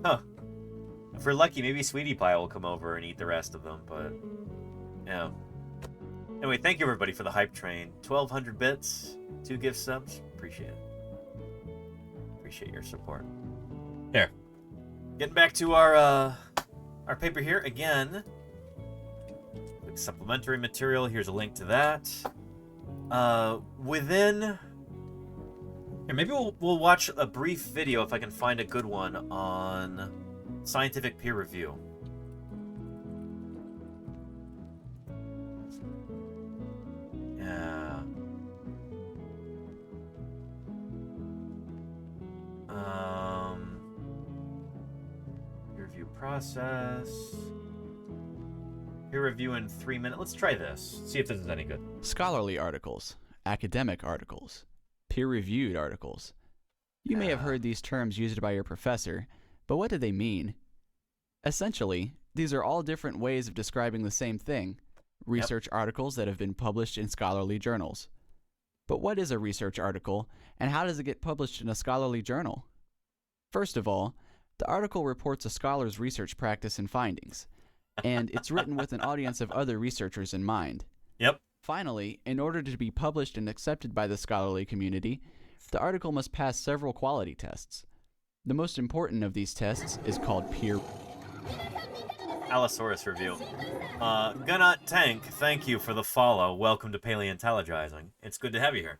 Speaker 6: Huh. If we're lucky, maybe Sweetie Pie will come over and eat the rest of them, but... yeah. Anyway, thank you everybody for the hype train. 1,200 bits, 2 gift subs. Appreciate it. Appreciate your support. There. Getting back to our paper here again. Like supplementary material. Here's a link to that. Here, maybe we'll watch a brief video if I can find a good one on scientific peer review. Yeah. Peer review process. Peer review in 3 minutes. Let's try this. See if this is any good.
Speaker 4: Scholarly articles, academic articles, peer-reviewed articles. You may have heard these terms used by your professor, but what do they mean? Essentially, these are all different ways of describing the same thing, research articles that have been published in scholarly journals. But what is a research article, and how does it get published in a scholarly journal? First of all, the article reports a scholar's research practice and findings, and it's written with an audience of other researchers in mind.
Speaker 6: Yep.
Speaker 4: Finally, in order to be published and accepted by the scholarly community, the article must pass several quality tests. The most important of these tests is called peer.
Speaker 6: Allosaurus review. Gunot Tank, thank you for the follow. Welcome to Paleontologizing. It's good to have you here.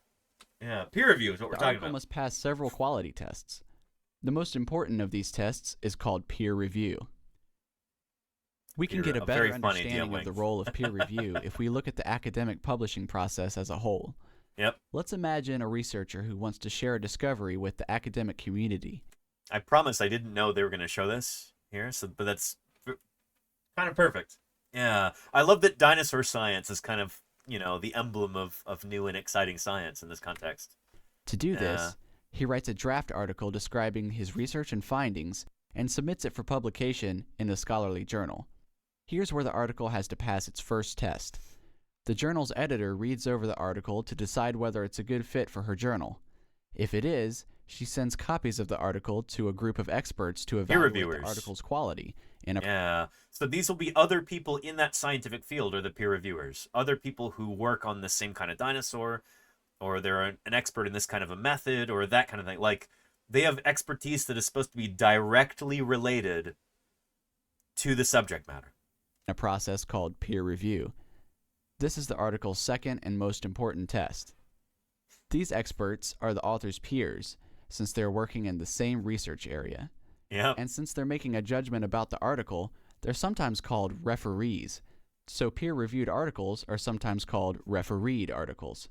Speaker 6: Yeah, peer review is what we're
Speaker 4: The
Speaker 6: talking
Speaker 4: article
Speaker 6: about.
Speaker 4: must pass several quality tests. The most important of these tests is called peer review. We can get a better understanding of the role of peer review if we look at the academic publishing process as a whole.
Speaker 6: Yep.
Speaker 4: Let's imagine a researcher who wants to share a discovery with the academic community.
Speaker 6: I promise I didn't know they were going to show this here, but that's kind of perfect. Yeah. I love that dinosaur science is kind of, you know, the emblem of new and exciting science in this context.
Speaker 4: To do this, he writes a draft article describing his research and findings and submits it for publication in a scholarly journal. Here's where the article has to pass its first test. The journal's editor reads over the article to decide whether it's a good fit for her journal. If it is, she sends copies of the article to a group of experts to evaluate the article's quality.
Speaker 6: Yeah, so these will be other people in that scientific field are the peer reviewers. Other people who work on the same kind of dinosaur, or they're an expert in this kind of a method, or that kind of thing. Like, they have expertise that is supposed to be directly related to the subject matter.
Speaker 4: A process called peer review. This is the article's second and most important test. These experts are the author's peers, since they're working in the same research area.
Speaker 6: Yep.
Speaker 4: And since they're making a judgment about the article, they're sometimes called referees. So peer-reviewed articles are sometimes called refereed articles.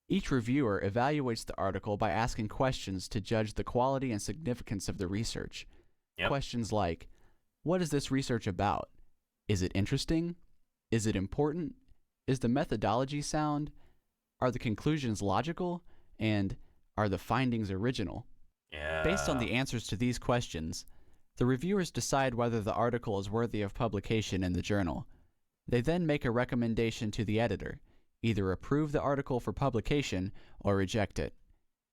Speaker 4: Each reviewer evaluates the article by asking questions to judge the quality and significance of the research.
Speaker 6: Yep.
Speaker 4: Questions like, what is this research about? Is it interesting? Is it important? Is the methodology sound? Are the conclusions logical? And are the findings original?
Speaker 6: Yeah.
Speaker 4: Based on the answers to these questions, the reviewers decide whether the article is worthy of publication in the journal. They then make a recommendation to the editor, either approve the article for publication or reject it.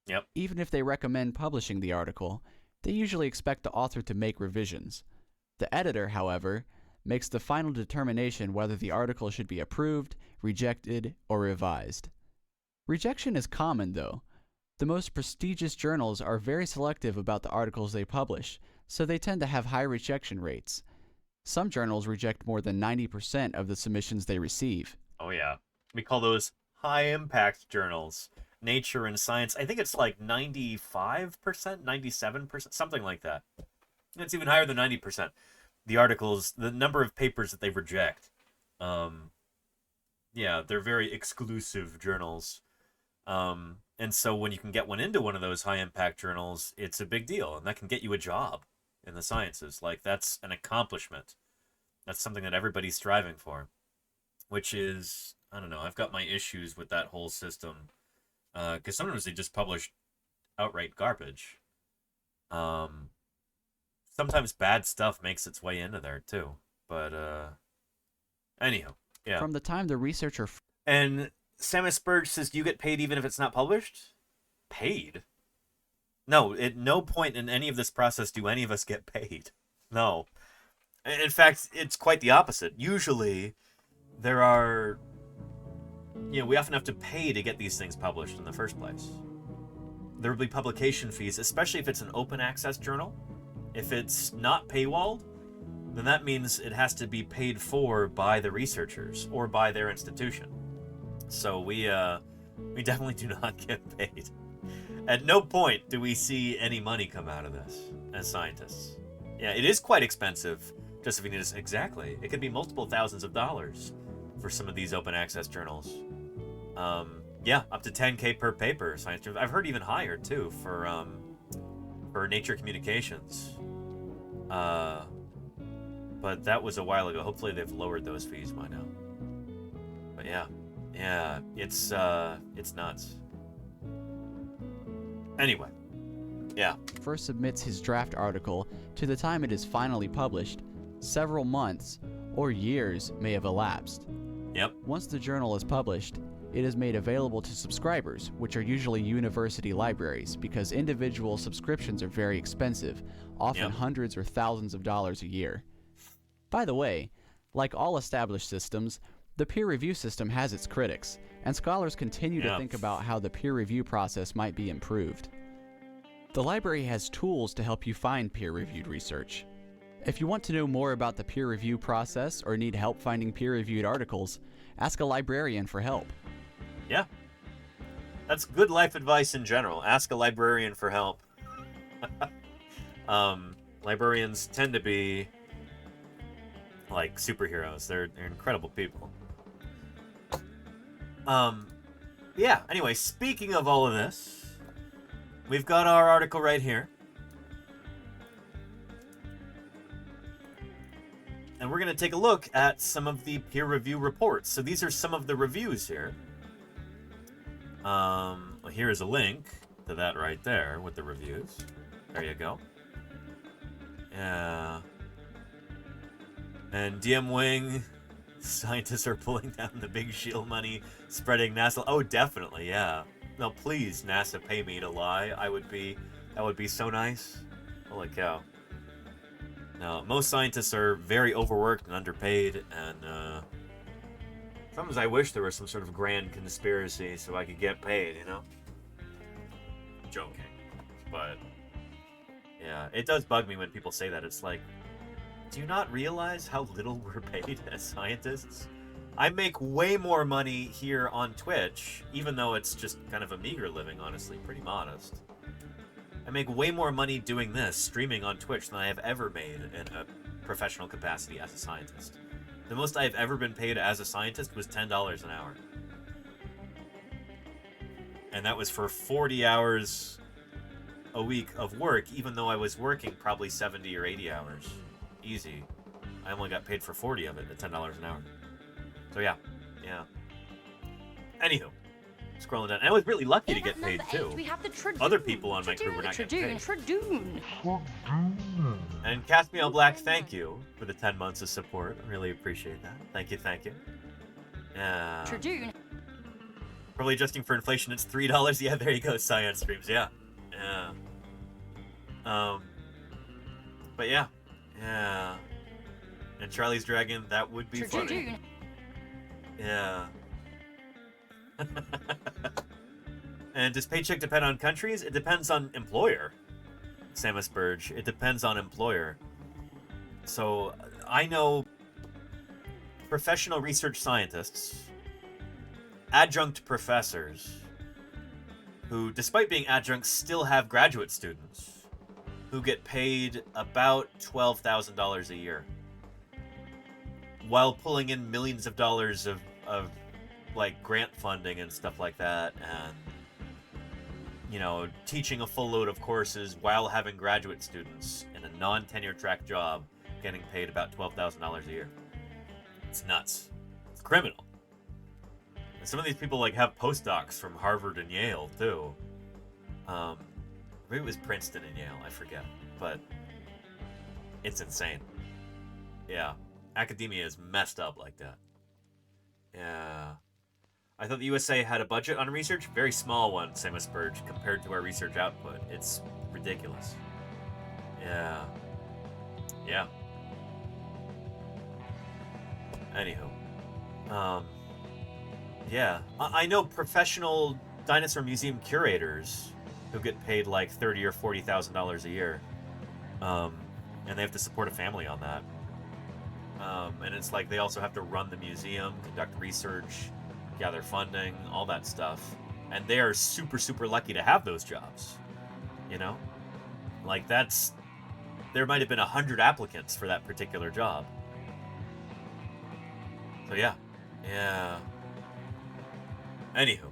Speaker 6: Yep.
Speaker 4: Even if they recommend publishing the article, they usually expect the author to make revisions. The editor, however, makes the final determination whether the article should be approved, rejected, or revised. Rejection is common, though. The most prestigious journals are very selective about the articles they publish, so they tend to have high rejection rates. Some journals reject more than 90% of the submissions they receive.
Speaker 6: Oh, yeah. We call those high-impact journals. Nature and Science, I think it's like 95%, 97%, something like that. It's even higher than 90%. The articles, the number of papers that they reject. Yeah, they're very exclusive journals. And so when you can get one into one of those high-impact journals, it's a big deal, and that can get you a job in the sciences. Like, that's an accomplishment. That's something that everybody's striving for, which is, I don't know, I've got my issues with that whole system, because sometimes they just publish outright garbage. Sometimes bad stuff makes its way into there, too. But, anyhow, yeah.
Speaker 4: From the time the researcher...
Speaker 6: And Samus Burge says, do you get paid even if it's not published? Paid? No, at no point in any of this process do any of us get paid. No. In fact, it's quite the opposite. Usually, there are... You know, we often have to pay to get these things published in the first place. There will be publication fees, especially if it's an open access journal. If it's not paywalled, then that means it has to be paid for by the researchers or by their institution. So we definitely do not get paid. At no point do we see any money come out of this as scientists. Yeah, it is quite expensive. Just if you need us exactly, it could be multiple thousands of dollars for some of these open access journals. Yeah, up to 10K per paper. Science journal. I've heard even higher too for Nature Communications. But that was a while ago. Hopefully they've lowered those fees by now. But yeah, it's nuts. Anyway, yeah.
Speaker 4: First submits his draft article to the time it is finally published, several months or years may have elapsed.
Speaker 6: Yep.
Speaker 4: Once the journal is published, it is made available to subscribers, which are usually university libraries, because individual subscriptions are very expensive, often hundreds or thousands of dollars a year. By the way, like all established systems, the peer review system has its critics, and scholars continue to think about how the peer review process might be improved. The library has tools to help you find peer-reviewed research. If you want to know more about the peer review process or need help finding peer-reviewed articles, ask a librarian for help.
Speaker 6: Yeah. That's good life advice in general. Ask a librarian for help. Librarians tend to be like superheroes. They're incredible people. Yeah, anyway, speaking of all of this, we've got our article right here. And we're going to take a look at some of the peer review reports. So these are some of the reviews here. Well, here is a link to that right there with the reviews. There you go. Yeah. And DM Wing, scientists are pulling down the big shield money, spreading NASA. Oh, definitely, yeah. No, please, NASA, pay me to lie. That would be so nice. Holy cow. No, most scientists are very overworked and underpaid, and sometimes I wish there was some sort of grand conspiracy so I could get paid, you know? Joking. But, yeah, it does bug me when people say that. It's like, do you not realize how little we're paid as scientists? I make way more money here on Twitch, even though it's just kind of a meager living, honestly, pretty modest. I make way more money doing this, streaming on Twitch, than I have ever made in a professional capacity as a scientist. The most I've ever been paid as a scientist was $10 an hour. And that was for 40 hours a week of work, even though I was working probably 70 or 80 hours. Easy. I only got paid for 40 of it at $10 an hour. So yeah. Anywho, scrolling down. And I was really lucky to get paid too. Other people on my crew were not getting paid. And Caspiel Black, thank you for the 10 months of support. I really appreciate that. Thank you. Yeah. Probably adjusting for inflation, it's $3. Yeah, there you go, Science Streams. Yeah. But yeah. And Charlie's Dragon, that would be funny. Yeah. And does paycheck depend on countries? It depends on employer. Samus Burge, it depends on employer. So I know professional research scientists, adjunct professors, who, despite being adjuncts, still have graduate students who get paid about $12,000 a year while pulling in millions of dollars of like grant funding and stuff like that, and you know, teaching a full load of courses while having graduate students in a non-tenure track job getting paid about $12,000 a year. It's nuts. It's criminal. And some of these people like have postdocs from Harvard and Yale too. Maybe it was Princeton and Yale, I forget, but it's insane. Yeah, academia is messed up like that. Yeah. I thought the USA had a budget on research. Very small one, Samus Burge, compared to our research output. It's ridiculous. Yeah. Anywho. Yeah. I know professional dinosaur museum curators who get paid like $30,000 or $40,000 a year. and they have to support a family on that. And it's like they also have to run the museum, conduct research, gather funding, all that stuff. And they are super, super lucky to have those jobs. You know? Like, that's... There might have been 100 applicants for that particular job. So, yeah. Yeah. Anywho.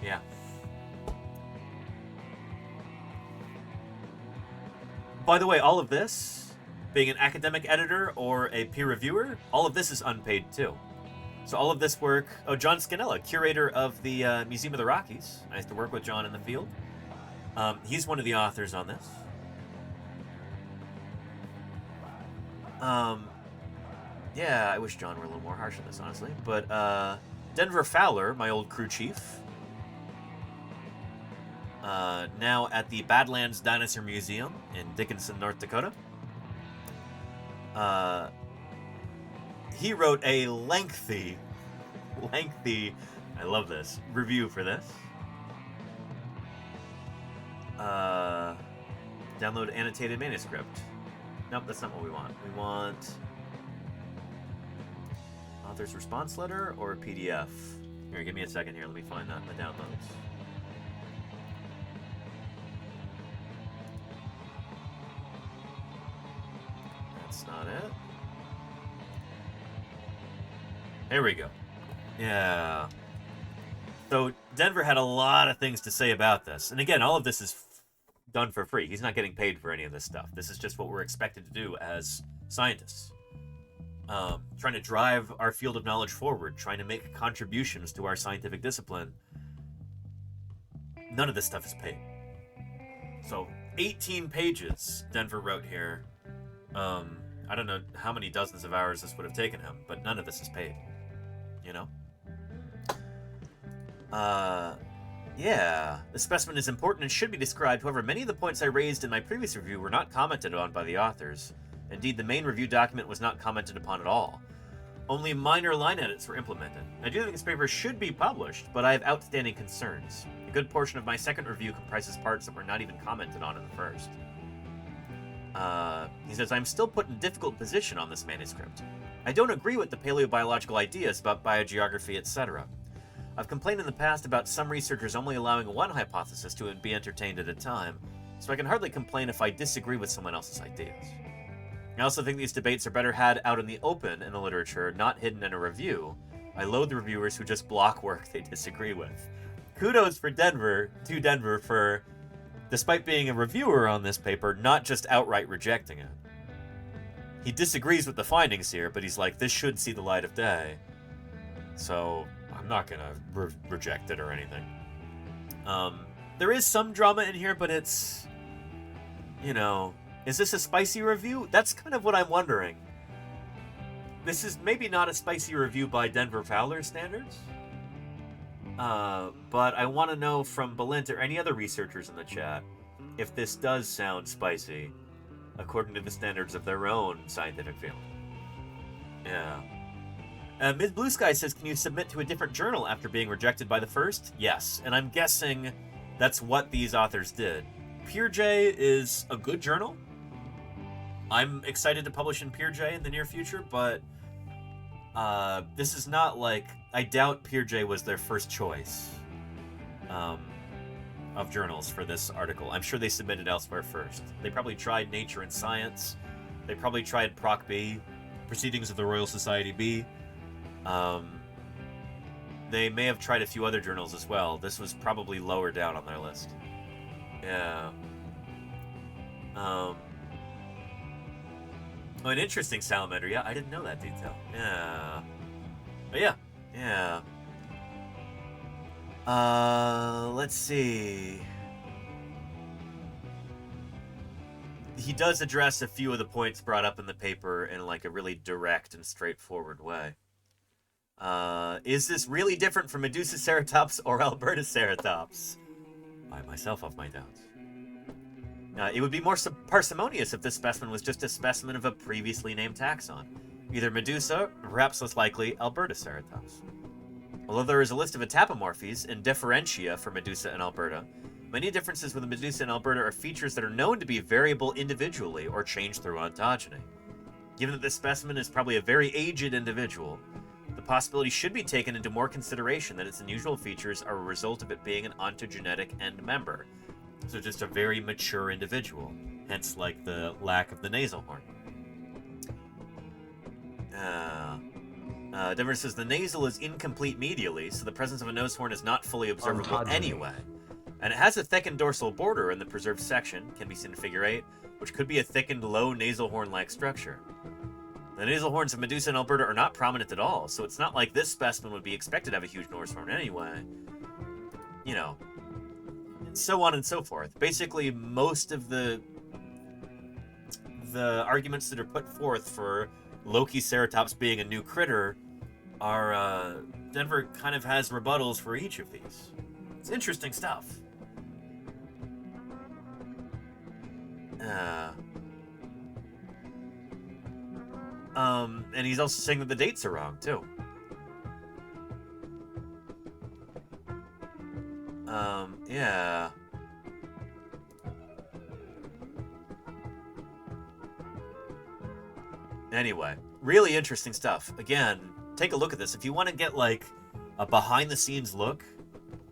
Speaker 6: Yeah. By the way, all of this, being an academic editor or a peer reviewer, all of this is unpaid too. So all of this work... Oh, John Scannella, curator of the Museum of the Rockies. I used to work with John in the field. He's one of the authors on this. Yeah, I wish John were a little more harsh on this, honestly. But Denver Fowler, my old crew chief, now at the Badlands Dinosaur Museum in Dickinson, North Dakota. He wrote a lengthy, I love this, review for this. Download annotated manuscript. Nope, that's not what we want. We want author's response letter or a PDF. Here, give me a second here. Let me find that in the downloads. That's not it. There we go. Yeah. So Denver had a lot of things to say about this. And again, all of this is done for free. He's not getting paid for any of this stuff. This is just what we're expected to do as scientists. Trying to drive our field of knowledge forward, trying to make contributions to our scientific discipline. None of this stuff is paid. So, 18 pages Denver wrote here. I don't know how many dozens of hours this would have taken him, but none of this is paid. You know? Yeah. The specimen is important and should be described. However, many of the points I raised in my previous review were not commented on by the authors. Indeed, the main review document was not commented upon at all. Only minor line edits were implemented. I do think this paper should be published, but I have outstanding concerns. A good portion of my second review comprises parts that were not even commented on in the first. He says, I'm still put in a difficult position on this manuscript. I don't agree with the paleobiological ideas about biogeography, etc. I've complained in the past about some researchers only allowing one hypothesis to be entertained at a time, so I can hardly complain if I disagree with someone else's ideas. I also think these debates are better had out in the open in the literature, not hidden in a review. I loathe the reviewers who just block work they disagree with. Kudos for Denver for, despite being a reviewer on this paper, not just outright rejecting it. He disagrees with the findings here, but he's like, this should see the light of day. So, I'm not gonna reject it or anything. There is some drama in here, but it's, you know, is this a spicy review? That's kind of what I'm wondering. This is maybe not a spicy review by Denver Fowler standards. But I want to know from Balint or any other researchers in the chat if this does sound spicy according to the standards of their own scientific field. Yeah. Ms. Blue Sky says, can you submit to a different journal after being rejected by the first? Yes, and I'm guessing that's what these authors did. PeerJ is a good journal. I'm excited to publish in PeerJ in the near future, but this is not like... I doubt PeerJ was their first choice of journals for this article. I'm sure they submitted elsewhere first. They probably tried Nature and Science. They probably tried Proc B, Proceedings of the Royal Society B. They may have tried a few other journals as well. This was probably lower down on their list. Yeah. Oh, an interesting salamander. Yeah, I didn't know that detail. Yeah. But yeah. Yeah. Let's see. He does address a few of the points brought up in the paper in like a really direct and straightforward way. Is this really different from Medusaceratops or Albertoceratops? I myself have my doubts. It would be more parsimonious if this specimen was just a specimen of a previously named taxon. Either Medusa, or perhaps less likely, Albertoceratops. Although there is a list of autapomorphies and differentia for Medusa and Alberta, Many differences with the Medusa and Alberta are features that are known to be variable individually or change through ontogeny. Given that this specimen is probably a very aged individual, the possibility should be taken into more consideration that its unusual features are a result of it being an ontogenetic end member. So just a very mature individual, hence like the lack of the nasal horn. Denver says the nasal is incomplete medially, so the presence of a nose horn is not fully observable
Speaker 2: Ontogeny.
Speaker 6: anyway. And it has a thickened dorsal border in the preserved section, can be seen in Figure 8, which could be a thickened low nasal horn-like structure. The nasal horns of Medusa and Alberta are not prominent at all, so it's not like this specimen would be expected to have a huge nose horn anyway. You know, and so on and so forth. Basically, most of the arguments that are put forth for Lokiceratops being a new critter are, Denver kind of has rebuttals for each of these. It's interesting stuff. And he's also saying that the dates are wrong, too. Yeah. Anyway, really interesting stuff. Again, take a look at this. If you want to get, like, a behind-the-scenes look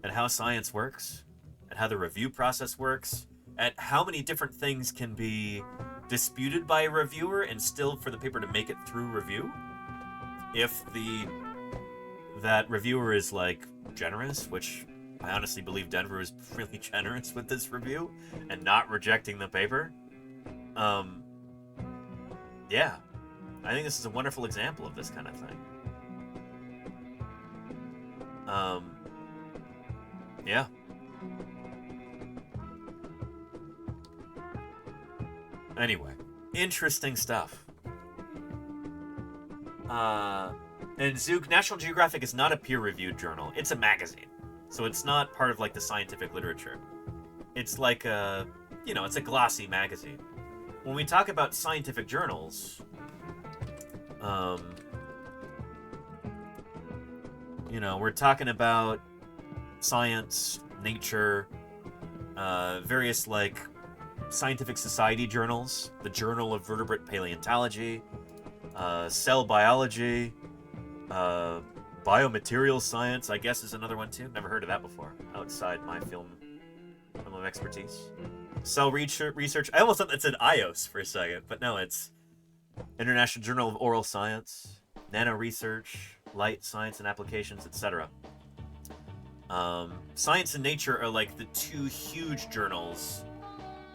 Speaker 6: at how science works, at how the review process works, at how many different things can be disputed by a reviewer and still for the paper to make it through review, if that reviewer is, like, generous, which I honestly believe Denver is really generous with this review and not rejecting the paper, yeah, I think this is a wonderful example of this kind of thing. Yeah. Anyway, interesting stuff. And Zook, National Geographic is not a peer-reviewed journal. It's a magazine. So it's not part of, like, the scientific literature. It's like a, you know, it's a glossy magazine. When we talk about scientific journals, you know, we're talking about Science, Nature, various, like, scientific society journals, the Journal of Vertebrate Paleontology, Cell Biology, Biomaterial Science, I guess is another one too. Never heard of that before, outside my film of expertise. Cell Research, I almost thought that said IOS for a second, but no, it's International Journal of Oral Science, Nano Research, Light Science and Applications, etc. Science and Nature are like the two huge journals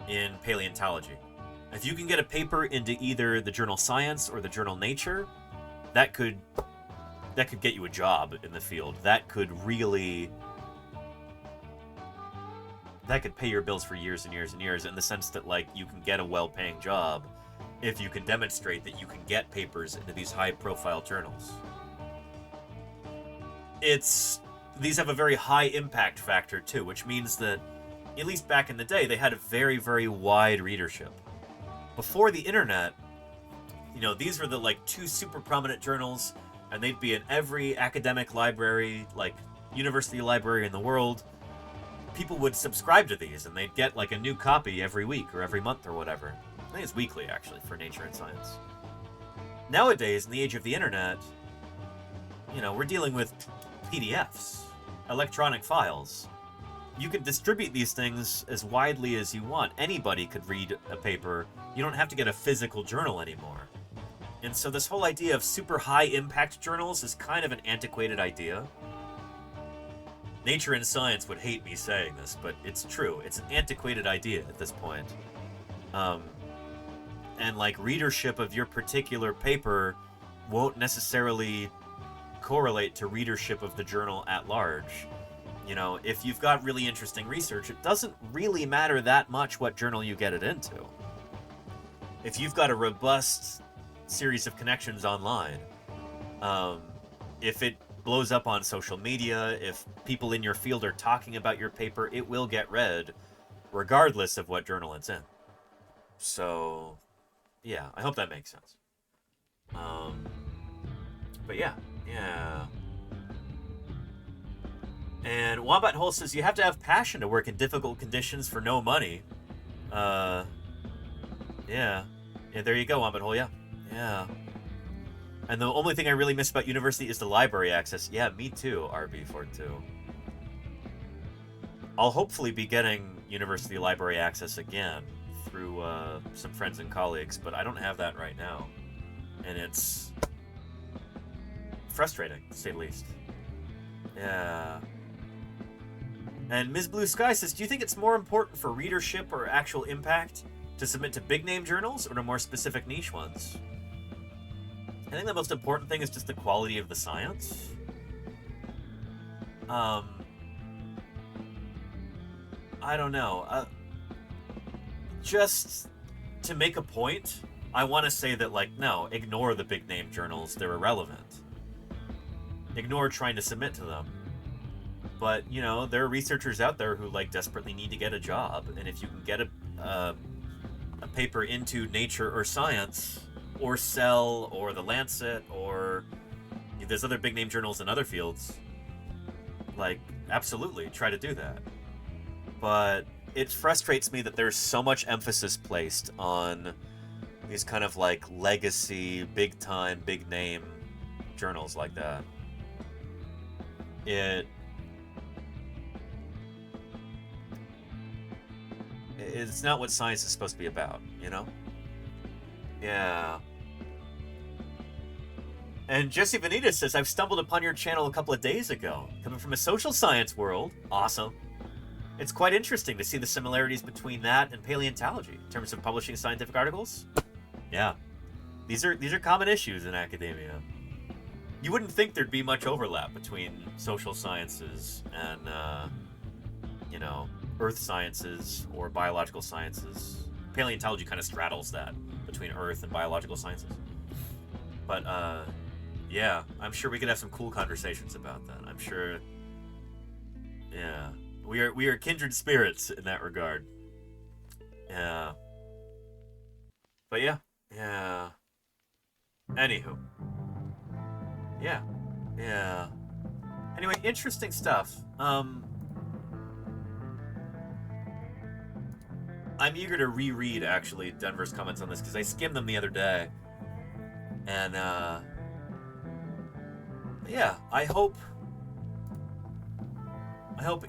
Speaker 6: in paleontology. If you can get a paper into either the journal Science or the journal Nature, that could get you a job in the field. That could pay your bills for years and years and years, in the sense that, like, you can get a well-paying job if you can demonstrate that you can get papers into these high-profile journals. These have a very high impact factor too, which means that, at least back in the day, they had a very, very wide readership. Before the internet, you know, these were the, like, two super prominent journals, and they'd be in every academic library, like, university library in the world. People would subscribe to these, and they'd get, like, a new copy every week or every month or whatever. I think it's weekly, actually, for Nature and Science. Nowadays, in the age of the internet, you know, we're dealing with PDFs, electronic files. You can distribute these things as widely as you want. Anybody could read a paper. You don't have to get a physical journal anymore. And so this whole idea of super high impact journals is kind of an antiquated idea. Nature and Science would hate me saying this, but it's true. It's an antiquated idea at this point. And, like, readership of your particular paper won't necessarily correlate to readership of the journal at large. You know, if you've got really interesting research, it doesn't really matter that much what journal you get it into. If you've got a robust series of connections online, if it blows up on social media, if people in your field are talking about your paper, it will get read regardless of what journal it's in. So, yeah, I hope that makes sense. But yeah. And Wombat Hole says you have to have passion to work in difficult conditions for no money. Yeah. Yeah, there you go, Wombat Hole, yeah. Yeah. And the only thing I really miss about university is the library access. Yeah, me too, RB42. I'll hopefully be getting university library access again through some friends and colleagues, but I don't have that right now. And it's frustrating, to say the least. Yeah. And Ms. Blue Sky says, do you think it's more important for readership or actual impact to submit to big-name journals or to more specific niche ones? I think the most important thing is just the quality of the science. I don't know. Just to make a point, I want to say that, like, no, ignore the big-name journals. They're irrelevant. Ignore trying to submit to them. But, you know, there are researchers out there who, like, desperately need to get a job. And if you can get a paper into Nature or Science, or Cell, or The Lancet, or there's other big-name journals in other fields, like, absolutely, try to do that. But it frustrates me that there's so much emphasis placed on these kind of, like, legacy, big-time, big-name journals like that. It's not what science is supposed to be about, you know? Yeah. And Jesse Benitez says, I've stumbled upon your channel a couple of days ago. Coming from a social science world. Awesome. It's quite interesting to see the similarities between that and paleontology in terms of publishing scientific articles. Yeah. These are common issues in academia. You wouldn't think there'd be much overlap between social sciences and, you know, earth sciences or biological sciences. Paleontology kind of straddles that between earth and biological sciences. But, yeah, I'm sure we could have some cool conversations about that. I'm sure, yeah. We are kindred spirits in that regard. Yeah. But yeah. Yeah. Anywho. Yeah. Yeah. Anyway, interesting stuff. I'm eager to reread, actually, Denver's comments on this, because I skimmed them the other day. And, yeah, I hope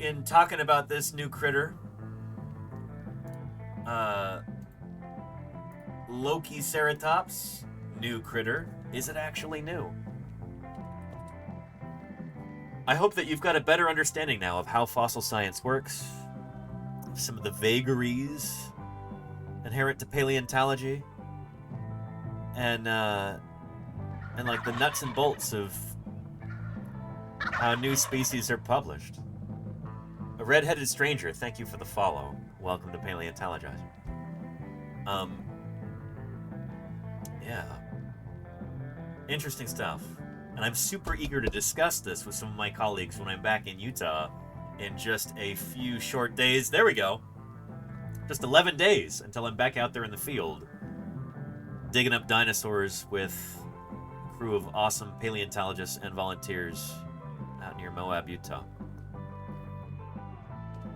Speaker 6: in talking about this new critter, Lokiceratops, new critter, is it actually new? I hope that you've got a better understanding now of how fossil science works, some of the vagaries inherent to paleontology, and like the nuts and bolts of how new species are published. A red-headed stranger, thank you for the follow. Welcome to Paleontologizing. Yeah. Interesting stuff. And I'm super eager to discuss this with some of my colleagues when I'm back in Utah in just a few short days. There we go. Just 11 days until I'm back out there in the field, digging up dinosaurs with a crew of awesome paleontologists and volunteers out near Moab, Utah.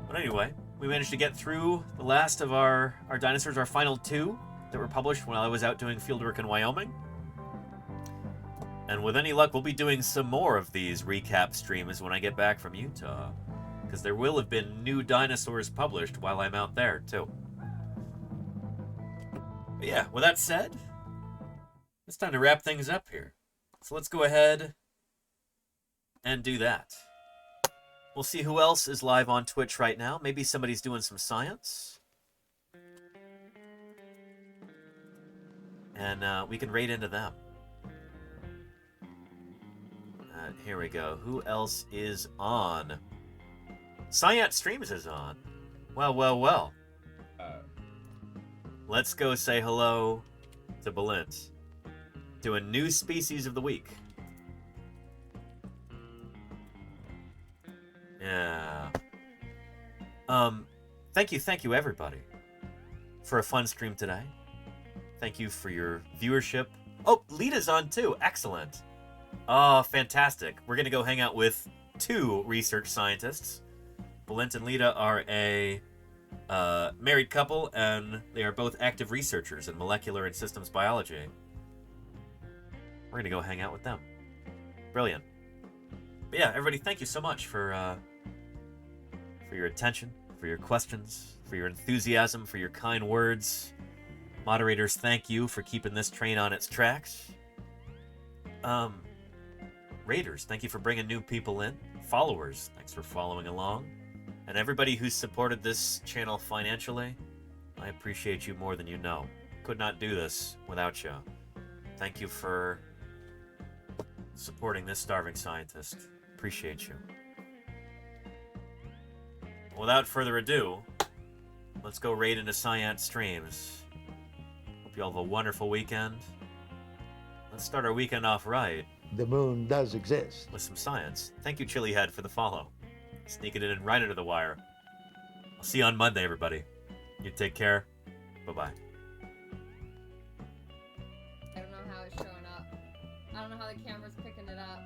Speaker 6: But anyway, we managed to get through the last of our dinosaurs, our final 2 that were published while I was out doing fieldwork in Wyoming. And with any luck, we'll be doing some more of these recap streams when I get back from Utah, because there will have been new dinosaurs published while I'm out there, too. But yeah, with that said, it's time to wrap things up here. So let's go ahead and do that. We'll see who else is live on Twitch right now. Maybe somebody's doing some science. And we can raid into them. Here we go. Who else is on? Science Streams is on. Well, well, well. Let's go say hello to Balint. Doing new species of the week. Yeah. Thank you everybody for a fun stream today. Thank you for your viewership. Oh, Lita's on too. Excellent. Oh, fantastic. We're gonna go hang out with two research scientists. Balint and Lita are a married couple, and they are both active researchers in molecular and systems biology. We're going to go hang out with them. Brilliant. But yeah, everybody, thank you so much for your attention, for your questions, for your enthusiasm, for your kind words. Moderators, thank you for keeping this train on its tracks. Raiders, thank you for bringing new people in. Followers, thanks for following along. And everybody who's supported this channel financially, I appreciate you more than you know. Could not do this without you. Thank you for supporting this starving scientist. Appreciate you. Without further ado, let's go raid into Science streams. Hope you all have a wonderful weekend. Let's start our weekend off right.
Speaker 9: The moon does exist.
Speaker 6: With some science. Thank you, Chilihead, for the follow. Sneaking it in right under the wire. I'll see you on Monday, everybody. You take care. Bye-bye.
Speaker 11: I don't know how it's showing up. I don't know how the camera's picking it up.